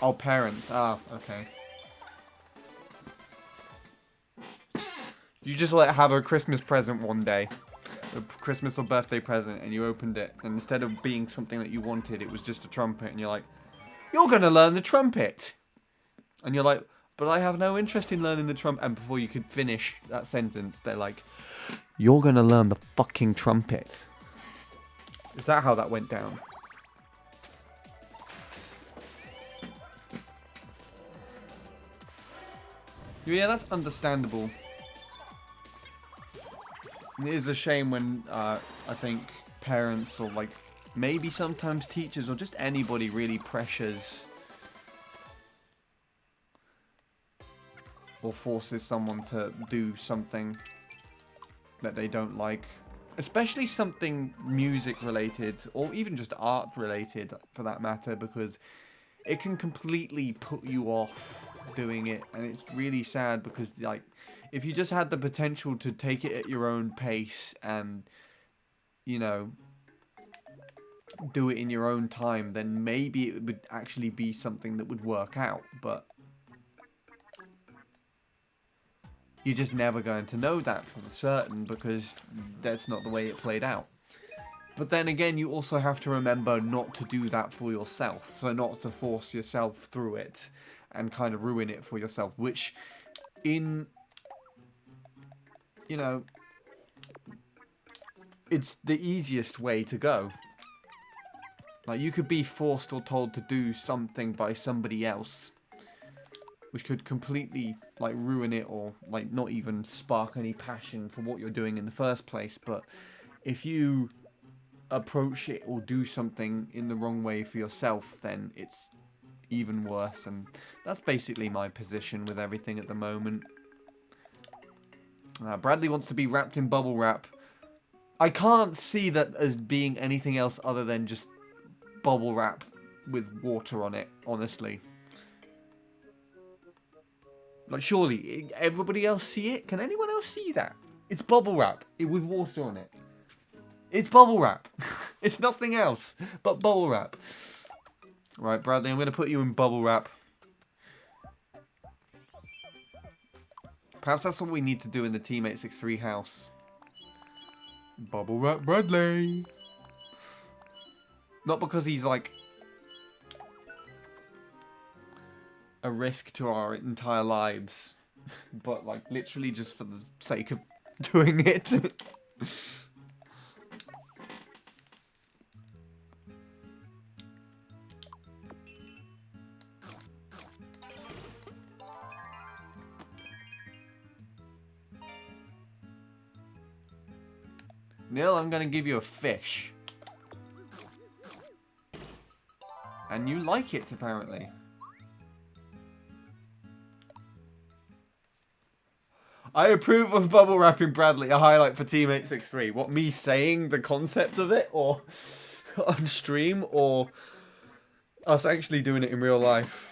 Oh, parents. Ah, okay. You just have a Christmas present one day. A Christmas or birthday present, and you opened it. And instead of being something that you wanted, it was just a trumpet. And you're like, you're going to learn the trumpet. And you're like, but I have no interest in learning the trumpet. And before you could finish that sentence, they're like, you're going to learn the fucking trumpet. Is that how that went down? Yeah, that's understandable. It is a shame when, I think, parents or, like, maybe sometimes teachers or just anybody really pressures or forces someone to do something that they don't like. Especially something music related or even just art related for that matter, because it can completely put you off doing it, and it's really sad because, like, if you just had the potential to take it at your own pace and, you know, do it in your own time, then maybe it would actually be something that would work out, but you're just never going to know that for certain because that's not the way it played out. But then again, you also have to remember not to do that for yourself, so not to force yourself through it and kind of ruin it for yourself, which in, you know, it's the easiest way to go. Like, you could be forced or told to do something by somebody else, which could completely, like, ruin it or, like, not even spark any passion for what you're doing in the first place. But if you approach it or do something in the wrong way for yourself, then it's even worse. And that's basically my position with everything at the moment. Bradley wants to be wrapped in bubble wrap. I can't see that as being anything else other than just bubble wrap with water on it, honestly. Like, surely, everybody else see it? Can anyone else see that? It's bubble wrap with water on it. It's bubble wrap. It's nothing else but bubble wrap. Right, Bradley, I'm going to put you in bubble wrap. Perhaps that's what we need to do in the Team 863 house. Bubble wrap Bradley. Not because he's, like, a risk to our entire lives, but, like, literally just for the sake of doing it. Neil, I'm going to give you a fish. And you like it, apparently. I approve of bubble wrapping Bradley, a highlight for Team 863. What, me saying the concept of it? Or on stream? Or us actually doing it in real life?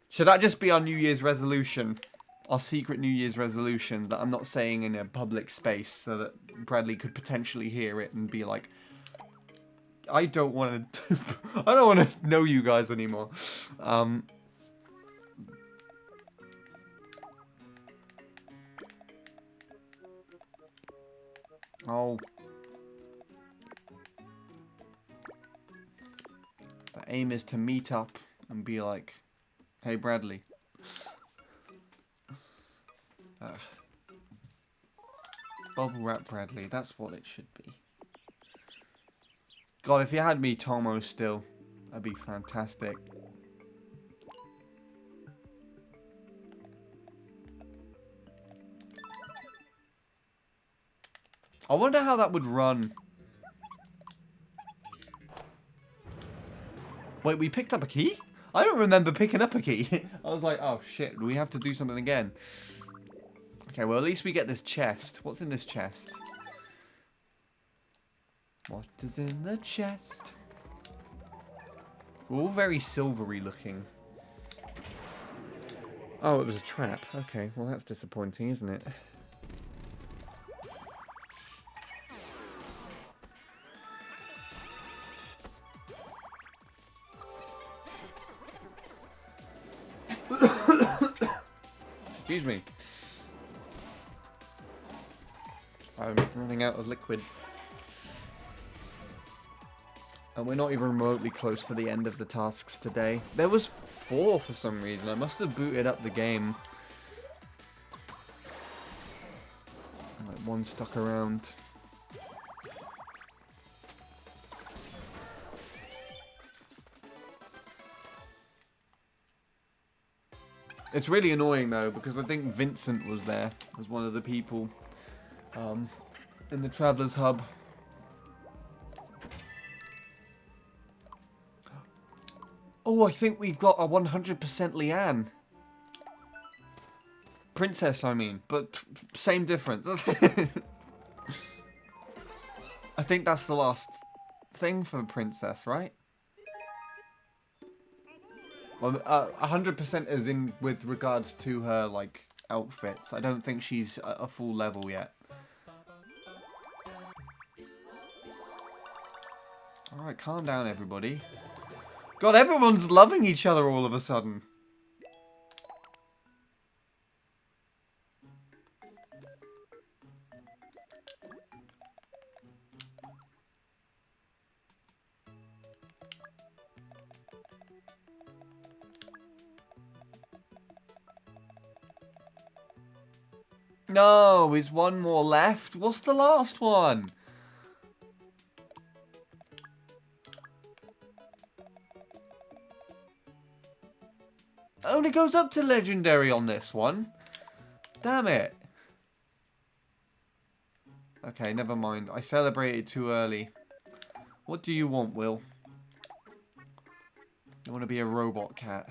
Should that just be our New Year's resolution? Our secret New Year's resolution that I'm not saying in a public space so that Bradley could potentially hear it and be like, I don't want to I don't want to know you guys anymore. Oh. The aim is to meet up and be like, hey Bradley. Bubble wrap Bradley, that's what it should be. God, if you had me Tomo still, that'd be fantastic. I wonder how that would run. Wait, we picked up a key? I don't remember picking up a key. I was like, oh shit, do we have to do something again? Okay, well at least we get this chest. What's in this chest? What is in the chest? We're all very silvery looking. Oh, it was a trap. Okay, well that's disappointing, isn't it? Excuse me. I'm running out of liquid. And we're not even remotely close for the end of the tasks today. There was 4 for some reason. I must have booted up the game. Like one stuck around. It's really annoying though, because I think Vincent was there as one of the people in the Traveller's Hub. Oh, I think we've got a 100% Leanne. Princess, I mean, but same difference. I think that's the last thing for Princess, right? Well, 100% is in with regards to her, like, outfits. I don't think she's a full level yet. Alright, calm down, everybody. God, everyone's loving each other all of a sudden. No, is one more left? What's the last one? Only goes up to legendary on this one. Damn it. Okay, never mind. I celebrated too early. What do you want, Will? You want to be a robot cat.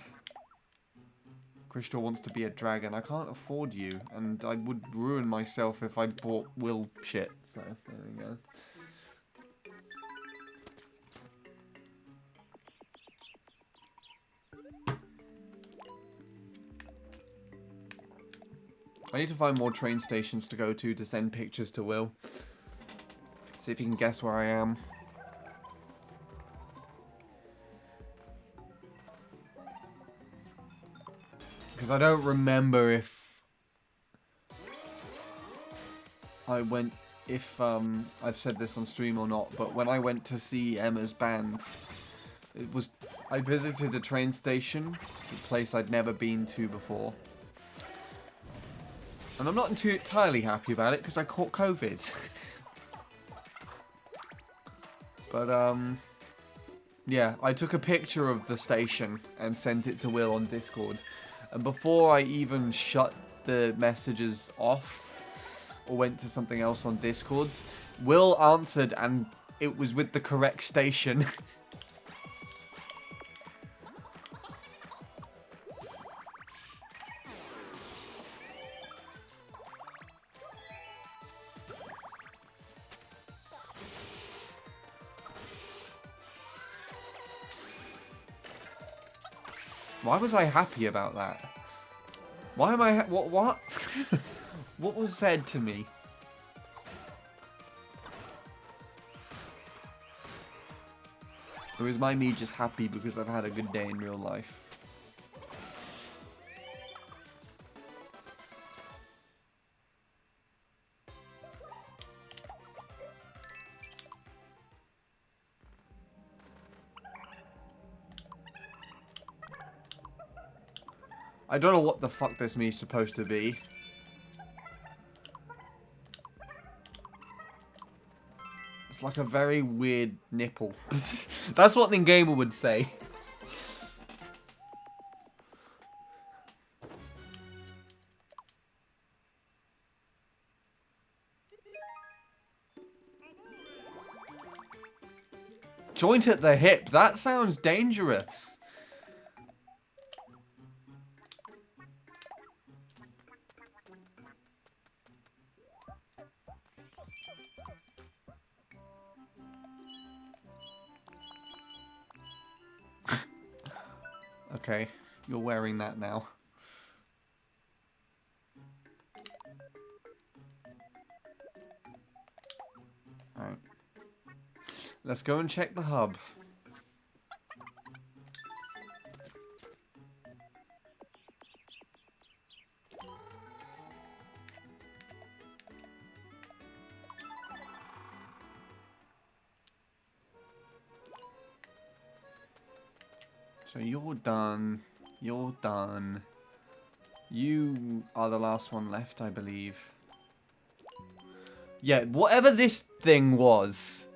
Crystal wants to be a dragon. I can't afford you, and I would ruin myself if I bought Will shit. So, there we go. I need to find more train stations to go to send pictures to Will. See if he can guess where I am. Because I don't remember if I've said this on stream or not, but when I went to see Emma's band, I visited a train station, a place I'd never been to before. And I'm not entirely happy about it because I caught COVID. But, yeah, I took a picture of the station and sent it to Will on Discord. And before I even shut the messages off or went to something else on Discord, Will answered and it was with the correct station. Why was I happy about that? Why am I... What? What was said to me? Or is my me just happy because I've had a good day in real life? I don't know what the fuck this me is supposed to be. It's like a very weird nipple. That's what Ningamer would say. Joint at the hip. That sounds dangerous. Okay, you're wearing that now. Alright. Let's go and check the hub. So you're done. You're done. You are the last one left, I believe. Yeah, whatever this thing was.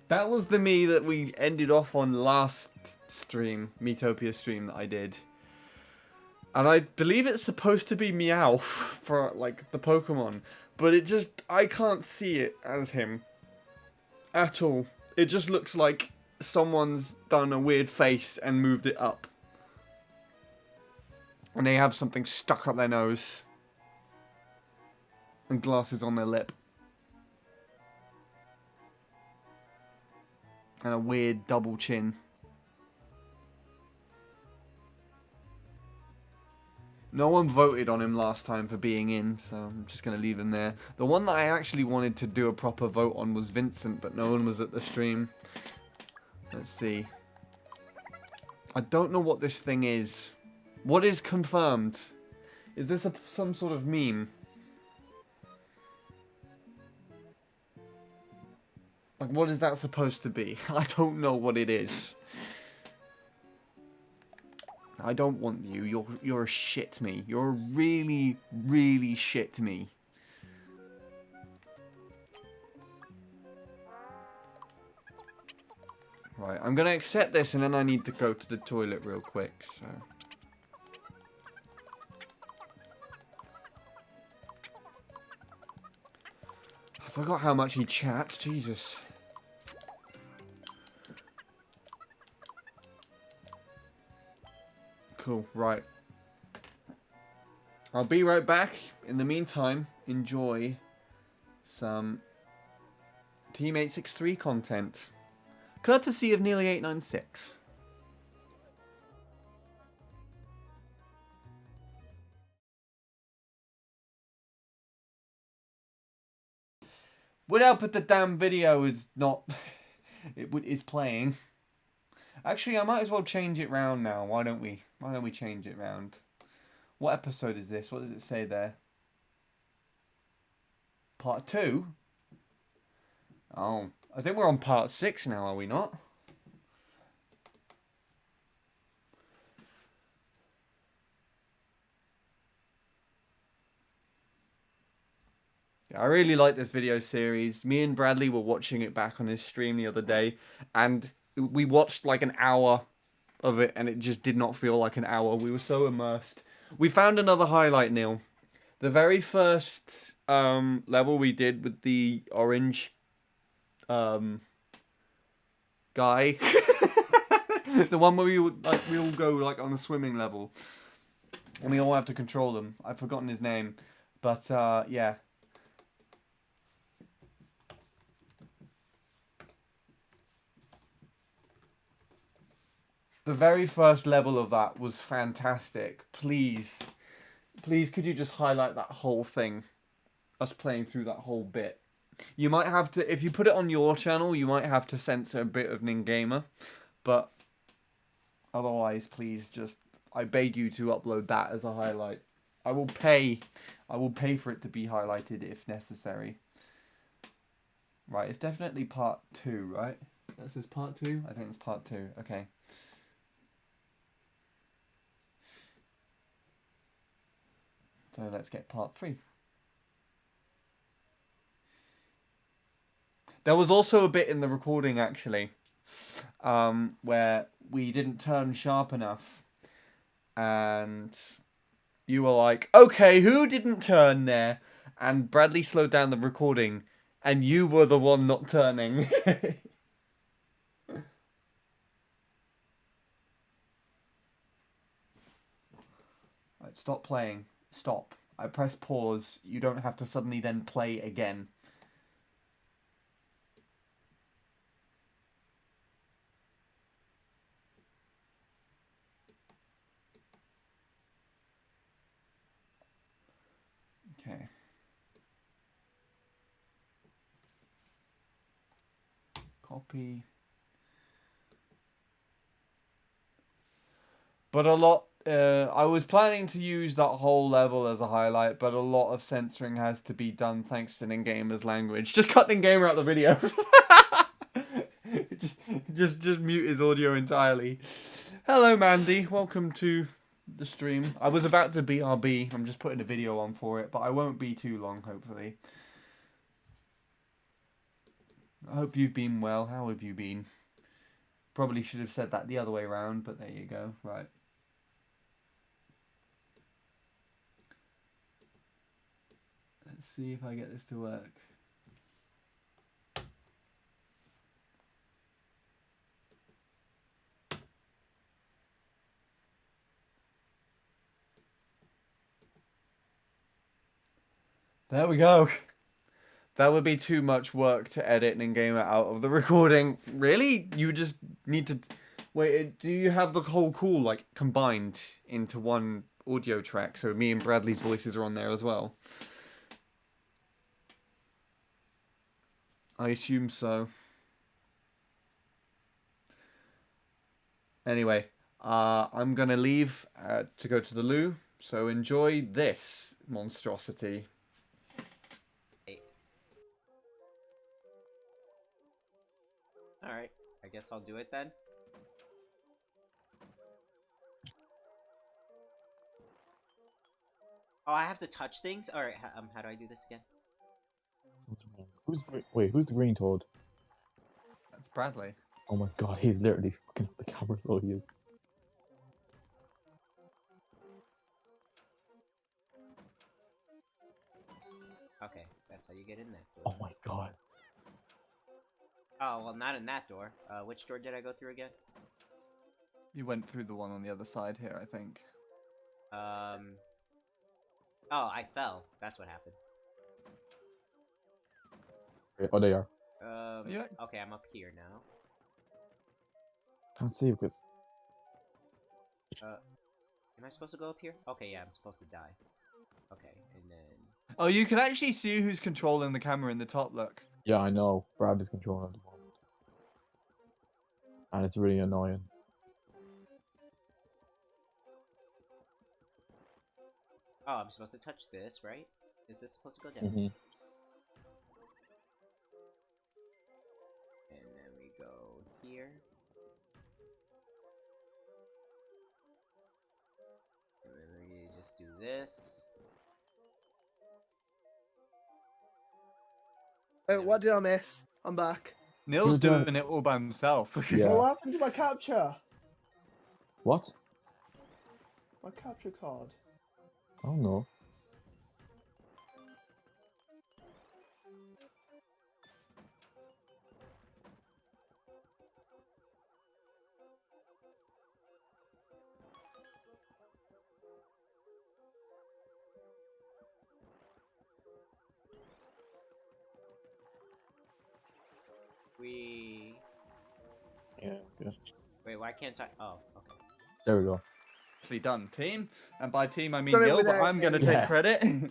That was the me that we ended off on last stream, Miitopia stream that I did. And I believe it's supposed to be Meowth for, like, the Pokemon. But it just, I can't see it as him. At all. It just looks like someone's done a weird face and moved it up. And they have something stuck up their nose. And glasses on their lip. And a weird double chin. No one voted on him last time for being in, so I'm just going to leave him there. The one that I actually wanted to do a proper vote on was Vincent, but no one was at the stream. Let's see. I don't know what this thing is. What is confirmed? Is this some sort of meme? Like, what is that supposed to be? I don't know what it is. I don't want you. You're a shit me. You're a really, really shit me. Right, I'm gonna accept this and then I need to go to the toilet real quick, so... Forgot how much he chats. Jesus. Cool. Right. I'll be right back. In the meantime, enjoy some Team 863 content. Courtesy of Nearly 896. What up with the damn video is not... it's playing. Actually, I might as well change it round now. Why don't we? Why don't we change it round? What episode is this? What does it say there? Part 2? Oh, I think we're on part 6 now, are we not? I really like this video series. Me and Bradley were watching it back on his stream the other day, and we watched like an hour of it, and it just did not feel like an hour. We were so immersed. We found another highlight, Neil. The very first level we did with the orange guy. The one where we all go like on a swimming level, and we all have to control them. I've forgotten his name, but yeah. The very first level of that was fantastic. Please, could you just highlight that whole thing? Us playing through that whole bit. You might have to, if you put it on your channel, you might have to censor a bit of Ningamer. But otherwise, please just, I beg you to upload that as a highlight. I will pay for it to be highlighted if necessary. Right, it's definitely part 2, right? That says part 2? I think it's part 2, okay. So let's get part 3. There was also a bit in the recording, actually, where we didn't turn sharp enough. And you were like, okay, who didn't turn there? And Bradley slowed down the recording, and you were the one not turning. Right, stop playing. Stop. I press pause. You don't have to suddenly then play again. Okay. Copy. But a lot... I was planning to use that whole level as a highlight, but a lot of censoring has to be done thanks to Ningamer's language. Just cut Ningamer out of the video. just mute his audio entirely. Hello, Mandy. Welcome to the stream. I was about to BRB. I'm just putting a video on for it, but I won't be too long, hopefully. I hope you've been well. How have you been? Probably should have said that the other way around, but there you go. Right. Let's see if I get this to work. There we go. That would be too much work to edit Ningamer out of the recording. Really? You just need to... Wait, do you have the whole call, like, combined into one audio track? So me and Bradley's voices are on there as well? I assume so. Anyway, I'm gonna leave to go to the loo. So enjoy this monstrosity. Alright, I guess I'll do it then. Oh, I have to touch things? Alright, how do I do this again? Who's the green toad? That's Bradley. Oh my god, he's literally fucking up the camera, so he is. Okay, that's how do you get in that door? Oh my god. Oh, well, not in that door. Which door did I go through again? You went through the one on the other side here, I think. Oh, I fell. That's what happened. Oh, they are. Yeah. Okay, I'm up here now. Can't see because. Am I supposed to go up here? Okay, yeah, I'm supposed to die. Okay, and then... Oh, you can actually see who's controlling the camera in the top, look. Yeah, I know. Brad is controlling at the moment. And it's really annoying. Oh, I'm supposed to touch this, right? Is this supposed to go down? Mm-hmm. And then we go here. And then we just do this. What did I miss? I'm back. Neil's was doing- doing it all by himself. Yeah. Oh, what happened to my capture? What? My capture card. I don't know. We... Yeah, good. Wait, why can't I... Oh, okay. There we go. Nicely done, team. And by team, I mean Done it Neil, but without I'm going to me. take Yeah. credit.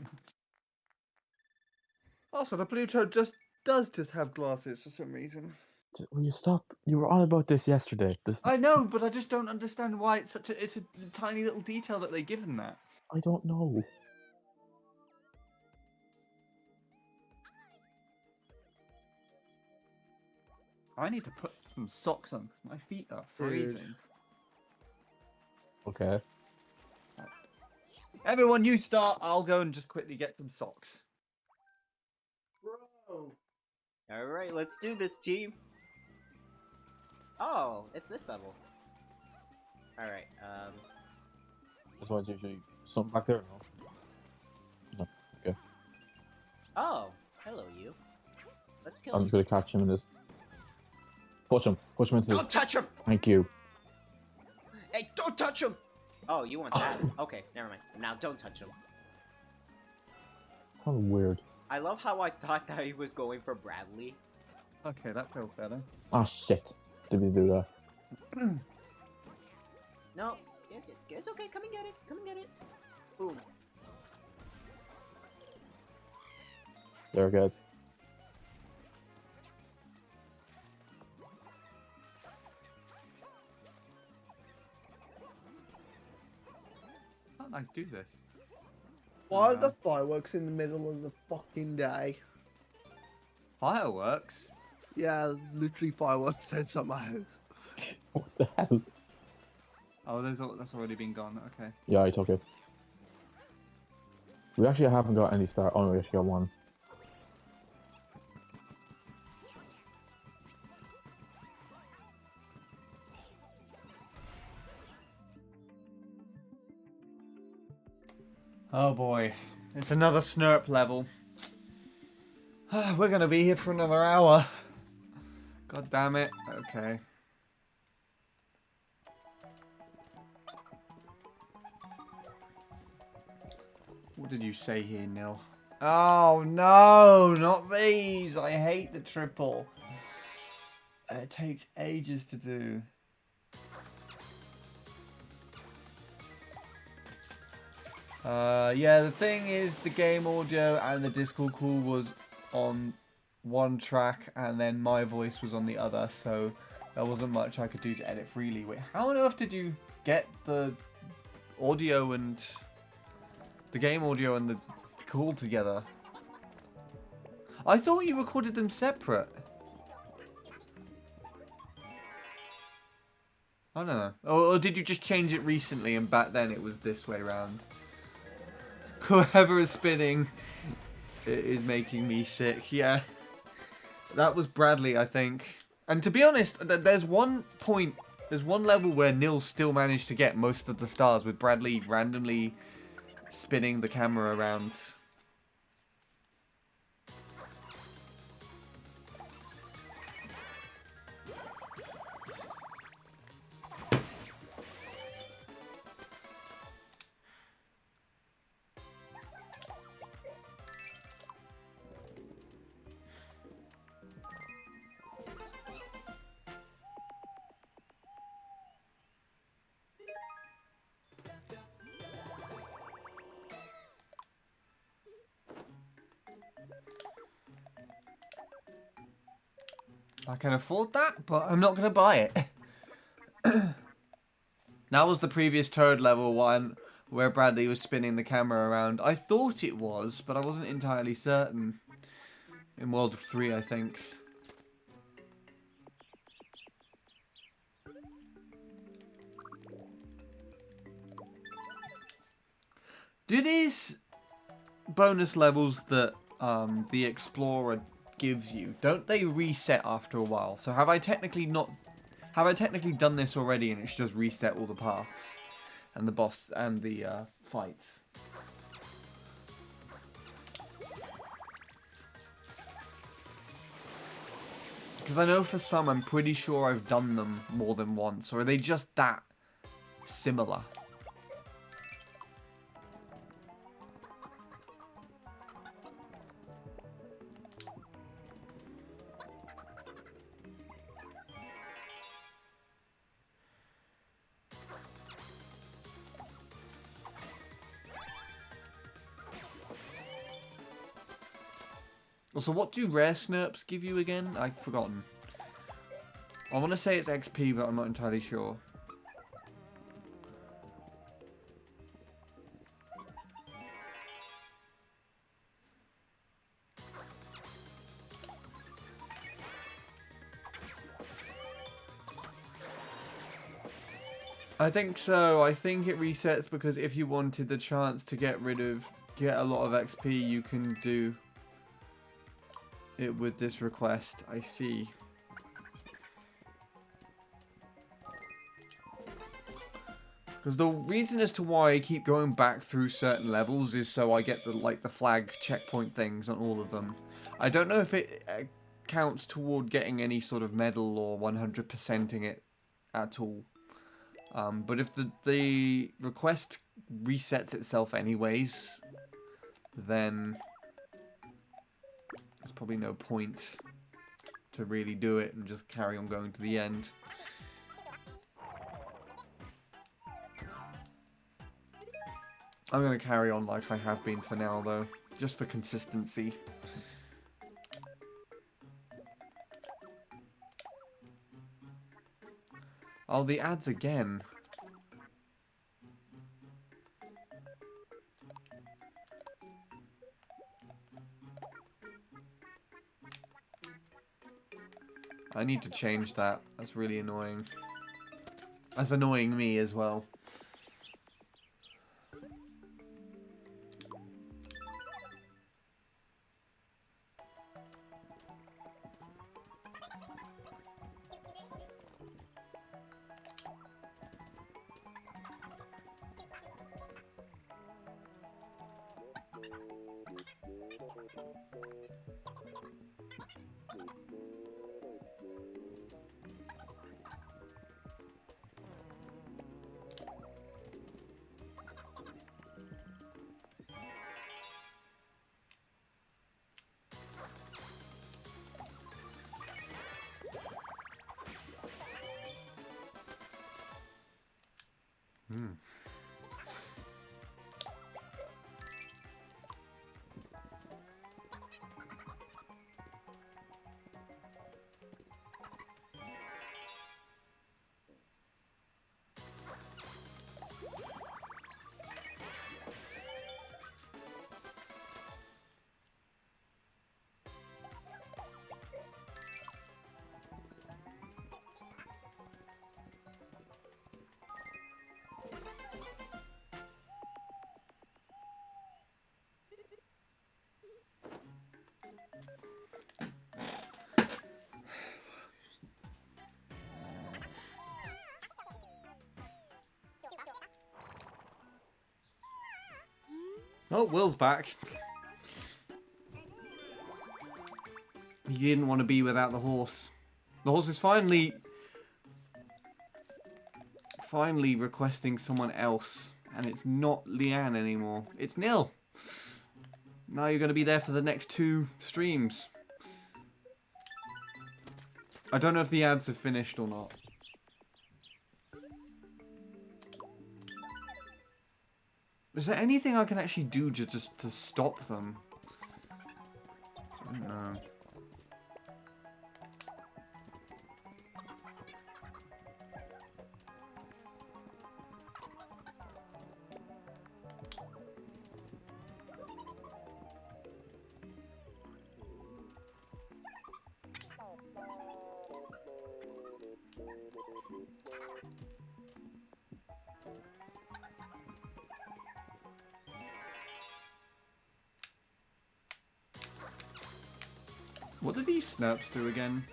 Also, the blue toad does just have glasses for some reason. Will you stop? You were on about this yesterday. This I know, but I just don't understand why it's a tiny little detail that they give in that. I don't know. I need to put some socks on 'cause my feet are freezing. Okay. Everyone, you start. I'll go and just quickly get some socks. Bro. Alright, let's do this, team. Oh, it's this level. Alright, That's why it's usually something back there. No. No. Okay. Oh, hello, you. Let's kill I'm him. just gonna catch him in this. Push him. Push him into Don't this. touch him! Thank you. Hey, don't touch him! Oh, you want that? Okay, never mind. Now don't touch him. Sounds weird. I love how I thought that he was going for Bradley. Okay, that feels better. Ah, shit. Did we do that? No, it's okay. Come and get it. Come and get it. Boom. They're good. Can't I do this? Why are the fireworks in the middle of the fucking day? Fireworks? Yeah, literally fireworks outside my house. What the hell? Oh, that's already been gone. Okay. Yeah, I took it. We actually haven't got any star. Oh no, we actually got one. Oh boy, it's another snurp level. We're gonna be here for another hour. God damn it. Okay. What did you say here, Nil? Oh no, not these. I hate the triple. It takes ages to do. Yeah, the thing is, the game audio and the Discord call was on one track, and then my voice was on the other, so there wasn't much I could do to edit freely. Wait, how on earth did you get the audio and the game audio and the call together? I thought you recorded them separate. I don't know. Or did you just change it recently and back then it was this way round? Whoever is spinning is making me sick. Yeah. That was Bradley, I think. And to be honest, there's one level where Nil still managed to get most of the stars with Bradley randomly spinning the camera around. I can afford that, but I'm not going to buy it. That was the previous Toad level one, where Bradley was spinning the camera around. I thought it was, but I wasn't entirely certain. In World 3, I think. Do these bonus levels that the Explorer gives you, don't they reset after a while? So have I technically done this already and it's just reset all the paths and the boss and the fights? Because I know for some, I'm pretty sure I've done them more than once. Or are they just that similar? Also, what do rare snurps give you again? I've forgotten. I want to say it's XP, but I'm not entirely sure. I think so. I think it resets because if you wanted the chance to get a lot of XP, you can do it with this request. I see. Because the reason as to why I keep going back through certain levels is so I get the flag checkpoint things on all of them. I don't know if it counts toward getting any sort of medal or 100%ing it at all. But if the request resets itself anyways, then there's probably no point to really do it and just carry on going to the end. I'm going to carry on like I have been for now, though, just for consistency. Oh, the ads again. I need to change that. That's really annoying. That's annoying me as well. Oh, Will's back. He didn't want to be without the horse. The horse is finally requesting someone else. And it's not Leanne anymore. It's Nil. Now you're going to be there for the next 2 streams. I don't know if the ads have finished or not. Is there anything I can actually do just to stop them? I don't know. What did these snurps do again?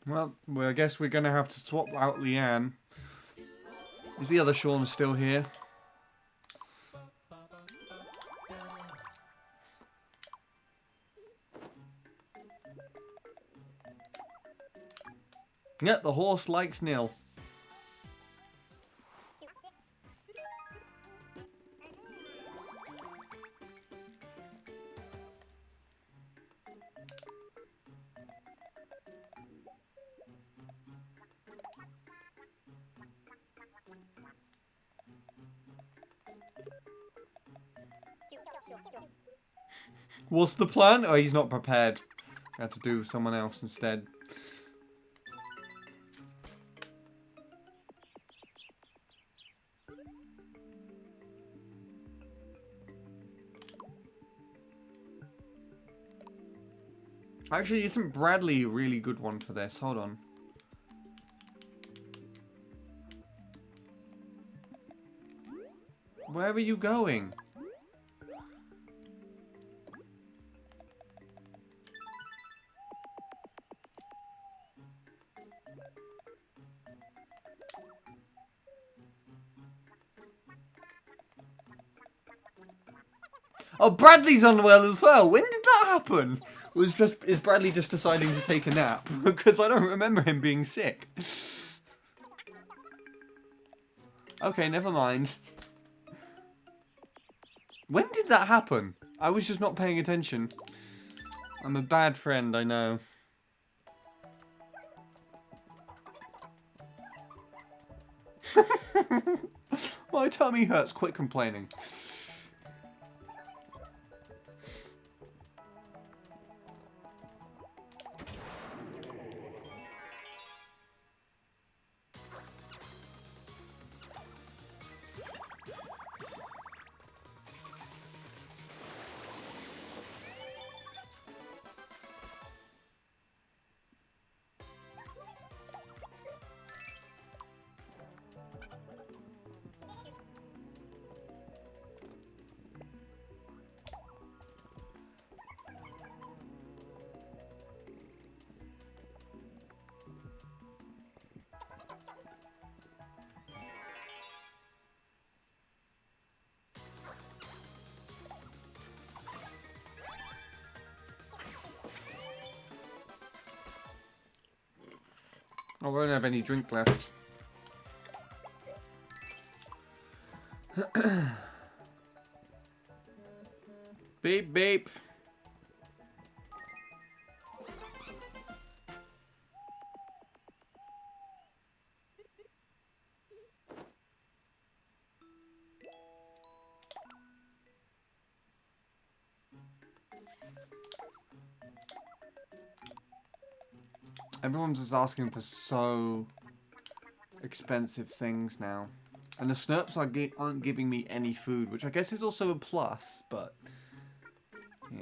Well, I guess we're gonna have to swap out Leanne. Is the other Sean still here? Yeah, the horse likes nil. What's the plan? Oh, he's not prepared. I had to do someone else instead. Actually, isn't Bradley a really good one for this? Hold on. Where are you going? Oh, Bradley's unwell as well. When did that happen? Is Bradley just deciding to take a nap? Because I don't remember him being sick. Okay, never mind. When did that happen? I was just not paying attention. I'm a bad friend, I know. My tummy hurts. Quit complaining. I won't have any drink left. Beep, beep. Everyone's just asking for so expensive things now. And the Snurps aren't giving me any food, which I guess is also a plus, but... yeah.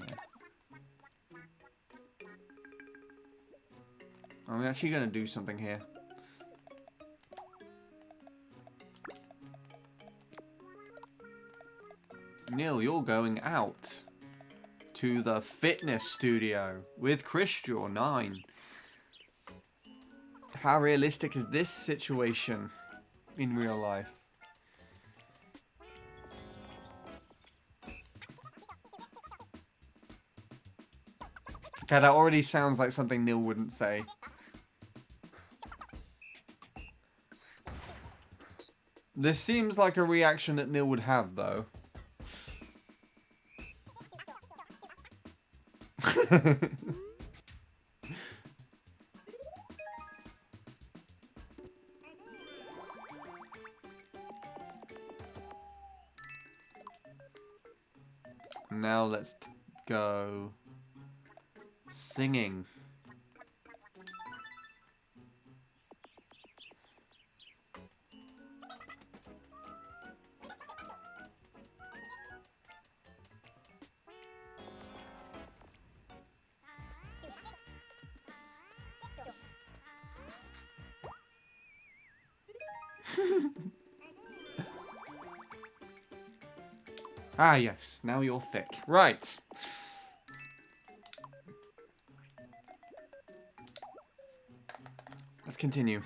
I'm actually going to do something here. Neil, you're going out to the fitness studio with Christian 9. How realistic is this situation in real life? Okay, that already sounds like something Neil wouldn't say. This seems like a reaction that Neil would have, though. Now now let's go singing. Ah, yes. Now you're thick. Right. Let's continue.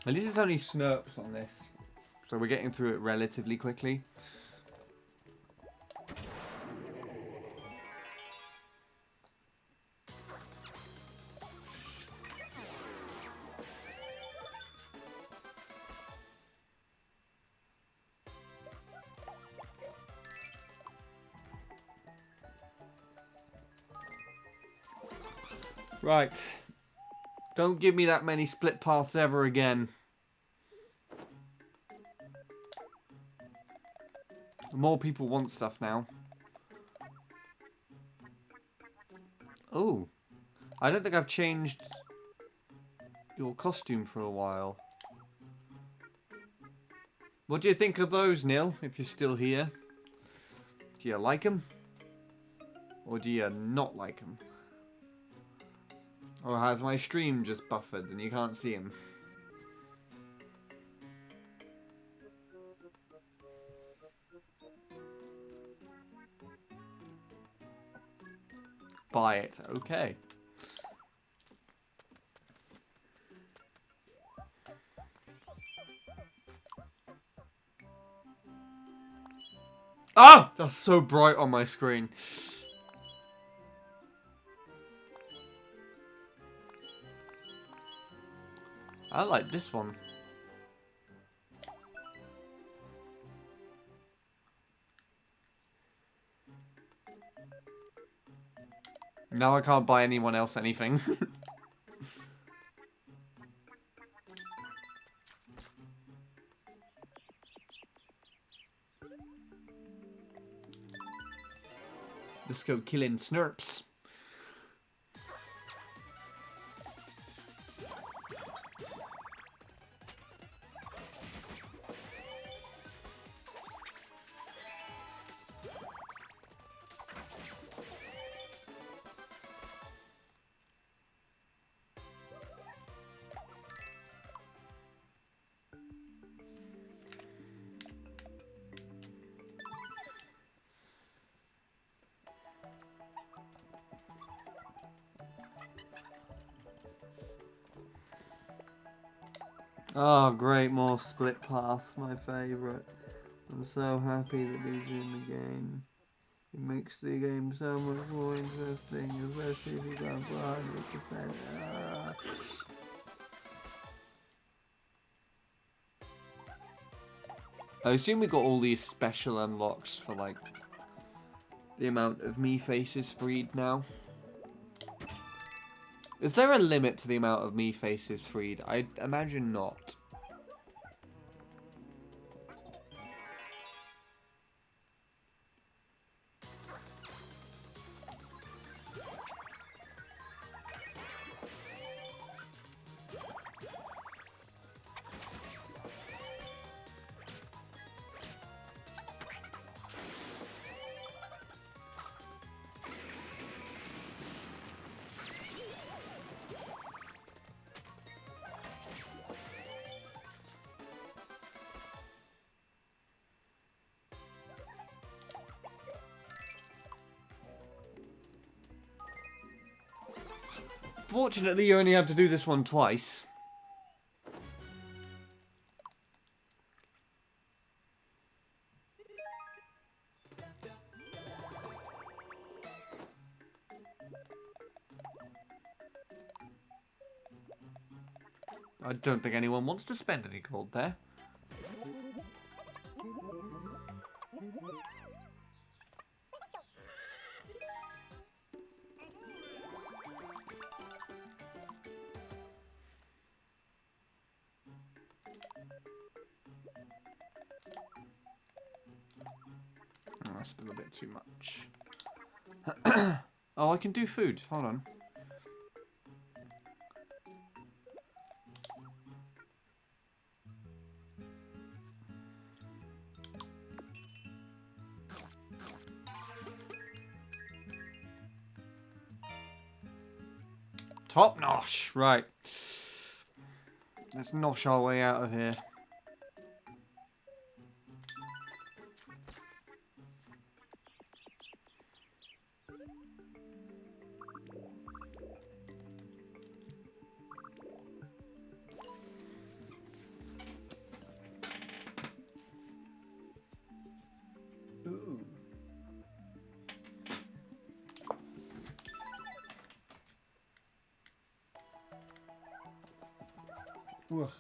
At least it's only snurps on this. So we're getting through it relatively quickly. Right. Don't give me that many split paths ever again. More people want stuff now. Oh. I don't think I've changed your costume for a while. What do you think of those, Neil, if you're still here? Do you like them? Or do you not like them? Or has my stream just buffered and you can't see him? Buy it. Okay. Ah! That's so bright on my screen. I like this one. Now I can't buy anyone else anything. Let's go killing snurps. Oh, great, more split paths, my favourite. I'm so happy that these are in the game. It makes the game so much more interesting, especially if you go for 100%. Ah. I assume we got all these special unlocks for, like, the amount of me faces freed now. Is there a limit to the amount of me faces freed? I imagine not. Unfortunately, you only have to do this one twice. I don't think anyone wants to spend any gold there. Oh, that's still a bit too much. Oh, I can do food. Hold on. Top notch. Right. Let's nosh our way out of here. Ooh. Ugh.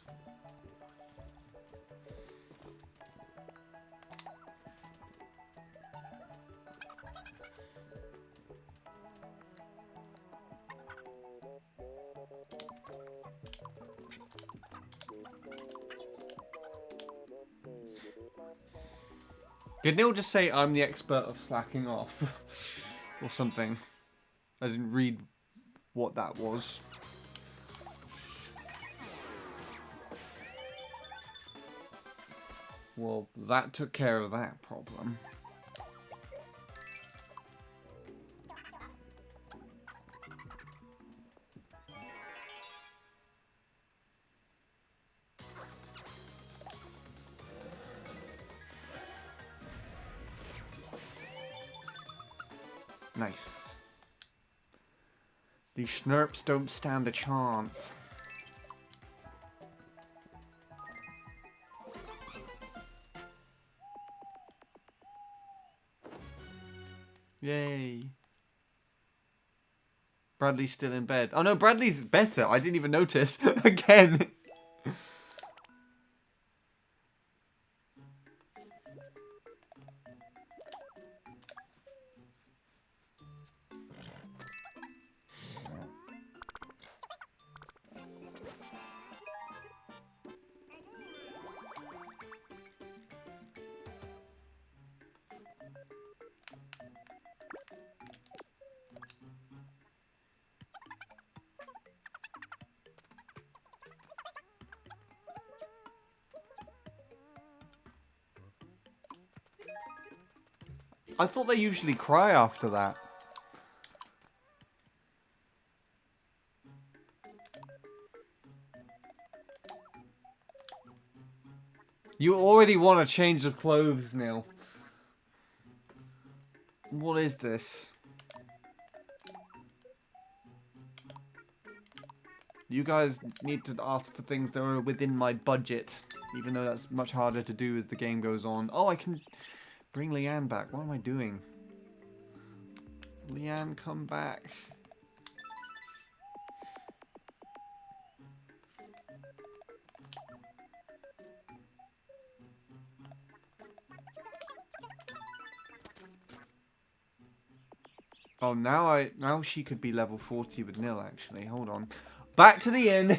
Did Neil just say I'm the expert of slacking off? Or something? I didn't read what that was. Well, that took care of that problem. Nice. These Schnurps don't stand a chance. Yay. Bradley's still in bed. Oh no, Bradley's better. I didn't even notice. Again. I thought they usually cry after that. You already want to change the clothes, Neil. What is this? You guys need to ask for things that are within my budget. Even though that's much harder to do as the game goes on. Oh, I can bring Leanne back. What am I doing? Leanne, come back. Oh, now she could be level 40 with Nil, actually. Hold on. Back to the inn.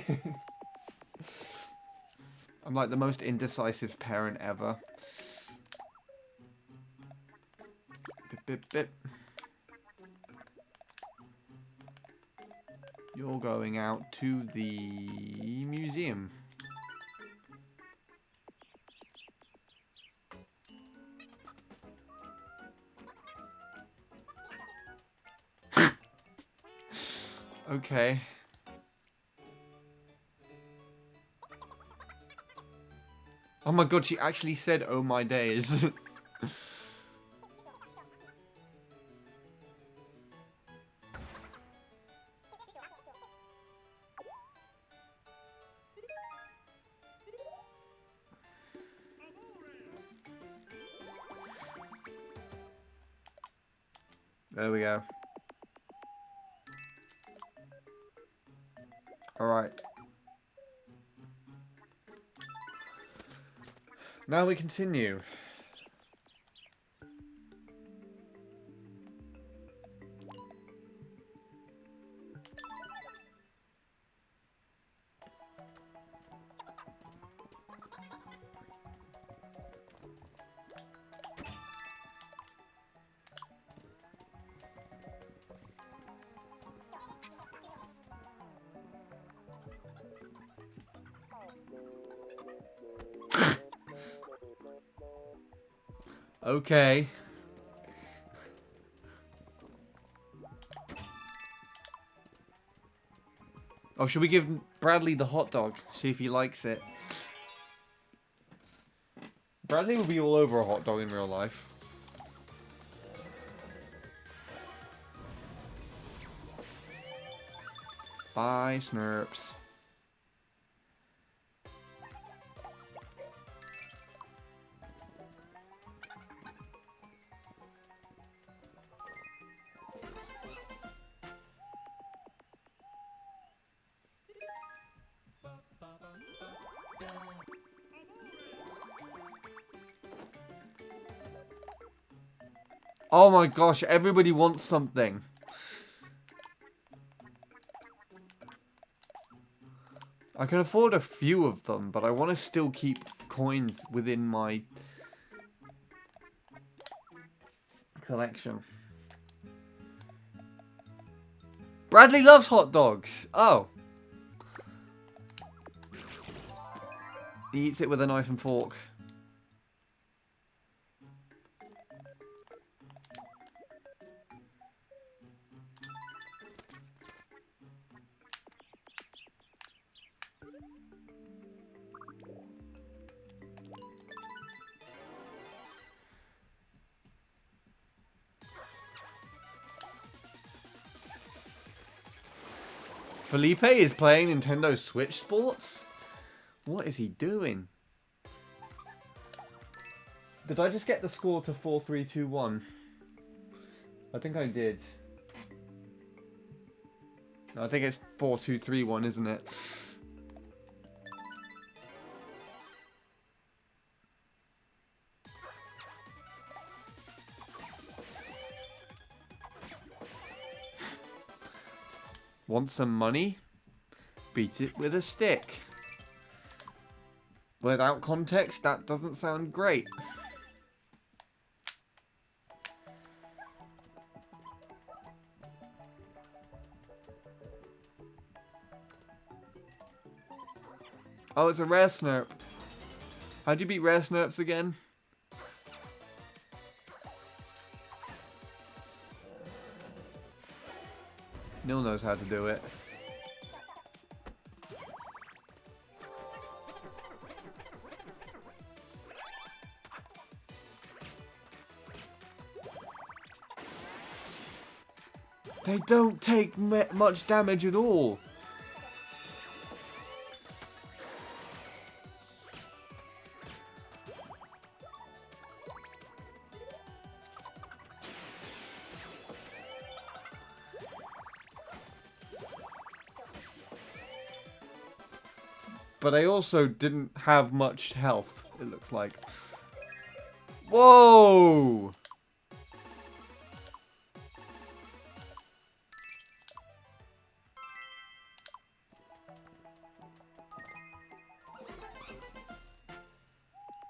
I'm like the most indecisive parent ever. Bip, bip, bip. You're going out to the museum. Okay. Oh my god, she actually said, "Oh my days." There we go. Alright. Now we continue. Okay. Oh, should we give Bradley the hot dog? See if he likes it. Bradley will be all over a hot dog in real life. Bye, Snurps. Oh my gosh, everybody wants something. I can afford a few of them, but I want to still keep coins within my collection. Bradley loves hot dogs. Oh. He eats it with a knife and fork. Felipe is playing Nintendo Switch Sports? What is he doing? Did I just get the score to 4-3-2-1? I think I did. No, I think it's 4-2-3-1, isn't it? Want some money? Beat it with a stick. Without context, that doesn't sound great. Oh, it's a rare Snurp. How'd you beat rare Snurps again? Nil knows how to do it. They don't take much damage at all. But I also didn't have much health, it looks like. Whoa!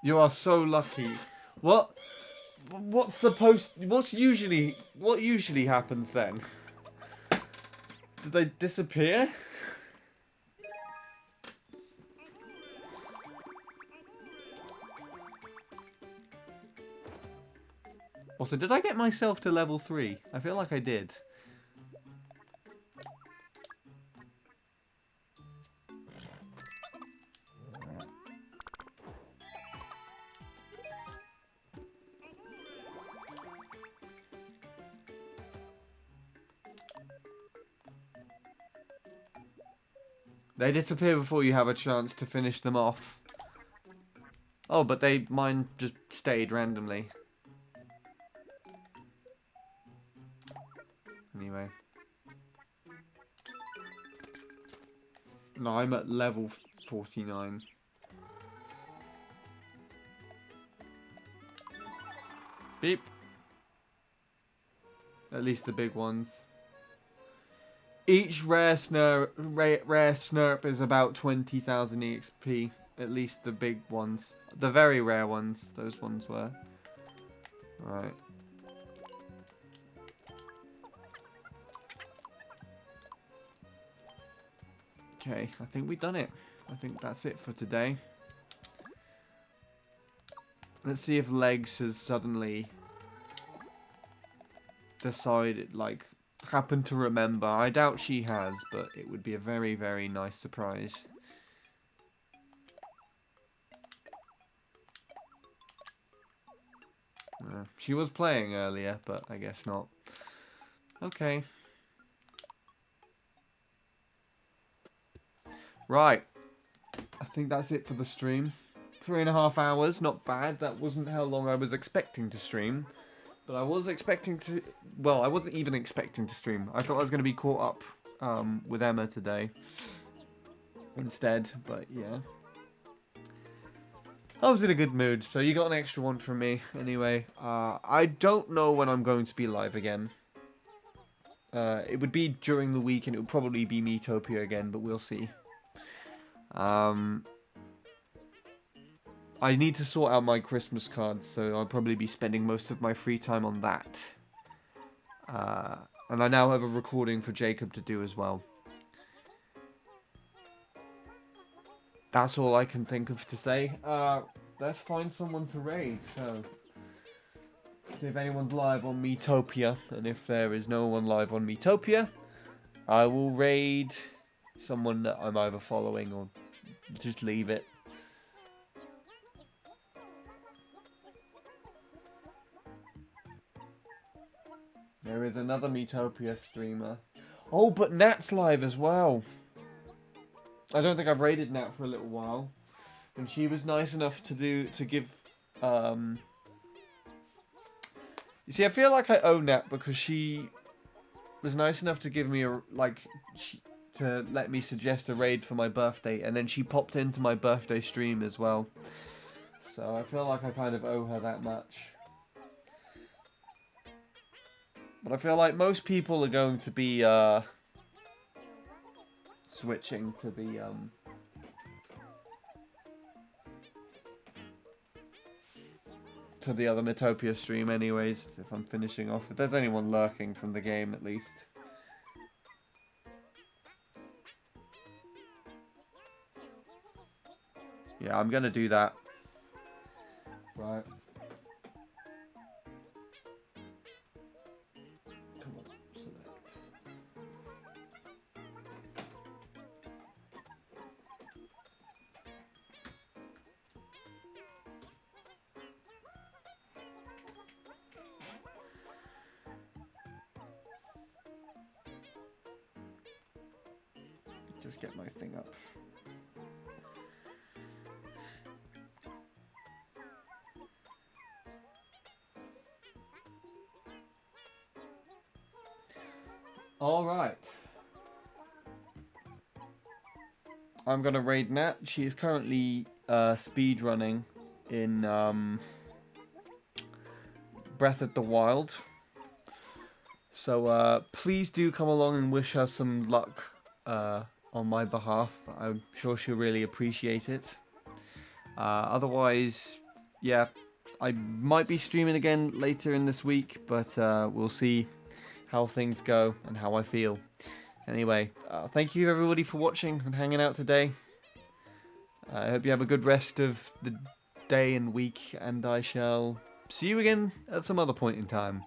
You are so lucky. What usually happens then? Did they disappear? Also, did I get myself to level 3? I feel like I did. They disappear before you have a chance to finish them off. Oh, but mine just stayed randomly. Anyway. No, I'm at level 49. Beep. At least the big ones. Each rare snurp is about 20,000 EXP. At least the big ones. The very rare ones, those ones were. Right. Okay, I think we've done it. I think that's it for today. Let's see if Legs has suddenly decided, like, happened to remember. I doubt she has, but it would be a very, very nice surprise. She was playing earlier, but I guess not. Okay. Right. I think that's it for the stream. 3.5 hours, not bad. That wasn't how long I was expecting to stream. But I was expecting to... Well, I wasn't even expecting to stream. I thought I was going to be caught up with Emma today. Instead, but yeah. I was in a good mood, so you got an extra one from me. Anyway, I don't know when I'm going to be live again. It would be during the week, and it would probably be Miitopia again, but we'll see. I need to sort out my Christmas cards, so I'll probably be spending most of my free time on that. And I now have a recording for Jacob to do as well. That's all I can think of to say. Let's find someone to raid, so... See if anyone's live on Miitopia, and if there is no one live on Miitopia, I will raid someone that I'm either following or just leave it. There is another Miitopia streamer. Oh, but Nat's live as well. I don't think I've raided Nat for a little while. And she was nice enough to give... You see, I feel like I owe Nat because she was nice enough to give me a... to let me suggest a raid for my birthday. And then she popped into my birthday stream as well. So I feel like I kind of owe her that much. But I feel like most people are going to be switching to the other Miitopia stream anyways, if I'm finishing off. If there's anyone lurking from the game at least. Yeah, I'm gonna do that. Right. Come on, select. Just get my thing up. All right. I'm gonna raid Nat. She is currently speed running in Breath of the Wild. So please do come along and wish her some luck on my behalf. I'm sure she'll really appreciate it. Otherwise, yeah, I might be streaming again later in this week, but we'll see how things go and how I feel. Anyway, thank you everybody for watching and hanging out today. I hope you have a good rest of the day and week, and I shall see you again at some other point in time.